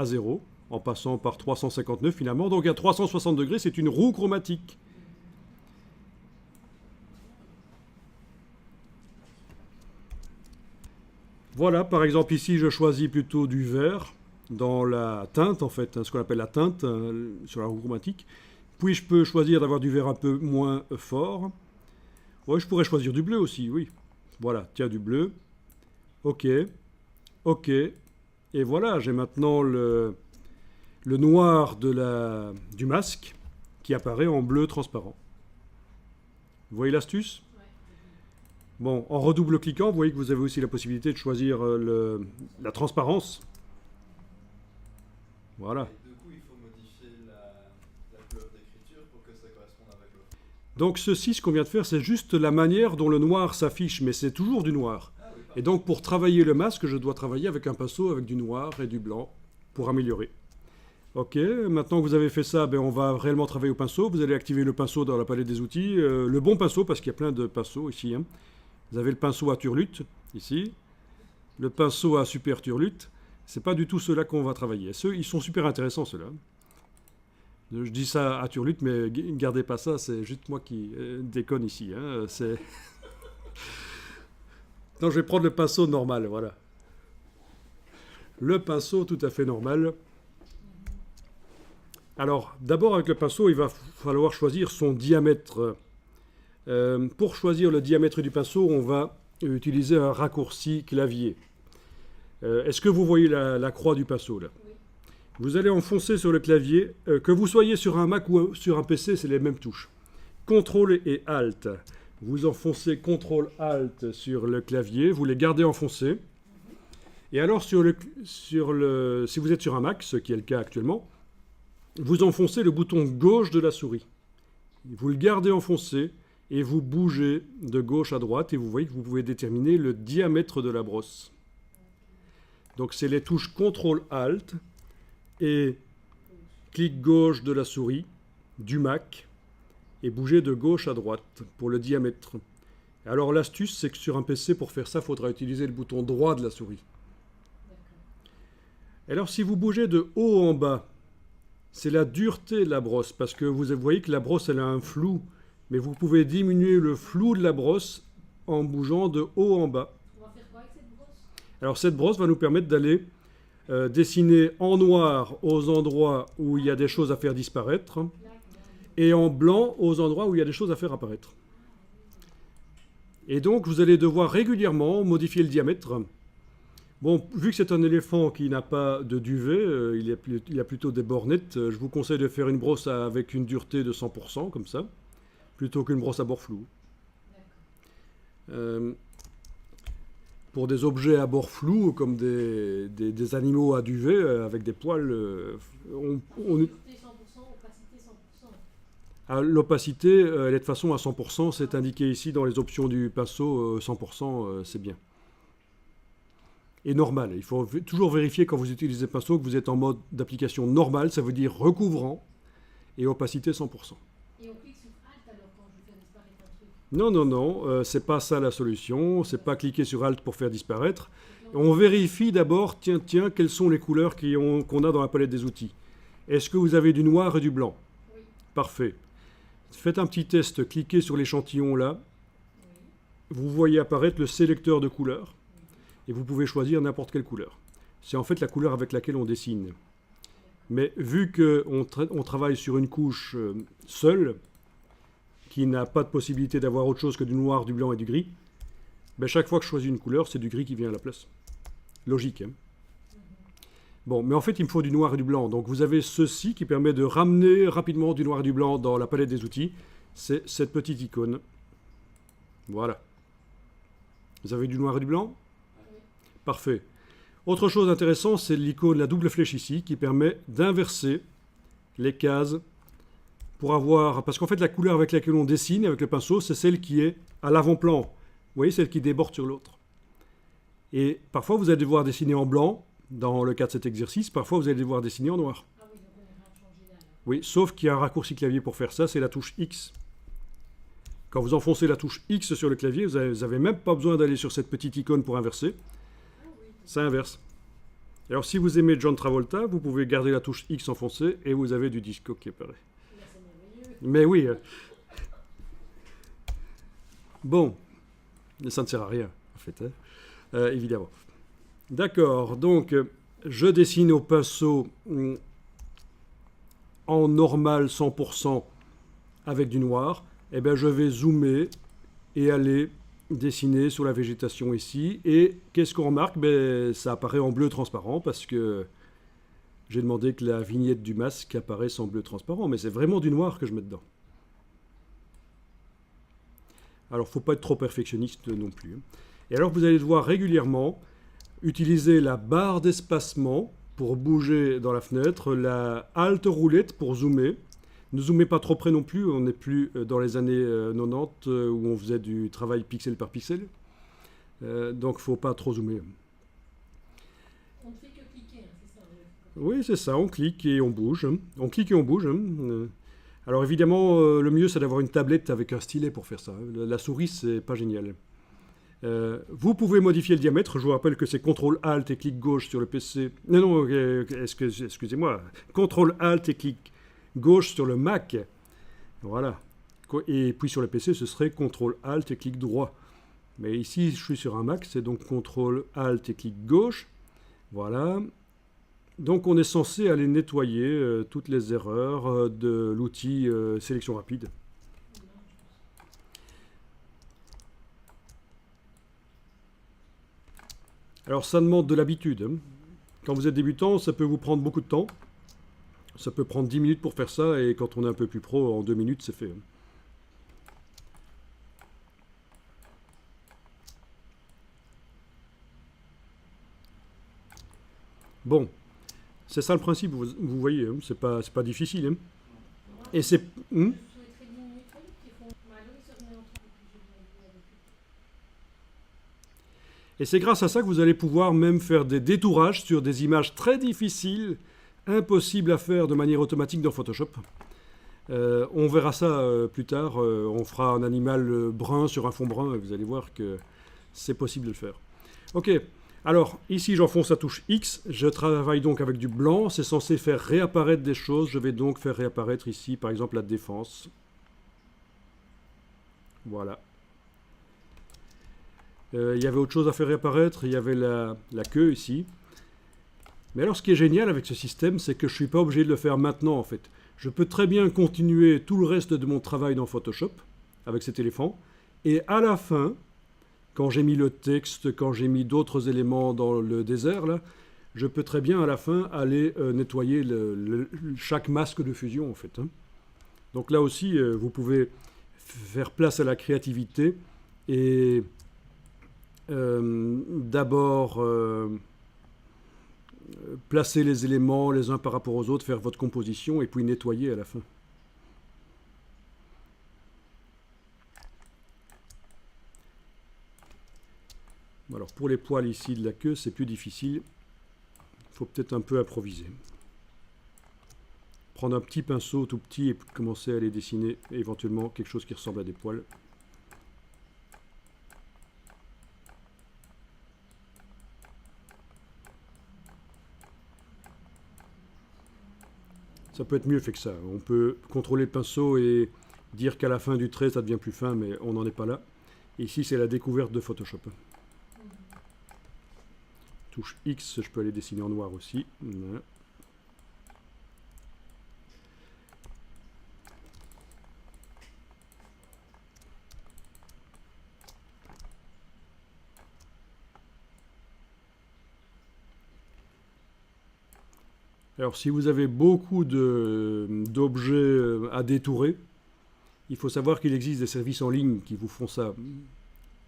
0, en passant par 359 finalement. Donc à 360 degrés, c'est une roue chromatique. Voilà, par exemple ici, je choisis plutôt du vert dans la teinte, en fait, ce qu'on appelle la teinte sur la roue chromatique. Puis je peux choisir d'avoir du vert un peu moins fort. Ouais, je pourrais choisir du bleu aussi, oui. Voilà, tiens, du bleu. OK. OK. Et voilà, j'ai maintenant le noir du masque qui apparaît en bleu transparent. Vous voyez l'astuce ? Ouais. Bon, en redouble-cliquant, vous voyez que vous avez aussi la possibilité de choisir la transparence. Voilà. Et du coup, il faut modifier la couleur d'écriture pour que ça corresponde avec l'autre. Donc ceci, ce qu'on vient de faire, c'est juste la manière dont le noir s'affiche, mais c'est toujours du noir. Ah, oui, Et donc pour travailler le masque, je dois travailler avec un pinceau avec du noir et du blanc pour améliorer. Ok, maintenant que vous avez fait ça, on va réellement travailler au pinceau. Vous allez activer le pinceau dans la palette des outils. Le bon pinceau, parce qu'il y a plein de pinceaux ici. Hein. Vous avez le pinceau à turlute, ici. Le pinceau à super turlute. C'est pas du tout ceux-là qu'on va travailler. Ils sont super intéressants, ceux-là. Je dis ça à turlute, mais ne gardez pas ça, c'est juste moi qui déconne ici. Hein. Non, je vais prendre le pinceau normal, voilà. Le pinceau tout à fait normal. Alors, d'abord avec le pinceau, il va falloir choisir son diamètre. Pour choisir le diamètre du pinceau, on va utiliser un raccourci clavier. Est-ce que vous voyez la croix du pinceau là ? Oui. Vous allez enfoncer sur le clavier, que vous soyez sur un Mac ou sur un PC, c'est les mêmes touches. CTRL et ALT. Vous enfoncez CTRL ALT sur le clavier, vous les gardez enfoncés. Et alors, si vous êtes sur un Mac, ce qui est le cas actuellement, vous enfoncez le bouton gauche de la souris. Vous le gardez enfoncé et vous bougez de gauche à droite et vous voyez que vous pouvez déterminer le diamètre de la brosse. Donc c'est les touches CTRL ALT et clic gauche de la souris du Mac et bouger de gauche à droite pour le diamètre. Alors l'astuce, c'est que sur un PC, pour faire ça, il faudra utiliser le bouton droit de la souris. Alors si vous bougez de haut en bas, c'est la dureté de la brosse, parce que vous voyez que la brosse, elle a un flou, mais vous pouvez diminuer le flou de la brosse en bougeant de haut en bas. On va faire quoi avec cette brosse ? Alors cette brosse va nous permettre d'aller dessiner en noir aux endroits où il y a des choses à faire disparaître, et en blanc aux endroits où il y a des choses à faire apparaître. Et donc, vous allez devoir régulièrement modifier le diamètre. Bon, vu que c'est un éléphant qui n'a pas de duvet, il a plutôt des bornettes, je vous conseille de faire une brosse avec une dureté de 100%, comme ça, plutôt qu'une brosse à bord flou. Pour des objets à bord flou, comme des animaux à duvet, avec des poils, l'opacité, elle est de façon à 100%, c'est indiqué ici dans les options du pinceau, 100%, c'est bien. Et normal, il faut toujours vérifier quand vous utilisez le pinceau que vous êtes en mode d'application normale, ça veut dire recouvrant, et opacité 100%. Et on clique sur Alt alors quand je fais disparaître un truc? Non, non, non, c'est pas ça la solution, c'est pas cliquer sur Alt pour faire disparaître. On vérifie d'abord, tiens, quelles sont les couleurs qu'on a dans la palette des outils. Est-ce que vous avez du noir et du blanc? Oui. Parfait. Faites un petit test, cliquez sur l'échantillon là. Oui. Vous voyez apparaître le sélecteur de couleurs. Et vous pouvez choisir n'importe quelle couleur. C'est en fait la couleur avec laquelle on dessine. Mais vu qu'on travaille sur une couche seule, qui n'a pas de possibilité d'avoir autre chose que du noir, du blanc et du gris, ben chaque fois que je choisis une couleur, c'est du gris qui vient à la place. Logique, hein? Bon, mais en fait, il me faut du noir et du blanc. Donc vous avez ceci qui permet de ramener rapidement du noir et du blanc dans la palette des outils. C'est cette petite icône. Voilà. Vous avez du noir et du blanc? Parfait. Autre chose intéressante, c'est l'icône, la double flèche ici, qui permet d'inverser les cases pour avoir... Parce qu'en fait, la couleur avec laquelle on dessine avec le pinceau, c'est celle qui est à l'avant-plan. Vous voyez, celle qui déborde sur l'autre. Et parfois, vous allez devoir dessiner en blanc, dans le cas de cet exercice. Parfois, vous allez devoir dessiner en noir. Ah oui, donc on ira changer là. Oui, sauf qu'il y a un raccourci clavier pour faire ça, c'est la touche X. Quand vous enfoncez la touche X sur le clavier, vous n'avez même pas besoin d'aller sur cette petite icône pour inverser. Ça inverse. Alors si vous aimez John Travolta, vous pouvez garder la touche X enfoncée et vous avez du disco qui apparaît. Mais oui. Bon, ça ne sert à rien en fait, hein, évidemment. D'accord, donc je dessine au pinceau en normal 100% avec du noir. Et bien je vais zoomer et aller dessiné sur la végétation ici. Et qu'est-ce qu'on remarque? Ben, ça apparaît en bleu transparent parce que j'ai demandé que la vignette du masque apparaisse en bleu transparent. Mais c'est vraiment du noir que je mets dedans. Alors, il ne faut pas être trop perfectionniste non plus. Et alors, vous allez devoir régulièrement utiliser la barre d'espacement pour bouger dans la fenêtre, la halte roulette pour zoomer. Ne zoomez pas trop près non plus, on n'est plus dans les années 90 où on faisait du travail pixel par pixel. Donc il ne faut pas trop zoomer. On ne fait que cliquer, hein, c'est ça? Oui, c'est ça, on clique et on bouge. On clique et on bouge. Alors évidemment, le mieux c'est d'avoir une tablette avec un stylet pour faire ça. La souris, c'est pas génial. Vous pouvez modifier le diamètre. Je vous rappelle que c'est CTRL-ALT et clic gauche sur le PC. Non, excusez-moi. CTRL-ALT et clic gauche sur le Mac, voilà, et puis sur le PC ce serait CTRL ALT et clic droit, mais ici je suis sur un Mac, c'est donc CTRL ALT et clic gauche, voilà. Donc on est censé aller nettoyer toutes les erreurs de l'outil sélection rapide. Alors ça demande de l'habitude, hein. Quand vous êtes débutant, ça peut vous prendre beaucoup de temps. Ça peut prendre 10 minutes pour faire ça, et quand on est un peu plus pro, en 2 minutes, c'est fait. Bon, c'est ça le principe, vous voyez, hein, c'est pas difficile. Hein. Et c'est... Et c'est grâce à ça que vous allez pouvoir même faire des détourages sur des images très difficiles, impossibles à faire de manière automatique dans Photoshop. On verra ça plus tard. On fera un animal brun sur un fond brun et vous allez voir que c'est possible de le faire. Ok, alors ici j'enfonce la touche X. Je travaille donc avec du blanc. C'est censé faire réapparaître des choses. Je vais donc faire réapparaître ici par exemple la défense. Voilà. Il y avait autre chose à faire réapparaître. Il y avait la queue ici. Mais alors ce qui est génial avec ce système, c'est que je ne suis pas obligé de le faire maintenant en fait. Je peux très bien continuer tout le reste de mon travail dans Photoshop avec cet éléphant. Et à la fin, quand j'ai mis le texte, quand j'ai mis d'autres éléments dans le désert, là, je peux très bien à la fin aller nettoyer chaque masque de fusion en fait. Hein. Donc là aussi, vous pouvez faire place à la créativité et d'abord placer les éléments les uns par rapport aux autres, faire votre composition et puis nettoyer à la fin. Alors pour les poils ici de la queue, c'est plus difficile. Il faut peut-être un peu improviser. Prendre un petit pinceau tout petit et commencer à les dessiner éventuellement quelque chose qui ressemble à des poils. Ça peut être mieux fait que ça. On peut contrôler le pinceau et dire qu'à la fin du trait, ça devient plus fin, mais on n'en est pas là. Et ici, c'est la découverte de Photoshop. Touche X, je peux aller dessiner en noir aussi. Voilà. Alors, si vous avez beaucoup d'objets à détourer, il faut savoir qu'il existe des services en ligne qui vous font ça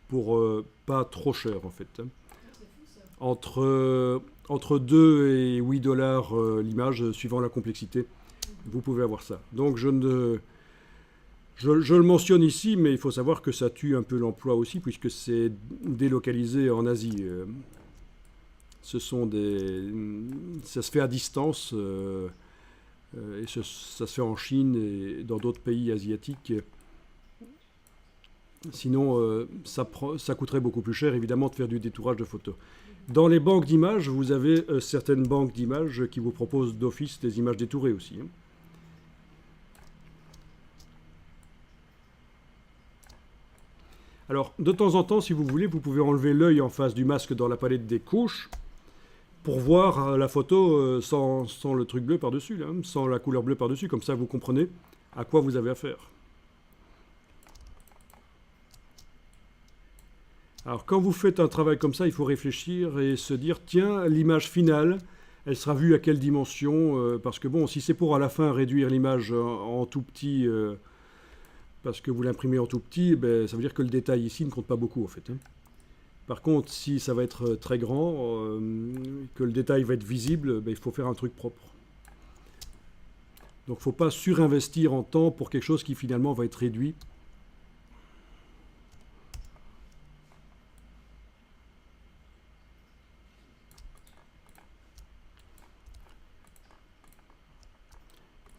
pour pas trop cher, en fait. C'est fou ça. Entre 2 et 8 dollars l'image, suivant la complexité, vous pouvez avoir ça. Donc, je le mentionne ici, mais il faut savoir que ça tue un peu l'emploi aussi, puisque c'est délocalisé en Asie. Ça se fait à distance et ça se fait en Chine et dans d'autres pays asiatiques. Sinon, ça coûterait beaucoup plus cher, évidemment, de faire du détourage de photos. Dans les banques d'images, vous avez certaines banques d'images qui vous proposent d'office des images détourées aussi. Hein. Alors, de temps en temps, si vous voulez, vous pouvez enlever l'œil en face du masque dans la palette des couches pour voir la photo sans le truc bleu par-dessus, là, sans la couleur bleue par-dessus. Comme ça, vous comprenez à quoi vous avez affaire. Alors, quand vous faites un travail comme ça, il faut réfléchir et se dire, tiens, l'image finale, elle sera vue à quelle dimension parce que bon, si c'est pour à la fin réduire l'image en tout petit, parce que vous l'imprimez en tout petit, ben, ça veut dire que le détail ici ne compte pas beaucoup, en fait. Hein. Par contre, si ça va être très grand, que le détail va être visible, ben, il faut faire un truc propre. Donc il ne faut pas surinvestir en temps pour quelque chose qui finalement va être réduit.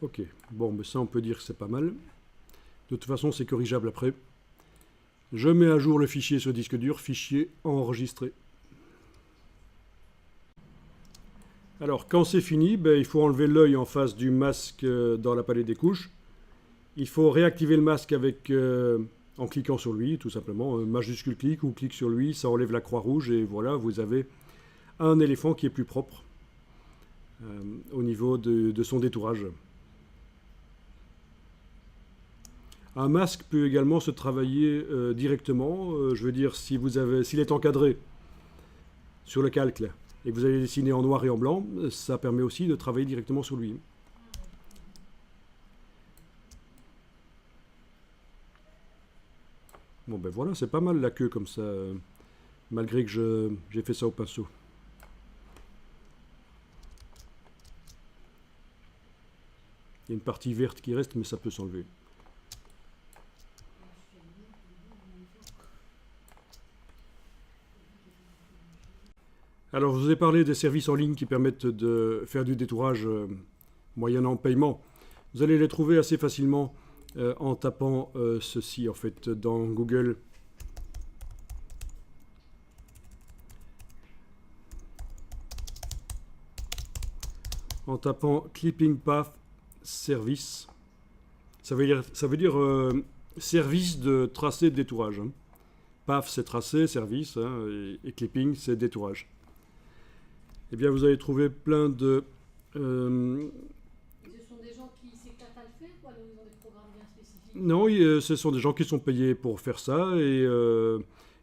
Ok, bon, mais ça on peut dire que c'est pas mal. De toute façon, c'est corrigeable après. Je mets à jour le fichier sur disque dur, fichier enregistré. Alors, quand c'est fini, ben, il faut enlever l'œil en face du masque dans la palette des couches. Il faut réactiver le masque avec, en cliquant sur lui, tout simplement. Majuscule clic ou clic sur lui, ça enlève la croix rouge et voilà, vous avez un éléphant qui est plus propre au niveau de son détourage. Un masque peut également se travailler directement. Je veux dire, s'il est encadré sur le calque là, et que vous allez dessiner en noir et en blanc, ça permet aussi de travailler directement sur lui. Bon ben voilà, c'est pas mal la queue comme ça, malgré que j'ai fait ça au pinceau. Il y a une partie verte qui reste, mais ça peut s'enlever. Alors, je vous ai parlé des services en ligne qui permettent de faire du détourage moyennant paiement. Vous allez les trouver assez facilement en tapant ceci, en fait, dans Google. En tapant Clipping Path Service. Ça veut dire service de tracé de détourage. Hein. Path, c'est tracé, service, hein, et clipping, c'est détourage. Eh bien, vous allez trouver plein de... Ce sont des gens qui s'éclatent à le faire ou alors ils ont des programmes bien spécifiques? Non, ce sont des gens qui sont payés pour faire ça et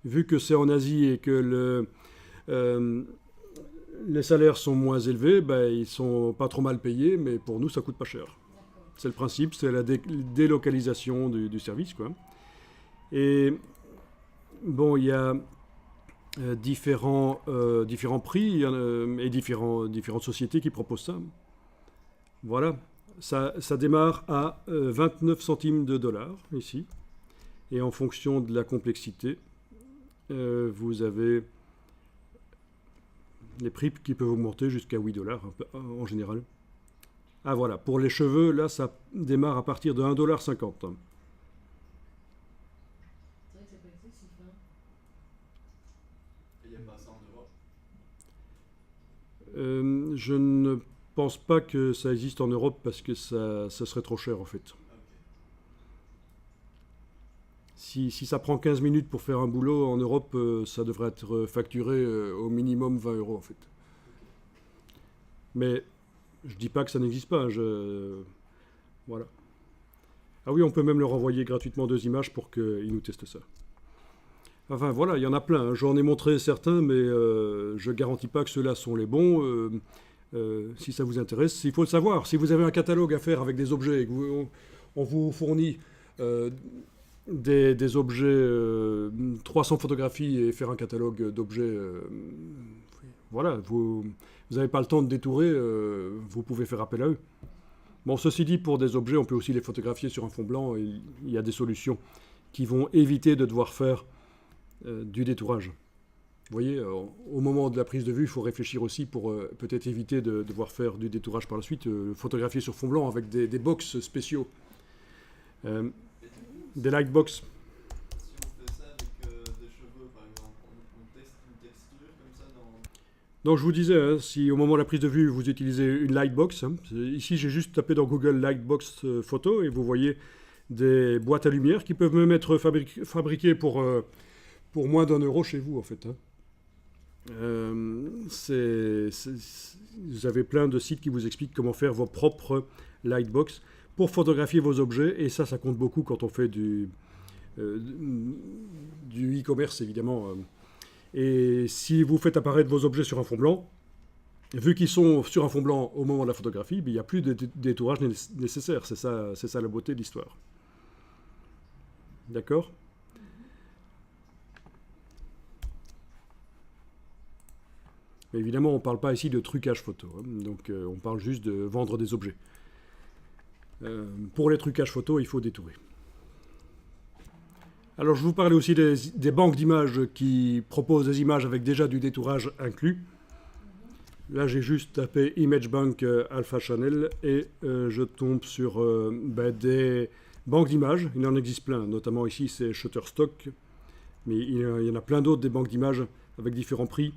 vu que c'est en Asie et que les salaires sont moins élevés, ben, ils sont pas trop mal payés, mais pour nous, ça coûte pas cher. C'est le principe, c'est la délocalisation du service, quoi. Et bon, il y a différents prix et différentes sociétés qui proposent ça. Voilà, ça démarre à 29 centimes de dollars ici. Et en fonction de la complexité, vous avez les prix qui peuvent augmenter jusqu'à 8 dollars en général. Ah voilà, pour les cheveux, là, ça démarre à partir de 1,50 $. C'est vrai que c'est pas excessif, hein. Et il n'y a pas ça en Europe. Je ne pense pas que ça existe en Europe parce que ça serait trop cher en fait. Ok. Si ça prend 15 minutes pour faire un boulot en Europe, ça devrait être facturé au minimum 20 € en fait. Mais je dis pas que ça n'existe pas. Voilà. Ah oui, on peut même leur envoyer gratuitement 2 images pour qu'ils nous testent ça. Enfin voilà, il y en a plein, hein. J'en ai montré certains, mais je ne garantis pas que ceux-là sont les bons. Si ça vous intéresse, il faut le savoir. Si vous avez un catalogue à faire avec des objets et que on vous fournit des objets, 300 photographies et faire un catalogue d'objets, voilà, vous n'avez pas le temps de détourer, vous pouvez faire appel à eux. Bon, ceci dit, pour des objets, on peut aussi les photographier sur un fond blanc. Et il y a des solutions qui vont éviter de devoir faire du détourage. Vous voyez, au moment de la prise de vue, il faut réfléchir aussi pour peut-être éviter de devoir faire du détourage par la suite, photographier sur fond blanc avec des box spéciaux, des lightbox. Si on fait ça avec des cheveux, par exemple, on teste une texture comme ça dans... Donc je vous disais, hein, si au moment de la prise de vue, vous utilisez une lightbox, hein, ici j'ai juste tapé dans Google Lightbox photo et vous voyez des boîtes à lumière qui peuvent même être fabriquées pour moins d'1 € chez vous en fait, hein. Vous avez plein de sites qui vous expliquent comment faire vos propres lightbox pour photographier vos objets, et ça compte beaucoup quand on fait du e-commerce évidemment. Et si vous faites apparaître vos objets sur un fond blanc, vu qu'ils sont sur un fond blanc au moment de la photographie, il n'y a plus de détourage nécessaire. C'est ça la beauté de l'histoire. D'accord ? Mais évidemment, on ne parle pas ici de trucage photo, hein, donc on parle juste de vendre des objets. Pour les trucages photo, il faut détourer. Alors je vous parlais aussi des banques d'images qui proposent des images avec déjà du détourage inclus. Là j'ai juste tapé ImageBank Alpha Channel et je tombe sur des banques d'images. Il en existe plein, notamment ici c'est Shutterstock, mais il y en a plein d'autres des banques d'images avec différents prix.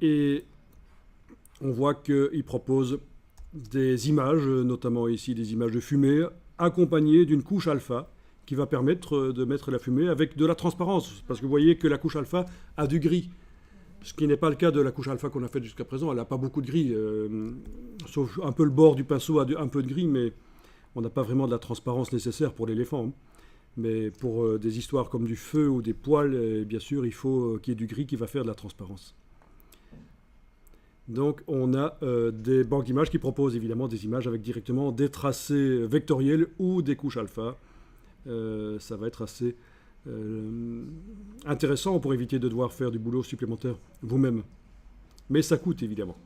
Et on voit qu'ils proposent des images, notamment ici des images de fumée, accompagnées d'une couche alpha qui va permettre de mettre la fumée avec de la transparence. Parce que vous voyez que la couche alpha a du gris, ce qui n'est pas le cas de la couche alpha qu'on a faite jusqu'à présent. Elle n'a pas beaucoup de gris, sauf un peu le bord du pinceau a un peu de gris, mais on n'a pas vraiment de la transparence nécessaire pour l'éléphant, hein. Mais pour des histoires comme du feu ou des poils, bien sûr, il faut qu'il y ait du gris qui va faire de la transparence. Donc on a des banques d'images qui proposent évidemment des images avec directement des tracés vectoriels ou des couches alpha. Ça va être assez intéressant pour éviter de devoir faire du boulot supplémentaire vous-même. Mais ça coûte évidemment.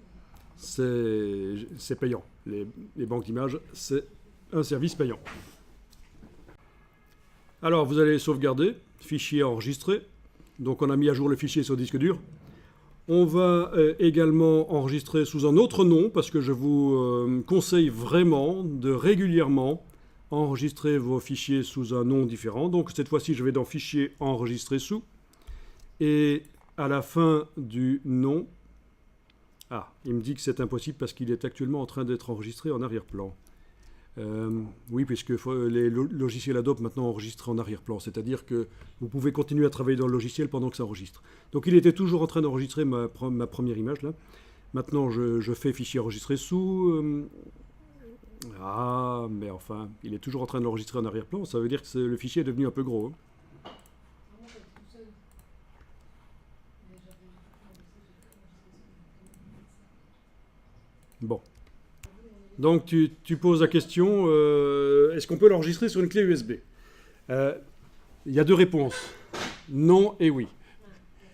C'est payant. Les banques d'images, c'est un service payant. Alors, vous allez sauvegarder, fichier enregistré. Donc, on a mis à jour le fichier sur disque dur. On va également enregistrer sous un autre nom, parce que je vous conseille vraiment de régulièrement enregistrer vos fichiers sous un nom différent. Donc, cette fois-ci, je vais dans Fichier enregistrer sous. Et à la fin du nom... Ah, il me dit que c'est impossible parce qu'il est actuellement en train d'être enregistré en arrière-plan. Oui, puisque les logiciels Adobe maintenant enregistrent en arrière-plan, c'est-à-dire que vous pouvez continuer à travailler dans le logiciel pendant que ça enregistre. Donc il était toujours en train d'enregistrer ma première image là. Maintenant je fais fichier enregistré sous. Ah, mais enfin, il est toujours en train de l'enregistrer en arrière-plan, ça veut dire que le fichier est devenu un peu gros, hein. Bon. Donc tu poses la question, est-ce qu'on peut l'enregistrer sur une clé USB? Il y a deux réponses, non et oui.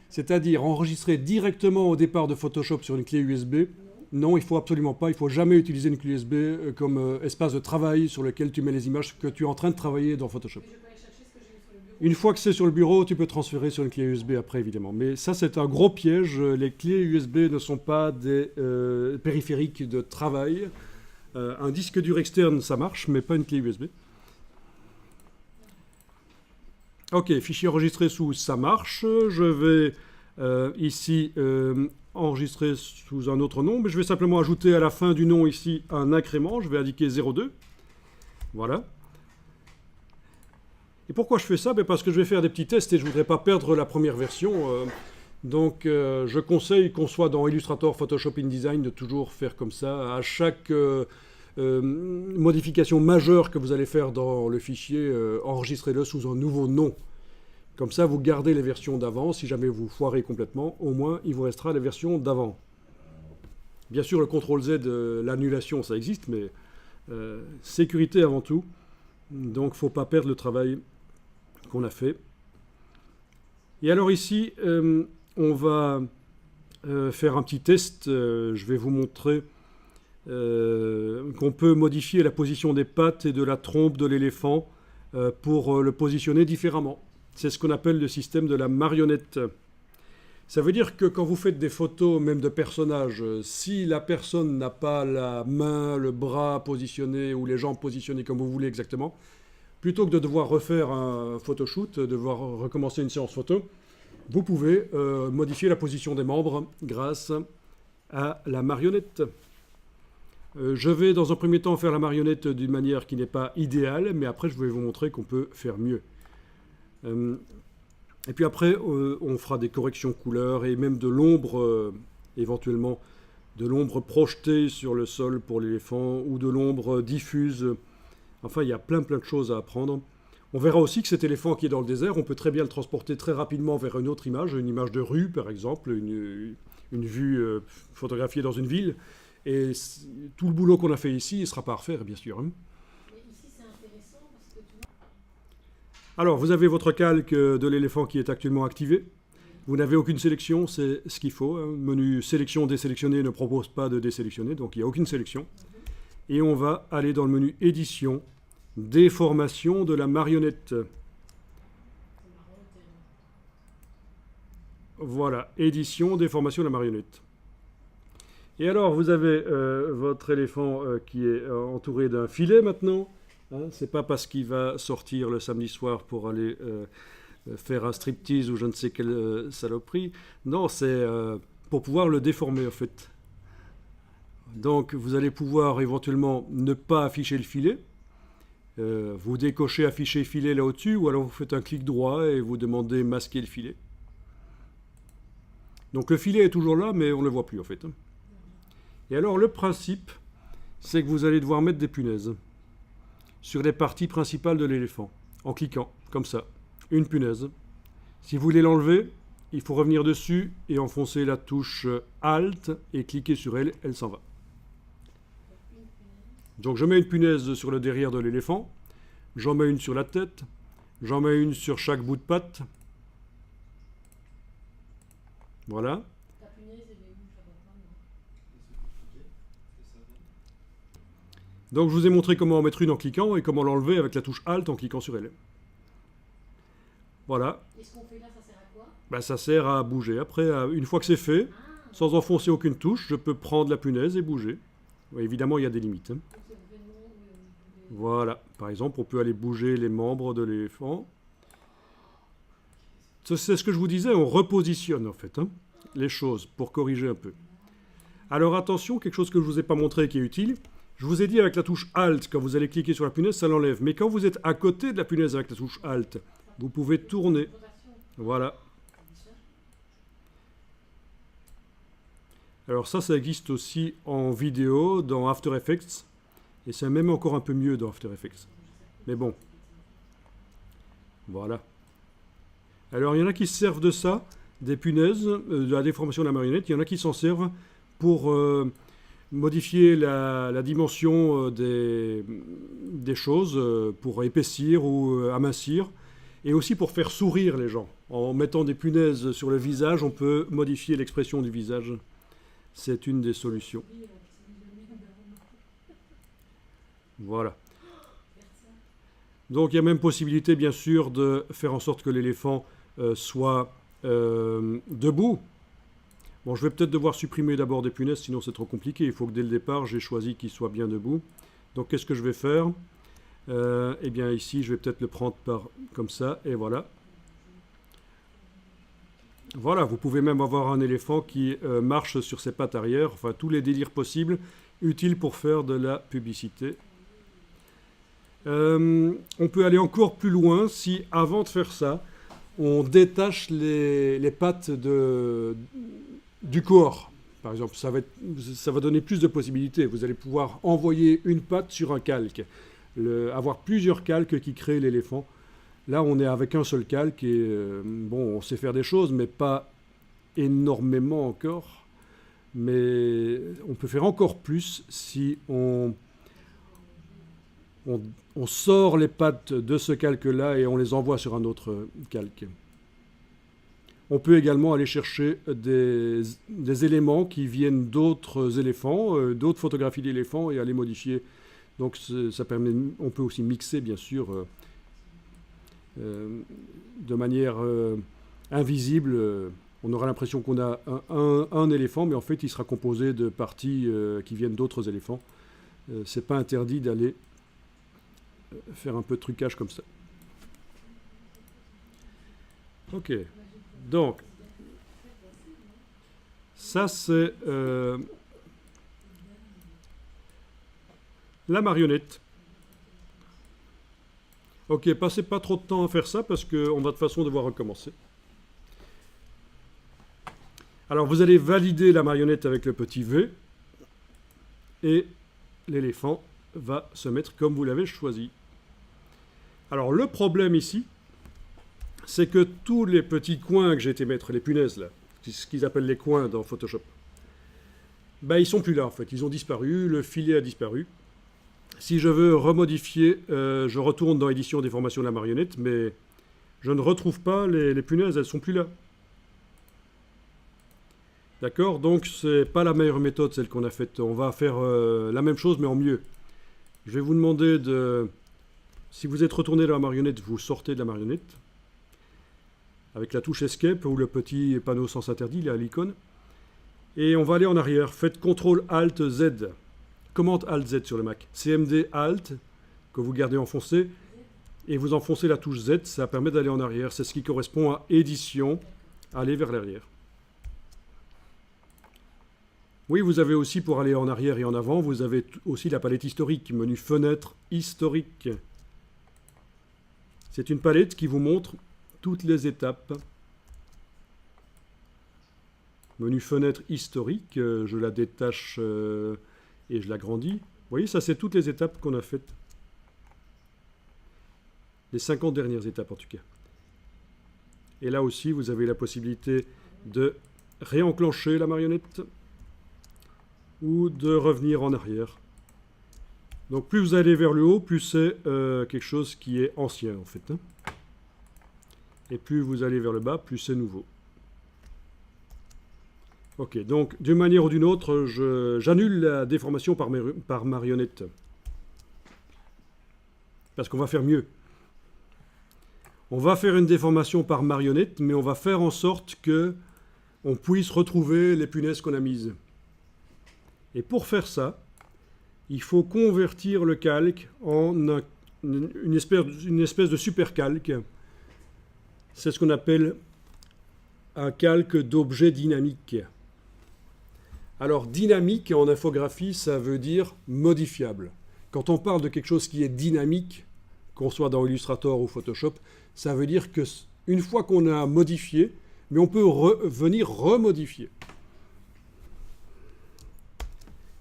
C'est-à-dire enregistrer directement au départ de Photoshop sur une clé USB. Non, il ne faut absolument pas, il ne faut jamais utiliser une clé USB comme espace de travail sur lequel tu mets les images que tu es en train de travailler dans Photoshop. Une fois que c'est sur le bureau, tu peux transférer sur une clé USB après, évidemment. Mais ça, c'est un gros piège. Les clés USB ne sont pas des périphériques de travail. Un disque dur externe, ça marche, mais pas une clé USB. Ok, fichier enregistré sous ça marche. Je vais ici enregistrer sous un autre nom, mais je vais simplement ajouter à la fin du nom ici un incrément. Je vais indiquer 02. Voilà. Et pourquoi je fais ça? Parce que je vais faire des petits tests et je ne voudrais pas perdre la première version. Donc je conseille qu'on soit dans Illustrator, Photoshop, InDesign de toujours faire comme ça. À chaque modification majeure que vous allez faire dans le fichier, enregistrez-le sous un nouveau nom. Comme ça, vous gardez les versions d'avant. Si jamais vous foirez complètement, au moins, il vous restera les versions d'avant. Bien sûr, le CTRL-Z, l'annulation, ça existe, mais sécurité avant tout. Donc, il ne faut pas perdre le travail qu'on a fait. Et alors ici, on va faire un petit test. Je vais vous montrer qu'on peut modifier la position des pattes et de la trompe de l'éléphant pour le positionner différemment. C'est ce qu'on appelle le système de la marionnette. Ça veut dire que quand vous faites des photos, même de personnages, si la personne n'a pas la main, le bras positionné ou les jambes positionnées comme vous voulez exactement, plutôt que de devoir refaire un photoshoot, de devoir recommencer une séance photo, vous pouvez modifier la position des membres grâce à la marionnette. Je vais dans un premier temps faire la marionnette d'une manière qui n'est pas idéale, mais après je vais vous montrer qu'on peut faire mieux. Et puis après, on fera des corrections couleurs et même de l'ombre, éventuellement, de l'ombre projetée sur le sol pour l'éléphant ou de l'ombre diffuse. Enfin, il y a plein de choses à apprendre. On verra aussi que cet éléphant qui est dans le désert, on peut très bien le transporter très rapidement vers une autre image, une image de rue par exemple, une vue photographiée dans une ville. Et tout le boulot qu'on a fait ici, il ne sera pas à refaire, bien sûr. Hein. Alors, vous avez votre calque de l'éléphant qui est actuellement activé. Vous n'avez aucune sélection, c'est ce qu'il faut. Le menu sélection désélectionné ne propose pas de désélectionner, donc il n'y a aucune sélection. Et on va aller dans le menu édition, déformation de la marionnette. Voilà, édition, déformation de la marionnette. Et alors, vous avez votre éléphant qui est entouré d'un filet maintenant. Hein, c'est pas parce qu'il va sortir le samedi soir pour aller faire un striptease ou je ne sais quelle saloperie. Non, c'est pour pouvoir le déformer en fait. Donc vous allez pouvoir éventuellement ne pas afficher le filet. Vous décochez afficher filet là au-dessus ou alors vous faites un clic droit et vous demandez masquer le filet. Donc le filet est toujours là mais on ne le voit plus en fait. Et alors le principe, c'est que vous allez devoir mettre des punaises sur les parties principales de l'éléphant, en cliquant, comme ça, une punaise. Si vous voulez l'enlever, il faut revenir dessus et enfoncer la touche Alt et cliquer sur elle, elle s'en va. Donc je mets une punaise sur le derrière de l'éléphant, j'en mets une sur la tête, j'en mets une sur chaque bout de patte. Voilà. Donc je vous ai montré comment en mettre une en cliquant et comment l'enlever avec la touche Alt en cliquant sur elle. Voilà. Et ce qu'on fait là, ça sert à quoi? Ben, ça sert à bouger. Après, une fois que c'est fait, sans enfoncer aucune touche, je peux prendre la punaise et bouger. Ouais, évidemment, il y a des limites. Hein. Voilà. Par exemple, on peut aller bouger les membres de l'éléphant. C'est ce que je vous disais, on repositionne en fait les choses pour corriger un peu. Alors attention, quelque chose que je ne vous ai pas montré qui est utile. Je vous ai dit avec la touche Alt, quand vous allez cliquer sur la punaise, ça l'enlève. Mais quand vous êtes à côté de la punaise avec la touche Alt, vous pouvez tourner. Voilà. Alors ça existe aussi en vidéo dans After Effects. Et c'est même encore un peu mieux dans After Effects. Mais bon. Voilà. Alors il y en a qui se servent de ça, des punaises, de la déformation de la marionnette. Il y en a qui s'en servent pour modifier la dimension des choses pour épaissir ou amincir, et aussi pour faire sourire les gens. En mettant des punaises sur le visage, on peut modifier l'expression du visage. C'est une des solutions. Voilà. Donc il y a même possibilité, bien sûr, de faire en sorte que l'éléphant soit debout. Bon, je vais peut-être devoir supprimer d'abord des punaises, sinon c'est trop compliqué. Il faut que dès le départ, j'ai choisi qu'il soit bien debout. Donc qu'est-ce que je vais faire? Eh bien ici, je vais peut-être le prendre comme ça, et voilà. Voilà, vous pouvez même avoir un éléphant qui marche sur ses pattes arrière, enfin tous les délires possibles, utiles pour faire de la publicité. On peut aller encore plus loin si, avant de faire ça, on détache les pattes du corps. Par exemple, ça va donner plus de possibilités. Vous allez pouvoir envoyer une patte sur un calque, avoir plusieurs calques qui créent l'éléphant. Là, on est avec un seul calque et bon, on sait faire des choses, mais pas énormément encore. Mais on peut faire encore plus si on sort les pattes de ce calque-là et on les envoie sur un autre calque. On peut également aller chercher des éléments qui viennent d'autres éléphants, d'autres photographies d'éléphants et aller modifier. Donc ça permet, on peut aussi mixer, bien sûr, de manière invisible. On aura l'impression qu'on a un éléphant, mais en fait il sera composé de parties qui viennent d'autres éléphants. C'est pas interdit d'aller faire un peu de trucage comme ça. Ok, donc ça c'est la marionnette. Ok, passez pas trop de temps à faire ça parce qu'on va de toute façon devoir recommencer. Alors vous allez valider la marionnette avec le petit V et l'éléphant va se mettre comme vous l'avez choisi. Alors le problème ici, c'est que tous les petits coins que j'ai été mettre, les punaises là, ce qu'ils appellent les coins dans Photoshop, ben, ils sont plus là en fait, ils ont disparu, le filet a disparu. Si je veux remodifier, je retourne dans édition des formations de la marionnette, mais je ne retrouve pas les punaises, elles sont plus là. D'accord? Donc c'est pas la meilleure méthode celle qu'on a faite. On va faire la même chose mais en mieux. Je vais vous demander de... Si vous êtes retourné dans la marionnette, vous sortez de la marionnette avec la touche Escape ou le petit panneau sens interdit, là, l'icône. Et on va aller en arrière. Faites CTRL-ALT-Z. Commande ALT-Z sur le Mac. CMD-ALT, que vous gardez enfoncé, et vous enfoncez la touche Z, ça permet d'aller en arrière. C'est ce qui correspond à édition, aller vers l'arrière. Oui, vous avez aussi, pour aller en arrière et en avant, vous avez aussi la palette historique, menu fenêtre historique. C'est une palette qui vous montre toutes les étapes. Menu fenêtre historique, je la détache et je l'agrandis. Vous voyez, ça c'est toutes les étapes qu'on a faites. Les 50 dernières étapes en tout cas. Et là aussi, vous avez la possibilité de réenclencher la marionnette ou de revenir en arrière. Donc plus vous allez vers le haut, plus c'est quelque chose qui est ancien en fait. Hein. Et plus vous allez vers le bas, plus c'est nouveau. Ok, donc d'une manière ou d'une autre, j'annule la déformation par marionnette. Parce qu'on va faire mieux. On va faire une déformation par marionnette, mais on va faire en sorte que on puisse retrouver les punaises qu'on a mises. Et pour faire ça, il faut convertir le calque en une espèce de super calque. C'est ce qu'on appelle un calque d'objet dynamique. Alors dynamique en infographie, ça veut dire modifiable. Quand on parle de quelque chose qui est dynamique, qu'on soit dans Illustrator ou Photoshop, ça veut dire que une fois qu'on a modifié, mais on peut venir remodifier.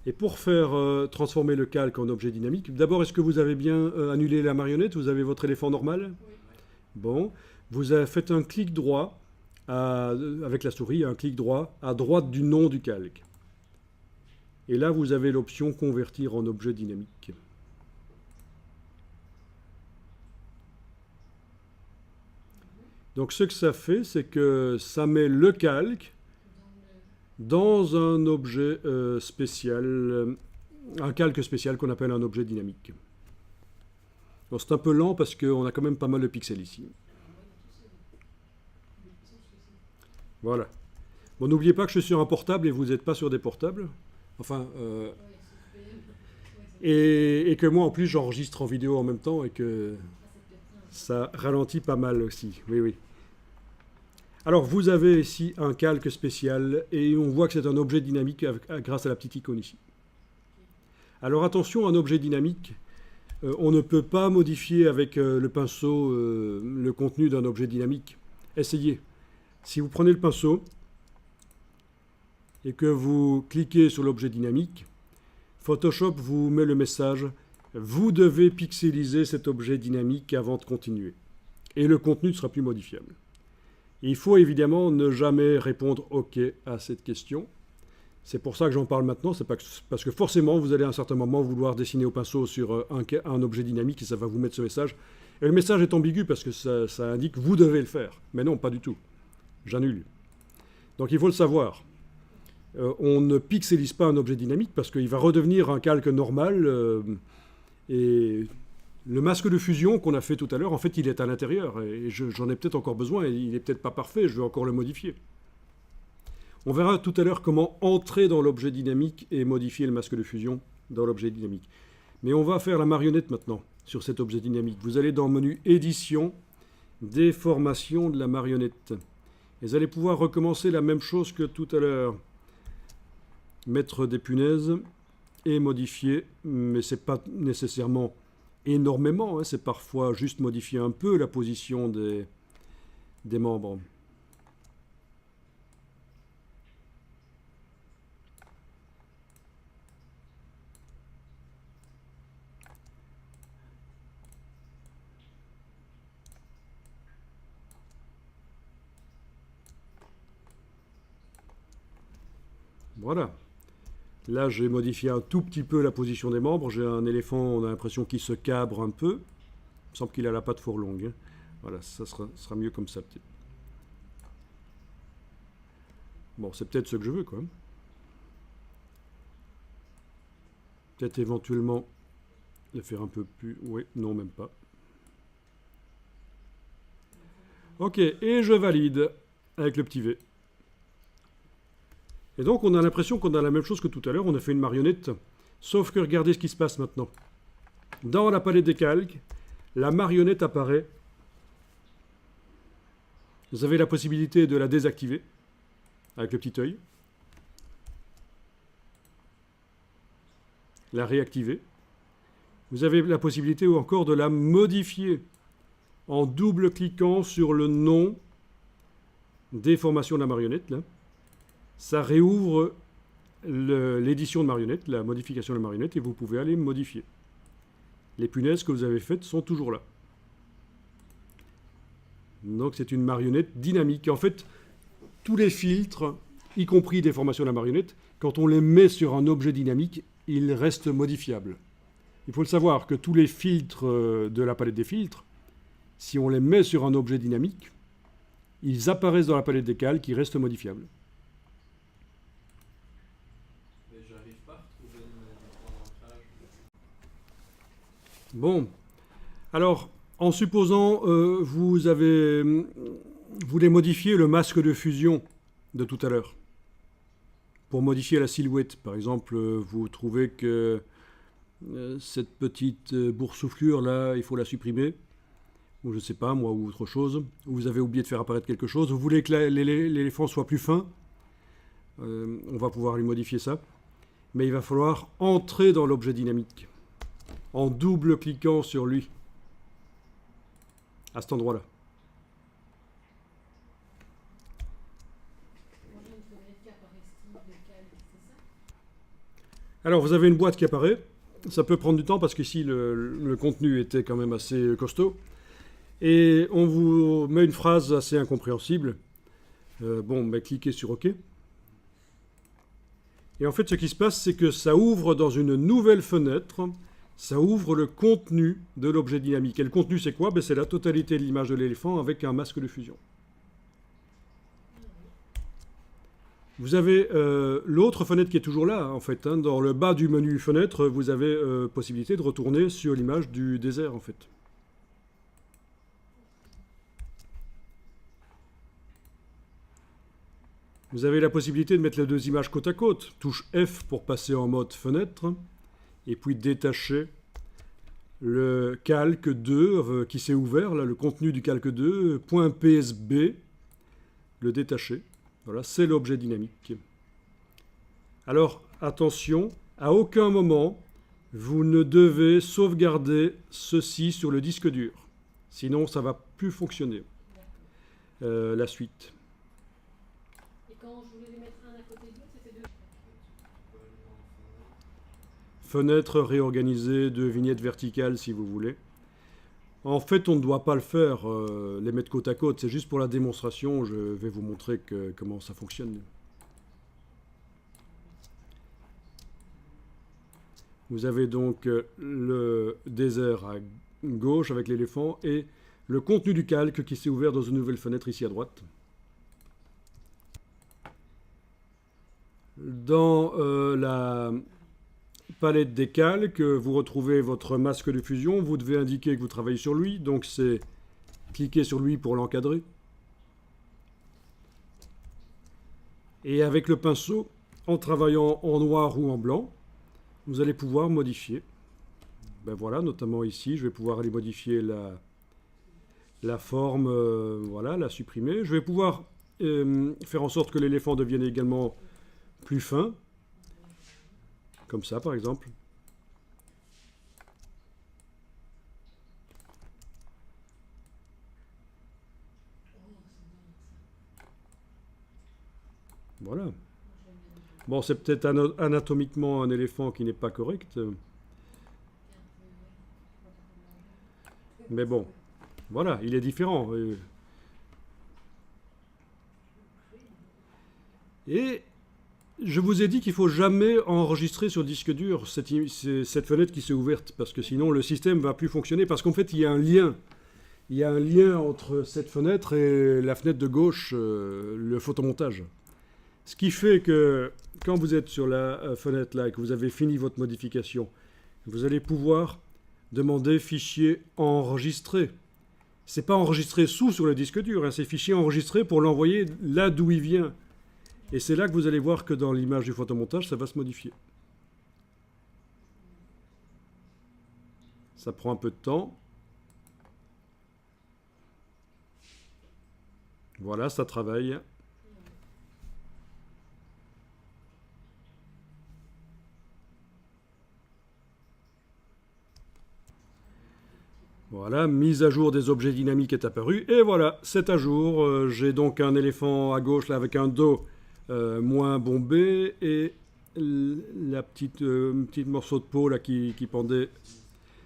Et pour faire transformer le calque en objet dynamique, d'abord, est-ce que vous avez bien annulé la marionnette? Vous avez votre éléphant normal? Oui. Bon, vous avez fait un clic droit, avec la souris, un clic droit, à droite du nom du calque. Et là, vous avez l'option convertir en objet dynamique. Donc ce que ça fait, c'est que ça met le calque dans un objet spécial, un calque spécial qu'on appelle un objet dynamique. Donc c'est un peu lent parce qu'on a quand même pas mal de pixels ici. Voilà. Bon, n'oubliez pas que je suis sur un portable et vous n'êtes pas sur des portables. Enfin, et que moi en plus j'enregistre en vidéo en même temps et que ça ralentit pas mal aussi. Oui, oui. Alors vous avez ici un calque spécial et on voit que c'est un objet dynamique grâce à la petite icône ici. Alors attention, un objet dynamique, on ne peut pas modifier avec le pinceau le contenu d'un objet dynamique. Essayez. Si vous prenez le pinceau et que vous cliquez sur l'objet dynamique, Photoshop vous met le message « Vous devez pixeliser cet objet dynamique avant de continuer ». Et le contenu ne sera plus modifiable. Il faut évidemment ne jamais répondre « OK » à cette question. C'est pour ça que j'en parle maintenant, c'est parce que forcément vous allez à un certain moment vouloir dessiner au pinceau sur un objet dynamique et ça va vous mettre ce message. Et le message est ambigu parce que ça indique « Vous devez le faire ». Mais non, pas du tout. J'annule. Donc il faut le savoir. On ne pixelise pas un objet dynamique parce qu'il va redevenir un calque normal. Et le masque de fusion qu'on a fait tout à l'heure, en fait, il est à l'intérieur. Et j'en ai peut-être encore besoin. Et il n'est peut-être pas parfait. Je vais encore le modifier. On verra tout à l'heure comment entrer dans l'objet dynamique et modifier le masque de fusion dans l'objet dynamique. Mais on va faire la marionnette maintenant sur cet objet dynamique. Vous allez dans le menu Édition, Déformation de la marionnette. Et vous allez pouvoir recommencer la même chose que tout à l'heure. Mettre des punaises et modifier, mais ce n'est pas nécessairement énormément, hein, c'est parfois juste modifier un peu la position des membres. Voilà. Là, j'ai modifié un tout petit peu la position des membres. J'ai un éléphant, on a l'impression qu'il se cabre un peu. Il me semble qu'il a la patte fort longue. Hein. Voilà, ça sera mieux comme ça, peut-être. Bon, c'est peut-être ce que je veux, quoi. Peut-être éventuellement le faire un peu plus... Oui, non, même pas. Ok, et je valide avec le petit V. Et donc, on a l'impression qu'on a la même chose que tout à l'heure. On a fait une marionnette. Sauf que regardez ce qui se passe maintenant. Dans la palette des calques, la marionnette apparaît. Vous avez la possibilité de la désactiver avec le petit œil. La réactiver. Vous avez la possibilité ou encore de la modifier en double-cliquant sur le nom déformation de la marionnette, là. Ça réouvre l'édition de marionnette, la modification de la marionnette, et vous pouvez aller modifier. Les punaises que vous avez faites sont toujours là. Donc c'est une marionnette dynamique. En fait, tous les filtres, y compris déformation de la marionnette, quand on les met sur un objet dynamique, ils restent modifiables. Il faut le savoir que tous les filtres de la palette des filtres, si on les met sur un objet dynamique, ils apparaissent dans la palette des calques qui restent modifiables. Bon, alors, en supposant vous voulez modifier le masque de fusion de tout à l'heure, pour modifier la silhouette, par exemple, vous trouvez que cette petite boursouflure là, il faut la supprimer, ou je ne sais pas, moi, ou autre chose, ou vous avez oublié de faire apparaître quelque chose, vous voulez que l'éléphant soit plus fin, on va pouvoir lui modifier ça, mais il va falloir entrer dans l'objet dynamique en double-cliquant sur lui, à cet endroit-là. Alors, vous avez une boîte qui apparaît. Ça peut prendre du temps parce qu'ici, le contenu était quand même assez costaud. Et on vous met une phrase assez incompréhensible. Bon, cliquez sur OK. Et en fait, ce qui se passe, c'est que ça ouvre dans une nouvelle fenêtre, ça ouvre le contenu de l'objet dynamique. Et le contenu, c'est quoi? C'est la totalité de l'image de l'éléphant avec un masque de fusion. Vous avez l'autre fenêtre qui est toujours là, en fait. Dans le bas du menu fenêtre, vous avez possibilité de retourner sur l'image du désert, en fait. Vous avez la possibilité de mettre les deux images côte à côte. Touche F pour passer en mode fenêtre, et puis détacher le calque 2 qui s'est ouvert, là, le contenu du calque 2, .psb, le détacher. Voilà, c'est l'objet dynamique. Alors, attention, à aucun moment, vous ne devez sauvegarder ceci sur le disque dur. Sinon, ça ne va plus fonctionner. La suite. Et quand je voulais les mettre un à côté de l'autre, c'était deux. Fenêtre réorganisée de vignettes verticales, si vous voulez. En fait, on ne doit pas le faire, les mettre côte à côte. C'est juste pour la démonstration. Je vais vous montrer comment ça fonctionne. Vous avez donc le désert à gauche avec l'éléphant et le contenu du calque qui s'est ouvert dans une nouvelle fenêtre ici à droite. Dans la palette des calques, vous retrouvez votre masque de fusion. Vous devez indiquer que vous travaillez sur lui. Donc c'est cliquer sur lui pour l'encadrer. Et avec le pinceau, en travaillant en noir ou en blanc, vous allez pouvoir modifier. Ben voilà, notamment ici, je vais pouvoir aller modifier la forme, voilà, la supprimer. Je vais pouvoir faire en sorte que l'éléphant devienne également plus fin. Comme ça, par exemple. Voilà. Bon, c'est peut-être anatomiquement un éléphant qui n'est pas correct. Mais bon, voilà, il est différent. Et je vous ai dit qu'il ne faut jamais enregistrer sur disque dur cette fenêtre qui s'est ouverte, parce que sinon le système ne va plus fonctionner, parce qu'en fait il y a un lien. Il y a un lien entre cette fenêtre et la fenêtre de gauche, le photomontage. Ce qui fait que quand vous êtes sur la fenêtre là et que vous avez fini votre modification, vous allez pouvoir demander fichier enregistré. Ce n'est pas enregistré sur le disque dur, hein, c'est fichier enregistré pour l'envoyer là d'où il vient. Et c'est là que vous allez voir que dans l'image du photomontage, ça va se modifier. Ça prend un peu de temps. Voilà, ça travaille. Voilà, mise à jour des objets dynamiques est apparue. Et voilà, c'est à jour. J'ai donc un éléphant à gauche là avec un dos moins bombé et la petite morceau de peau là qui pendait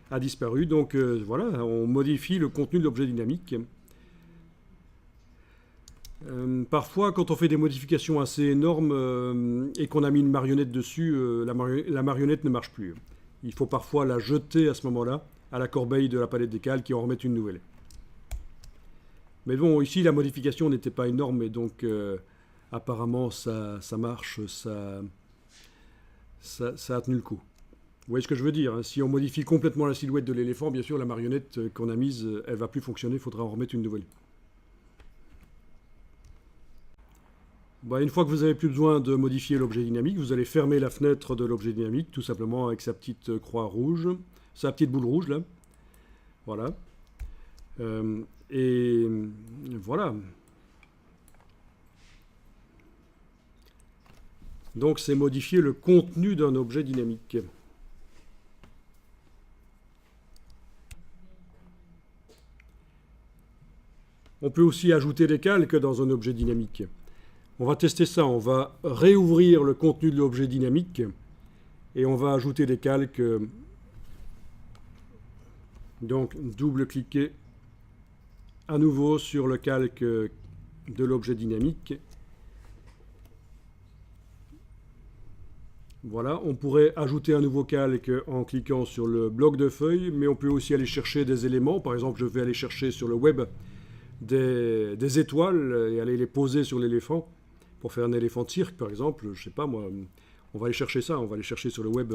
a disparu. Donc voilà, on modifie le contenu de l'objet dynamique. Parfois, quand on fait des modifications assez énormes et qu'on a mis une marionnette dessus, la marionnette ne marche plus. Il faut parfois la jeter à ce moment-là, à la corbeille de la palette des calques et en remettre une nouvelle. Mais bon, ici, la modification n'était pas énorme et donc apparemment, ça marche, ça a tenu le coup. Vous voyez ce que je veux dire, hein? Si on modifie complètement la silhouette de l'éléphant, bien sûr, la marionnette qu'on a mise, elle ne va plus fonctionner, il faudra en remettre une nouvelle. Bon, une fois que vous n'avez plus besoin de modifier l'objet dynamique, vous allez fermer la fenêtre de l'objet dynamique, tout simplement avec sa petite croix rouge, sa petite boule rouge, là. Voilà. Et voilà. Donc, c'est modifier le contenu d'un objet dynamique. On peut aussi ajouter des calques dans un objet dynamique. On va tester ça. On va réouvrir le contenu de l'objet dynamique et on va ajouter des calques. Donc, double-cliquer à nouveau sur le calque de l'objet dynamique. Voilà, on pourrait ajouter un nouveau calque en cliquant sur le bloc de feuilles, mais on peut aussi aller chercher des éléments. Par exemple, je vais aller chercher sur le web des étoiles et aller les poser sur l'éléphant pour faire un éléphant de cirque, par exemple. Je sais pas moi, on va aller chercher ça, on va aller chercher sur le web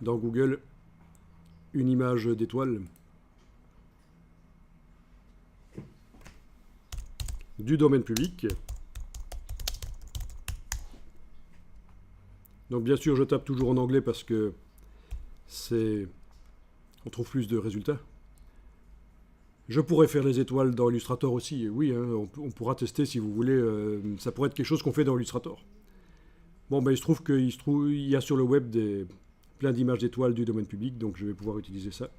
dans Google une image d'étoile du domaine public. Donc bien sûr, je tape toujours en anglais parce que on trouve plus de résultats. Je pourrais faire les étoiles dans Illustrator aussi, oui, hein, on pourra tester si vous voulez, ça pourrait être quelque chose qu'on fait dans Illustrator. Bon, ben, il se trouve qu'il y a sur le web plein d'images d'étoiles du domaine public, donc je vais pouvoir utiliser ça.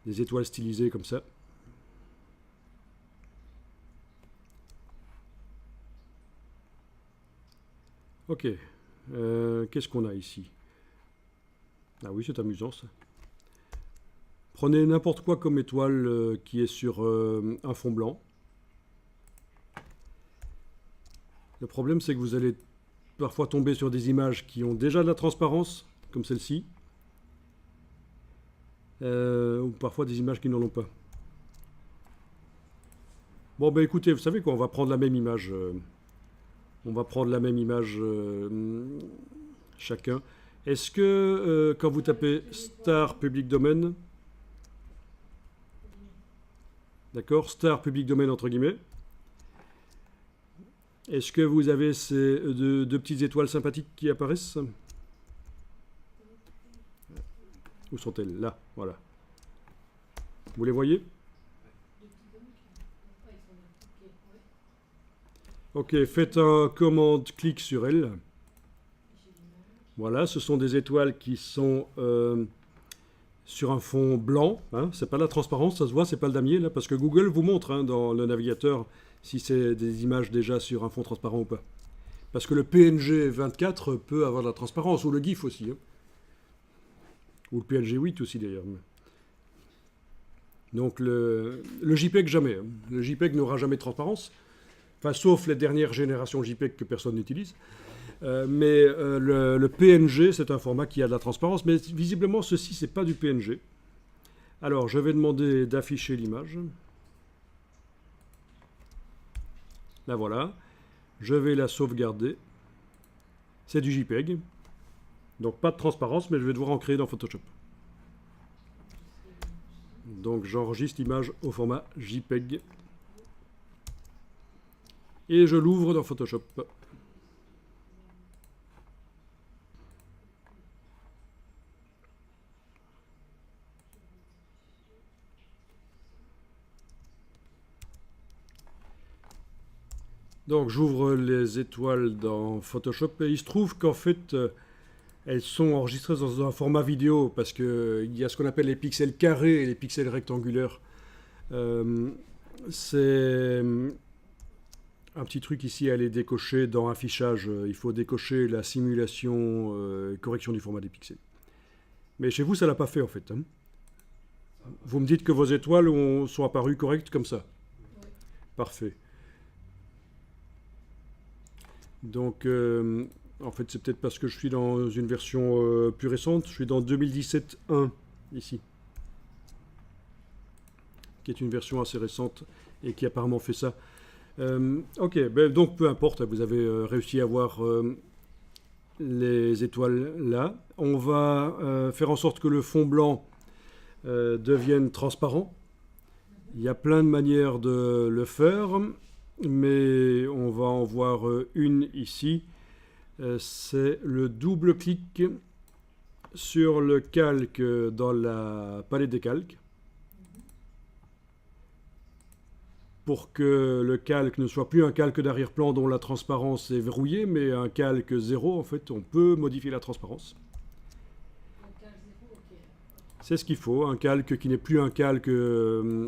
Des étoiles stylisées comme ça. Ok, qu'est-ce qu'on a ici? Ah oui, c'est amusant ça. Prenez n'importe quoi comme étoile qui est sur un fond blanc. Le problème, c'est que vous allez parfois tomber sur des images qui ont déjà de la transparence, comme celle-ci, ou parfois des images qui n'en ont pas. Bon, ben écoutez, vous savez quoi, on va prendre la même image. On va prendre la même image chacun. Est-ce que quand vous tapez Star Public Domain, d'accord, Star Public Domain entre guillemets, est-ce que vous avez ces deux petites étoiles sympathiques qui apparaissent? Où sont-elles? Là, voilà. Vous les voyez? Ok, faites un commande-clic sur elles. Voilà, ce sont des étoiles qui sont sur un fond blanc. Hein, c'est pas la transparence, ça se voit, c'est pas le damier là, parce que Google vous montre hein, dans le navigateur si c'est des images déjà sur un fond transparent ou pas. Parce que le PNG 24 peut avoir de la transparence, ou le GIF aussi. Hein. Ou le PNG 8 aussi d'ailleurs. Donc le JPEG jamais. Hein. Le JPEG n'aura jamais de transparence. Enfin, sauf les dernières générations JPEG que personne n'utilise. Mais le PNG, c'est un format qui a de la transparence. Mais visiblement, ceci, c'est pas du PNG. Alors, je vais demander d'afficher l'image. La voilà. Je vais la sauvegarder. C'est du JPEG. Donc, pas de transparence, mais je vais devoir en créer dans Photoshop. Donc, j'enregistre l'image au format JPEG. Et je l'ouvre dans Photoshop. Donc j'ouvre les étoiles dans Photoshop et il se trouve qu'en fait elles sont enregistrées dans un format vidéo parce qu'il y a ce qu'on appelle les pixels carrés et les pixels rectangulaires. C'est un petit truc ici à aller décocher dans affichage. Il faut décocher la simulation correction du format des pixels. Mais chez vous, ça l'a pas fait en fait. Hein. Vous me dites que vos étoiles sont apparues correctes comme ça. Oui. Parfait. Donc, en fait, c'est peut-être parce que je suis dans une version plus récente. Je suis dans 2017.1 ici, qui est une version assez récente et qui apparemment fait ça. Ok, ben, donc peu importe, vous avez réussi à voir les étoiles là. On va faire en sorte que le fond blanc devienne transparent. Il y a plein de manières de le faire, mais on va en voir une ici. C'est le double-clic sur le calque dans la palette des calques. Pour que le calque ne soit plus un calque d'arrière-plan dont la transparence est verrouillée, mais un calque 0, en fait, on peut modifier la transparence. C'est ce qu'il faut, un calque qui n'est plus un calque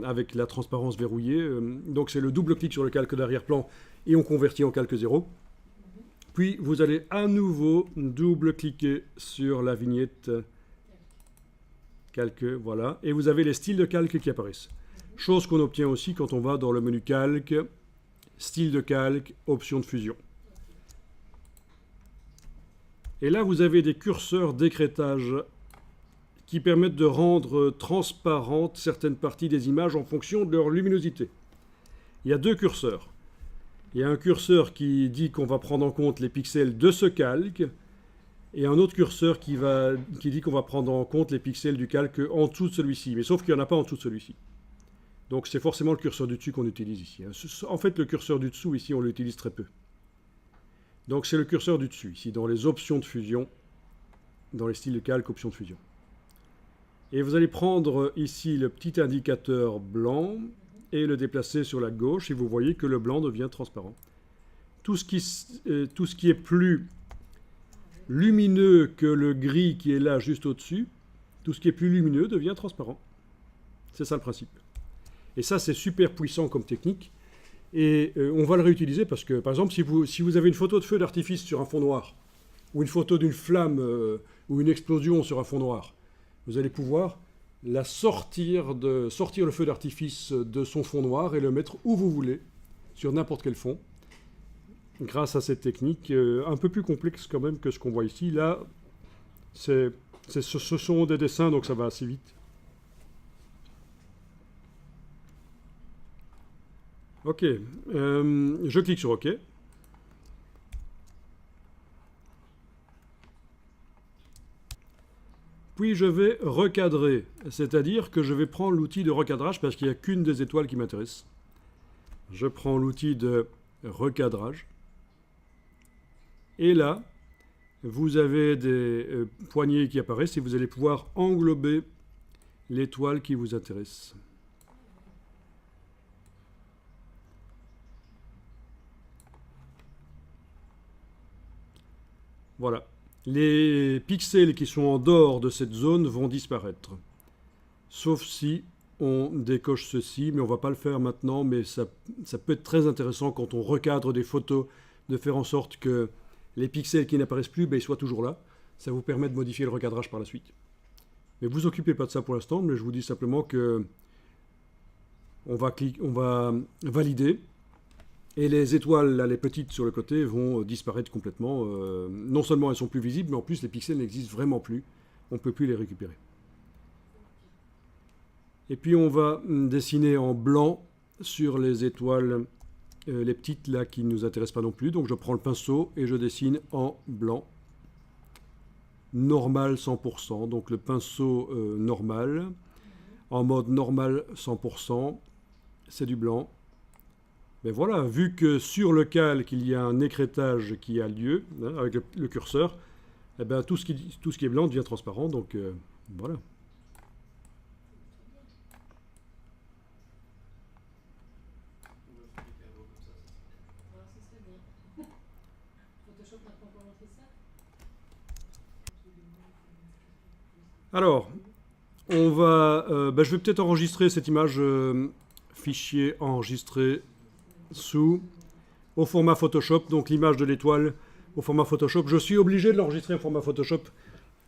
avec la transparence verrouillée. Donc c'est le double-clic sur le calque d'arrière-plan et on convertit en calque 0. Puis vous allez à nouveau double-cliquer sur la vignette calque, voilà, et vous avez les styles de calque qui apparaissent. Chose qu'on obtient aussi quand on va dans le menu calque, style de calque, option de fusion. Et là, vous avez des curseurs d'écrêtage qui permettent de rendre transparentes certaines parties des images en fonction de leur luminosité. Il y a deux curseurs. Il y a un curseur qui dit qu'on va prendre en compte les pixels de ce calque, et un autre curseur qui dit qu'on va prendre en compte les pixels du calque en dessous de celui-ci. Mais sauf qu'il n'y en a pas en dessous de celui-ci. Donc c'est forcément le curseur du dessus qu'on utilise ici. En fait, le curseur du dessous, ici, on l'utilise très peu. Donc c'est le curseur du dessus, ici, dans les options de fusion, dans les styles de calque, options de fusion. Et vous allez prendre ici le petit indicateur blanc et le déplacer sur la gauche, et vous voyez que le blanc devient transparent. Tout ce qui est plus lumineux que le gris qui est là juste au-dessus, tout ce qui est plus lumineux devient transparent. C'est ça le principe. Et ça, c'est super puissant comme technique. Et on va le réutiliser parce que, par exemple, si vous avez une photo de feu d'artifice sur un fond noir, ou une photo d'une flamme ou une explosion sur un fond noir, vous allez pouvoir sortir le feu d'artifice de son fond noir et le mettre où vous voulez, sur n'importe quel fond, grâce à cette technique un peu plus complexe quand même que ce qu'on voit ici. Là, ce sont des dessins, donc ça va assez vite. Ok, je clique sur OK. Puis je vais recadrer, c'est-à-dire que je vais prendre l'outil de recadrage parce qu'il n'y a qu'une des étoiles qui m'intéresse. Je prends l'outil de recadrage. Et là, vous avez des poignées qui apparaissent et vous allez pouvoir englober l'étoile qui vous intéresse. Voilà. Les pixels qui sont en dehors de cette zone vont disparaître. Sauf si on décoche ceci, mais on ne va pas le faire maintenant, mais ça peut être très intéressant quand on recadre des photos, de faire en sorte que les pixels qui n'apparaissent plus, ils soient toujours là. Ça vous permet de modifier le recadrage par la suite. Mais vous occupez pas de ça pour l'instant, mais je vous dis simplement que on va valider. Et les étoiles, là, les petites sur le côté, vont disparaître complètement. Non seulement elles sont plus visibles, mais en plus les pixels n'existent vraiment plus. On ne peut plus les récupérer. Et puis on va dessiner en blanc sur les étoiles, les petites là qui ne nous intéressent pas non plus. Donc je prends le pinceau et je dessine en blanc. Normal 100%. Donc le pinceau normal. En mode normal 100%. C'est du blanc. Mais voilà, vu que sur le calque, il y a un écrêtage qui a lieu, hein, avec le curseur, eh ben, tout ce qui est blanc devient transparent, donc voilà. Alors, ce serait bien. Photoshop n'a pas encore montré ça. Alors, on va, je vais peut-être enregistrer cette image, fichier enregistré au format Photoshop, donc l'image de l'étoile au format Photoshop. Je suis obligé de l'enregistrer en format Photoshop.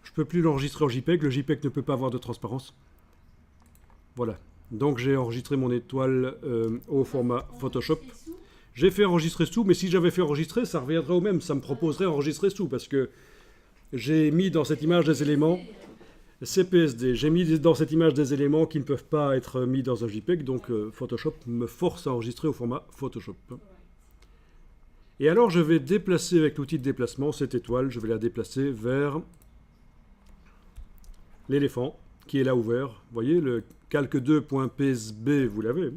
Je ne peux plus l'enregistrer en JPEG. Le JPEG ne peut pas avoir de transparence. Voilà. Donc j'ai enregistré mon étoile au format Photoshop. J'ai fait enregistrer sous, mais si j'avais fait enregistrer, ça reviendrait au même. Ça me proposerait enregistrer sous, parce que j'ai mis dans cette image des éléments CPSD. J'ai mis dans cette image des éléments qui ne peuvent pas être mis dans un JPEG, donc Photoshop me force à enregistrer au format Photoshop. Et alors je vais déplacer avec l'outil de déplacement cette étoile, je vais la déplacer vers l'éléphant qui est là ouvert. Vous voyez, le calque 2.psb, vous l'avez.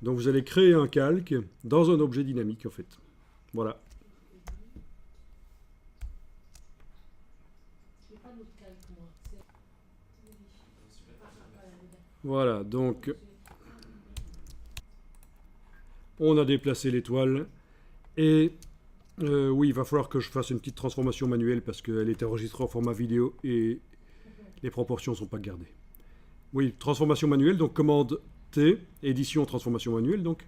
Donc vous allez créer un calque dans un objet dynamique en fait. Voilà. Voilà, donc on a déplacé l'étoile et oui, il va falloir que je fasse une petite transformation manuelle parce qu'elle est enregistrée en format vidéo et les proportions ne sont pas gardées. Oui, transformation manuelle, donc commande T, édition transformation manuelle donc,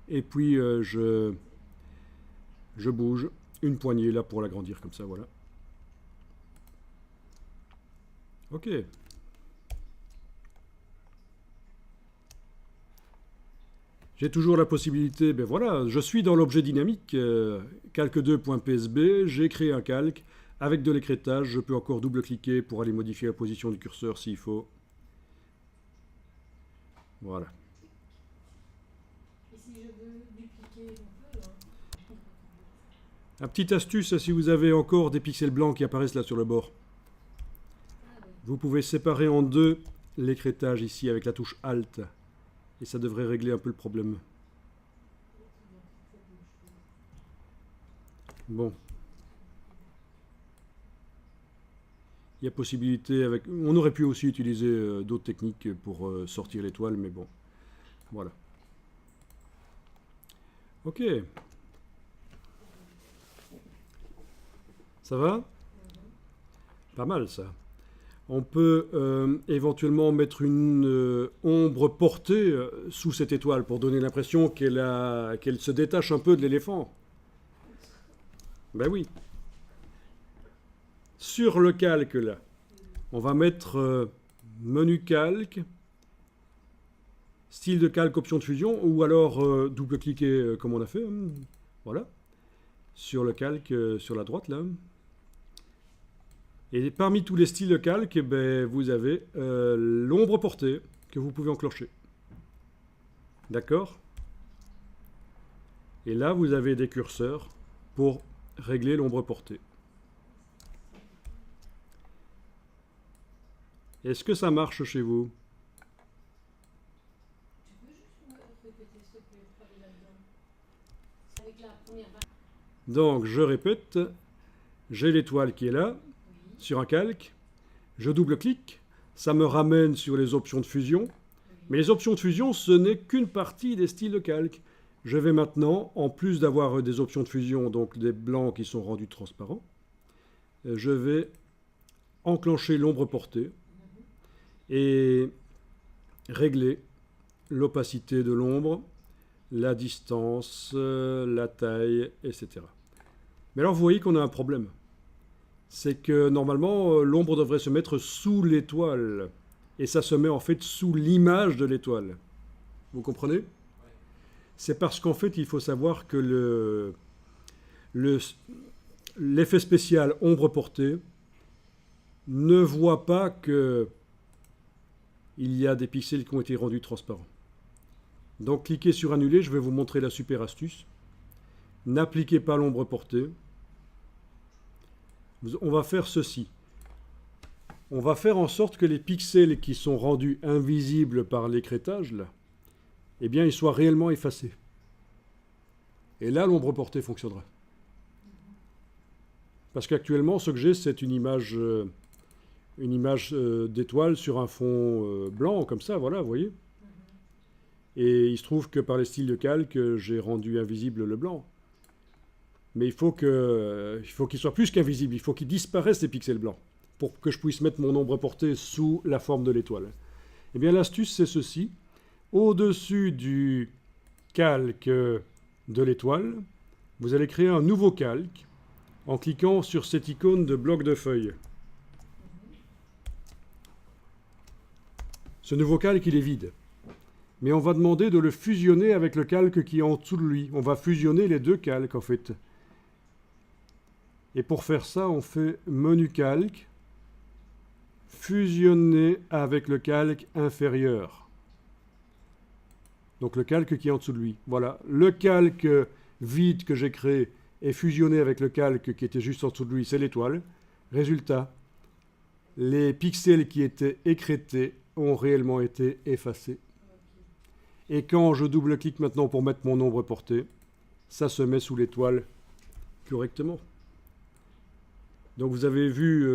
et puis je bouge une poignée là pour l'agrandir comme ça, voilà. Ok. J'ai toujours la possibilité, ben voilà, je suis dans l'objet dynamique, calque2.psb, j'ai créé un calque, avec de l'écrêtage, je peux encore double-cliquer pour aller modifier la position du curseur s'il faut. Voilà. Et si je veux dupliquer, on peut, hein. La petite astuce, si vous avez encore des pixels blancs qui apparaissent là sur le bord, Ah oui. vous pouvez séparer en deux l'écrêtage ici avec la touche Alt. Et ça devrait régler un peu le problème. Bon. Il y a possibilité avec... On aurait pu aussi utiliser d'autres techniques pour sortir l'étoile, mais bon. Voilà. Ok. Ça va? Pas mal ça. On peut éventuellement mettre une ombre portée sous cette étoile pour donner l'impression qu'elle se détache un peu de l'éléphant. Ben oui. Sur le calque là, on va mettre menu calque, style de calque, option de fusion, ou alors double-cliquer comme on a fait. Voilà. Sur le calque, sur la droite là. Et parmi tous les styles de calque, ben, vous avez l'ombre portée que vous pouvez enclencher. D'accord? Et là, vous avez des curseurs pour régler l'ombre portée. Est-ce que ça marche chez vous? Tu peux juste me répéter, s'il te plaît, pour aller là-dedans. Avec la première vague. Donc, je répète, j'ai l'étoile qui est là, Oui. sur un calque. Je double-clique, ça me ramène sur les options de fusion. Mais les options de fusion, ce n'est qu'une partie des styles de calque. Je vais maintenant, en plus d'avoir des options de fusion, donc des blancs qui sont rendus transparents, je vais enclencher l'ombre portée et régler l'opacité de l'ombre, la distance, la taille, etc. Mais alors vous voyez qu'on a un problème. C'est que normalement, l'ombre devrait se mettre sous l'étoile. Et ça se met en fait sous l'image de l'étoile. Vous comprenez? C'est parce qu'en fait, il faut savoir que l'effet spécial ombre portée ne voit pas que il y a des pixels qui ont été rendus transparents. Donc cliquez sur annuler, je vais vous montrer la super astuce. N'appliquez pas l'ombre portée. On va faire ceci. On va faire en sorte que les pixels qui sont rendus invisibles par l'écrêtage, là, eh bien, ils soient réellement effacés. Et là, l'ombre portée fonctionnera. Parce qu'actuellement, ce que j'ai, c'est une image d'étoile sur un fond blanc, comme ça, voilà, vous voyez. Et il se trouve que par les styles de calque, j'ai rendu invisible le blanc. Mais il faut qu'il soit plus qu'invisible, il faut qu'il disparaisse les pixels blancs, pour que je puisse mettre mon ombre portée sous la forme de l'étoile. Eh bien, l'astuce, c'est ceci. Au-dessus du calque de l'étoile, vous allez créer un nouveau calque en cliquant sur cette icône de bloc de feuilles. Ce nouveau calque, il est vide. Mais on va demander de le fusionner avec le calque qui est en dessous de lui. On va fusionner les deux calques, en fait. Et pour faire ça, on fait menu calque, fusionner avec le calque inférieur. Donc le calque qui est en dessous de lui. Voilà, le calque vide que j'ai créé est fusionné avec le calque qui était juste en dessous de lui, c'est l'étoile. Résultat, les pixels qui étaient écrêtés ont réellement été effacés. Et quand je double-clique maintenant pour mettre mon ombre portée, ça se met sous l'étoile correctement. Donc vous avez vu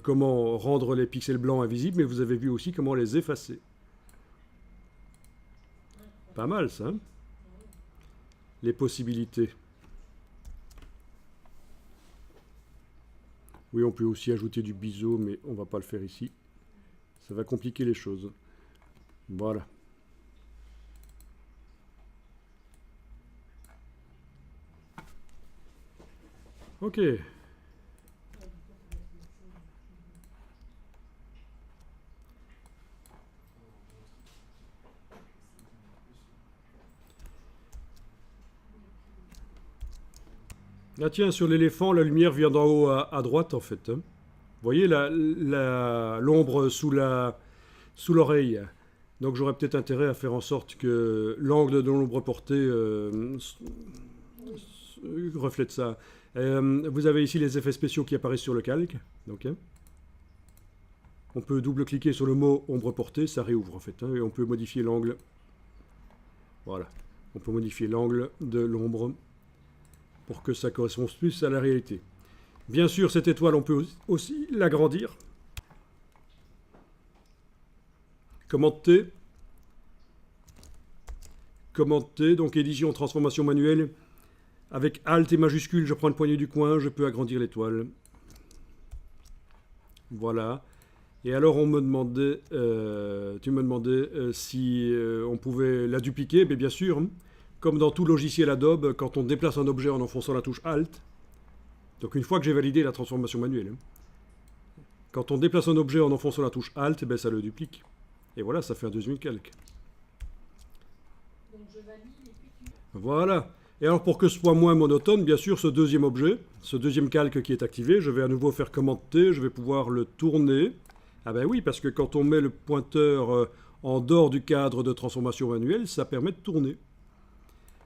comment rendre les pixels blancs invisibles, mais vous avez vu aussi comment les effacer. Pas mal ça, hein? Les possibilités. Oui, on peut aussi ajouter du biseau, mais on ne va pas le faire ici. Ça va compliquer les choses. Voilà. Ok. Ah tiens, sur l'éléphant, la lumière vient d'en haut à droite en fait, hein. Vous voyez l'ombre sous l'oreille. Donc j'aurais peut-être intérêt à faire en sorte que l'angle de l'ombre portée reflète ça. Vous avez ici les effets spéciaux qui apparaissent sur le calque. Donc, hein. On peut double-cliquer sur le mot ombre portée, ça réouvre en fait, hein, et on peut modifier l'angle. Voilà. On peut modifier l'angle de l'ombre pour que ça corresponde plus à la réalité. Bien sûr, cette étoile, on peut aussi l'agrandir. Commande T. Commande T, donc édition, transformation manuelle. Avec Alt et majuscule, je prends le poignet du coin, je peux agrandir l'étoile. Voilà. Et alors on me demandait, tu me demandais si on pouvait la dupliquer. Mais bien sûr, hein, comme dans tout logiciel Adobe, quand on déplace un objet en enfonçant la touche Alt, donc une fois que j'ai validé la transformation manuelle, hein, quand on déplace un objet en enfonçant la touche Alt, ben ça le duplique. Et voilà, ça fait un deuxième calque. Donc je valide et puis tu... Voilà. Et alors pour que ce soit moins monotone, bien sûr, ce deuxième objet, ce deuxième calque qui est activé, je vais à nouveau faire commande T, je vais pouvoir le tourner. Ah ben oui, parce que quand on met le pointeur en dehors du cadre de transformation manuelle, ça permet de tourner.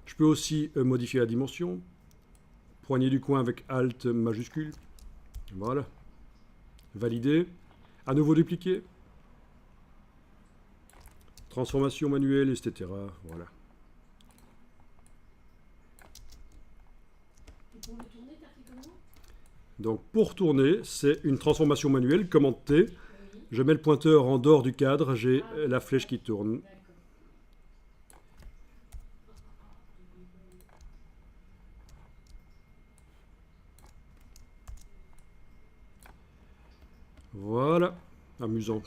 Je peux aussi modifier la dimension. Poignée du coin avec Alt majuscule. Voilà. Valider. À nouveau dupliquer. Transformation manuelle, etc. Voilà. Et pour le tourner, t'as fait comment? Donc pour tourner, c'est une transformation manuelle, commande T. Oui. Je mets le pointeur en dehors du cadre, j'ai la flèche qui tourne. D'accord. Voilà. Amusant.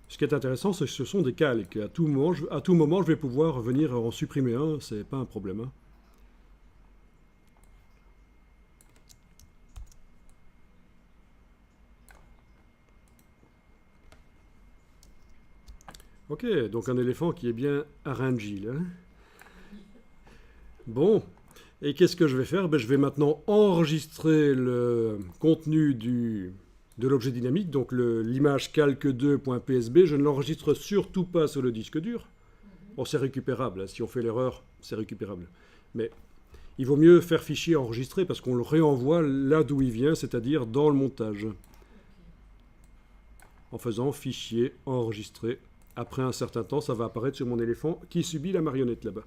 Ce qui est intéressant, c'est que ce sont des calques. À tout moment, je vais pouvoir venir en supprimer un, c'est pas un problème, hein. Ok, donc un éléphant qui est bien arrangé, là. Bon, et qu'est-ce que je vais faire? Ben, je vais maintenant enregistrer le contenu de l'objet dynamique, donc l'image calque2.psb. Je ne l'enregistre surtout pas sur le disque dur. Bon, c'est récupérable, hein. Si on fait l'erreur, c'est récupérable. Mais il vaut mieux faire fichier enregistré parce qu'on le réenvoie là d'où il vient, c'est-à-dire dans le montage. En faisant fichier enregistré. Après un certain temps, ça va apparaître sur mon éléphant qui subit la marionnette là-bas.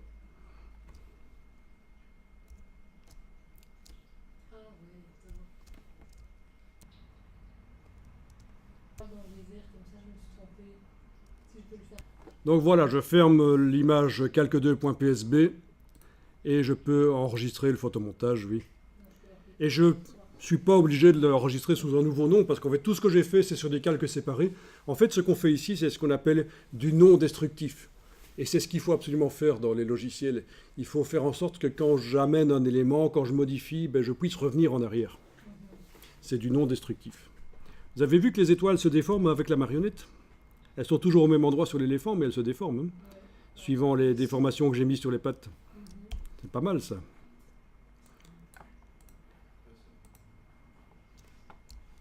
Ah ouais, ça va. Dans les airs comme ça, je me suis trompée. Si je peux le faire. Donc voilà, je ferme l'image calque2.psb et je peux enregistrer le photomontage, oui. Non, je peux l'appeler. Et je suis pas obligé de l'enregistrer sous un nouveau nom parce qu'en fait tout ce que j'ai fait c'est sur des calques séparés. En fait ce qu'on fait ici c'est ce qu'on appelle du non destructif. Et c'est ce qu'il faut absolument faire dans les logiciels. Il faut faire en sorte que quand j'amène un élément, quand je modifie, ben, je puisse revenir en arrière. C'est du non destructif. Vous avez vu que les étoiles se déforment avec la marionnette? Elles sont toujours au même endroit sur l'éléphant mais elles se déforment, hein, suivant les déformations que j'ai mises sur les pattes. C'est pas mal ça.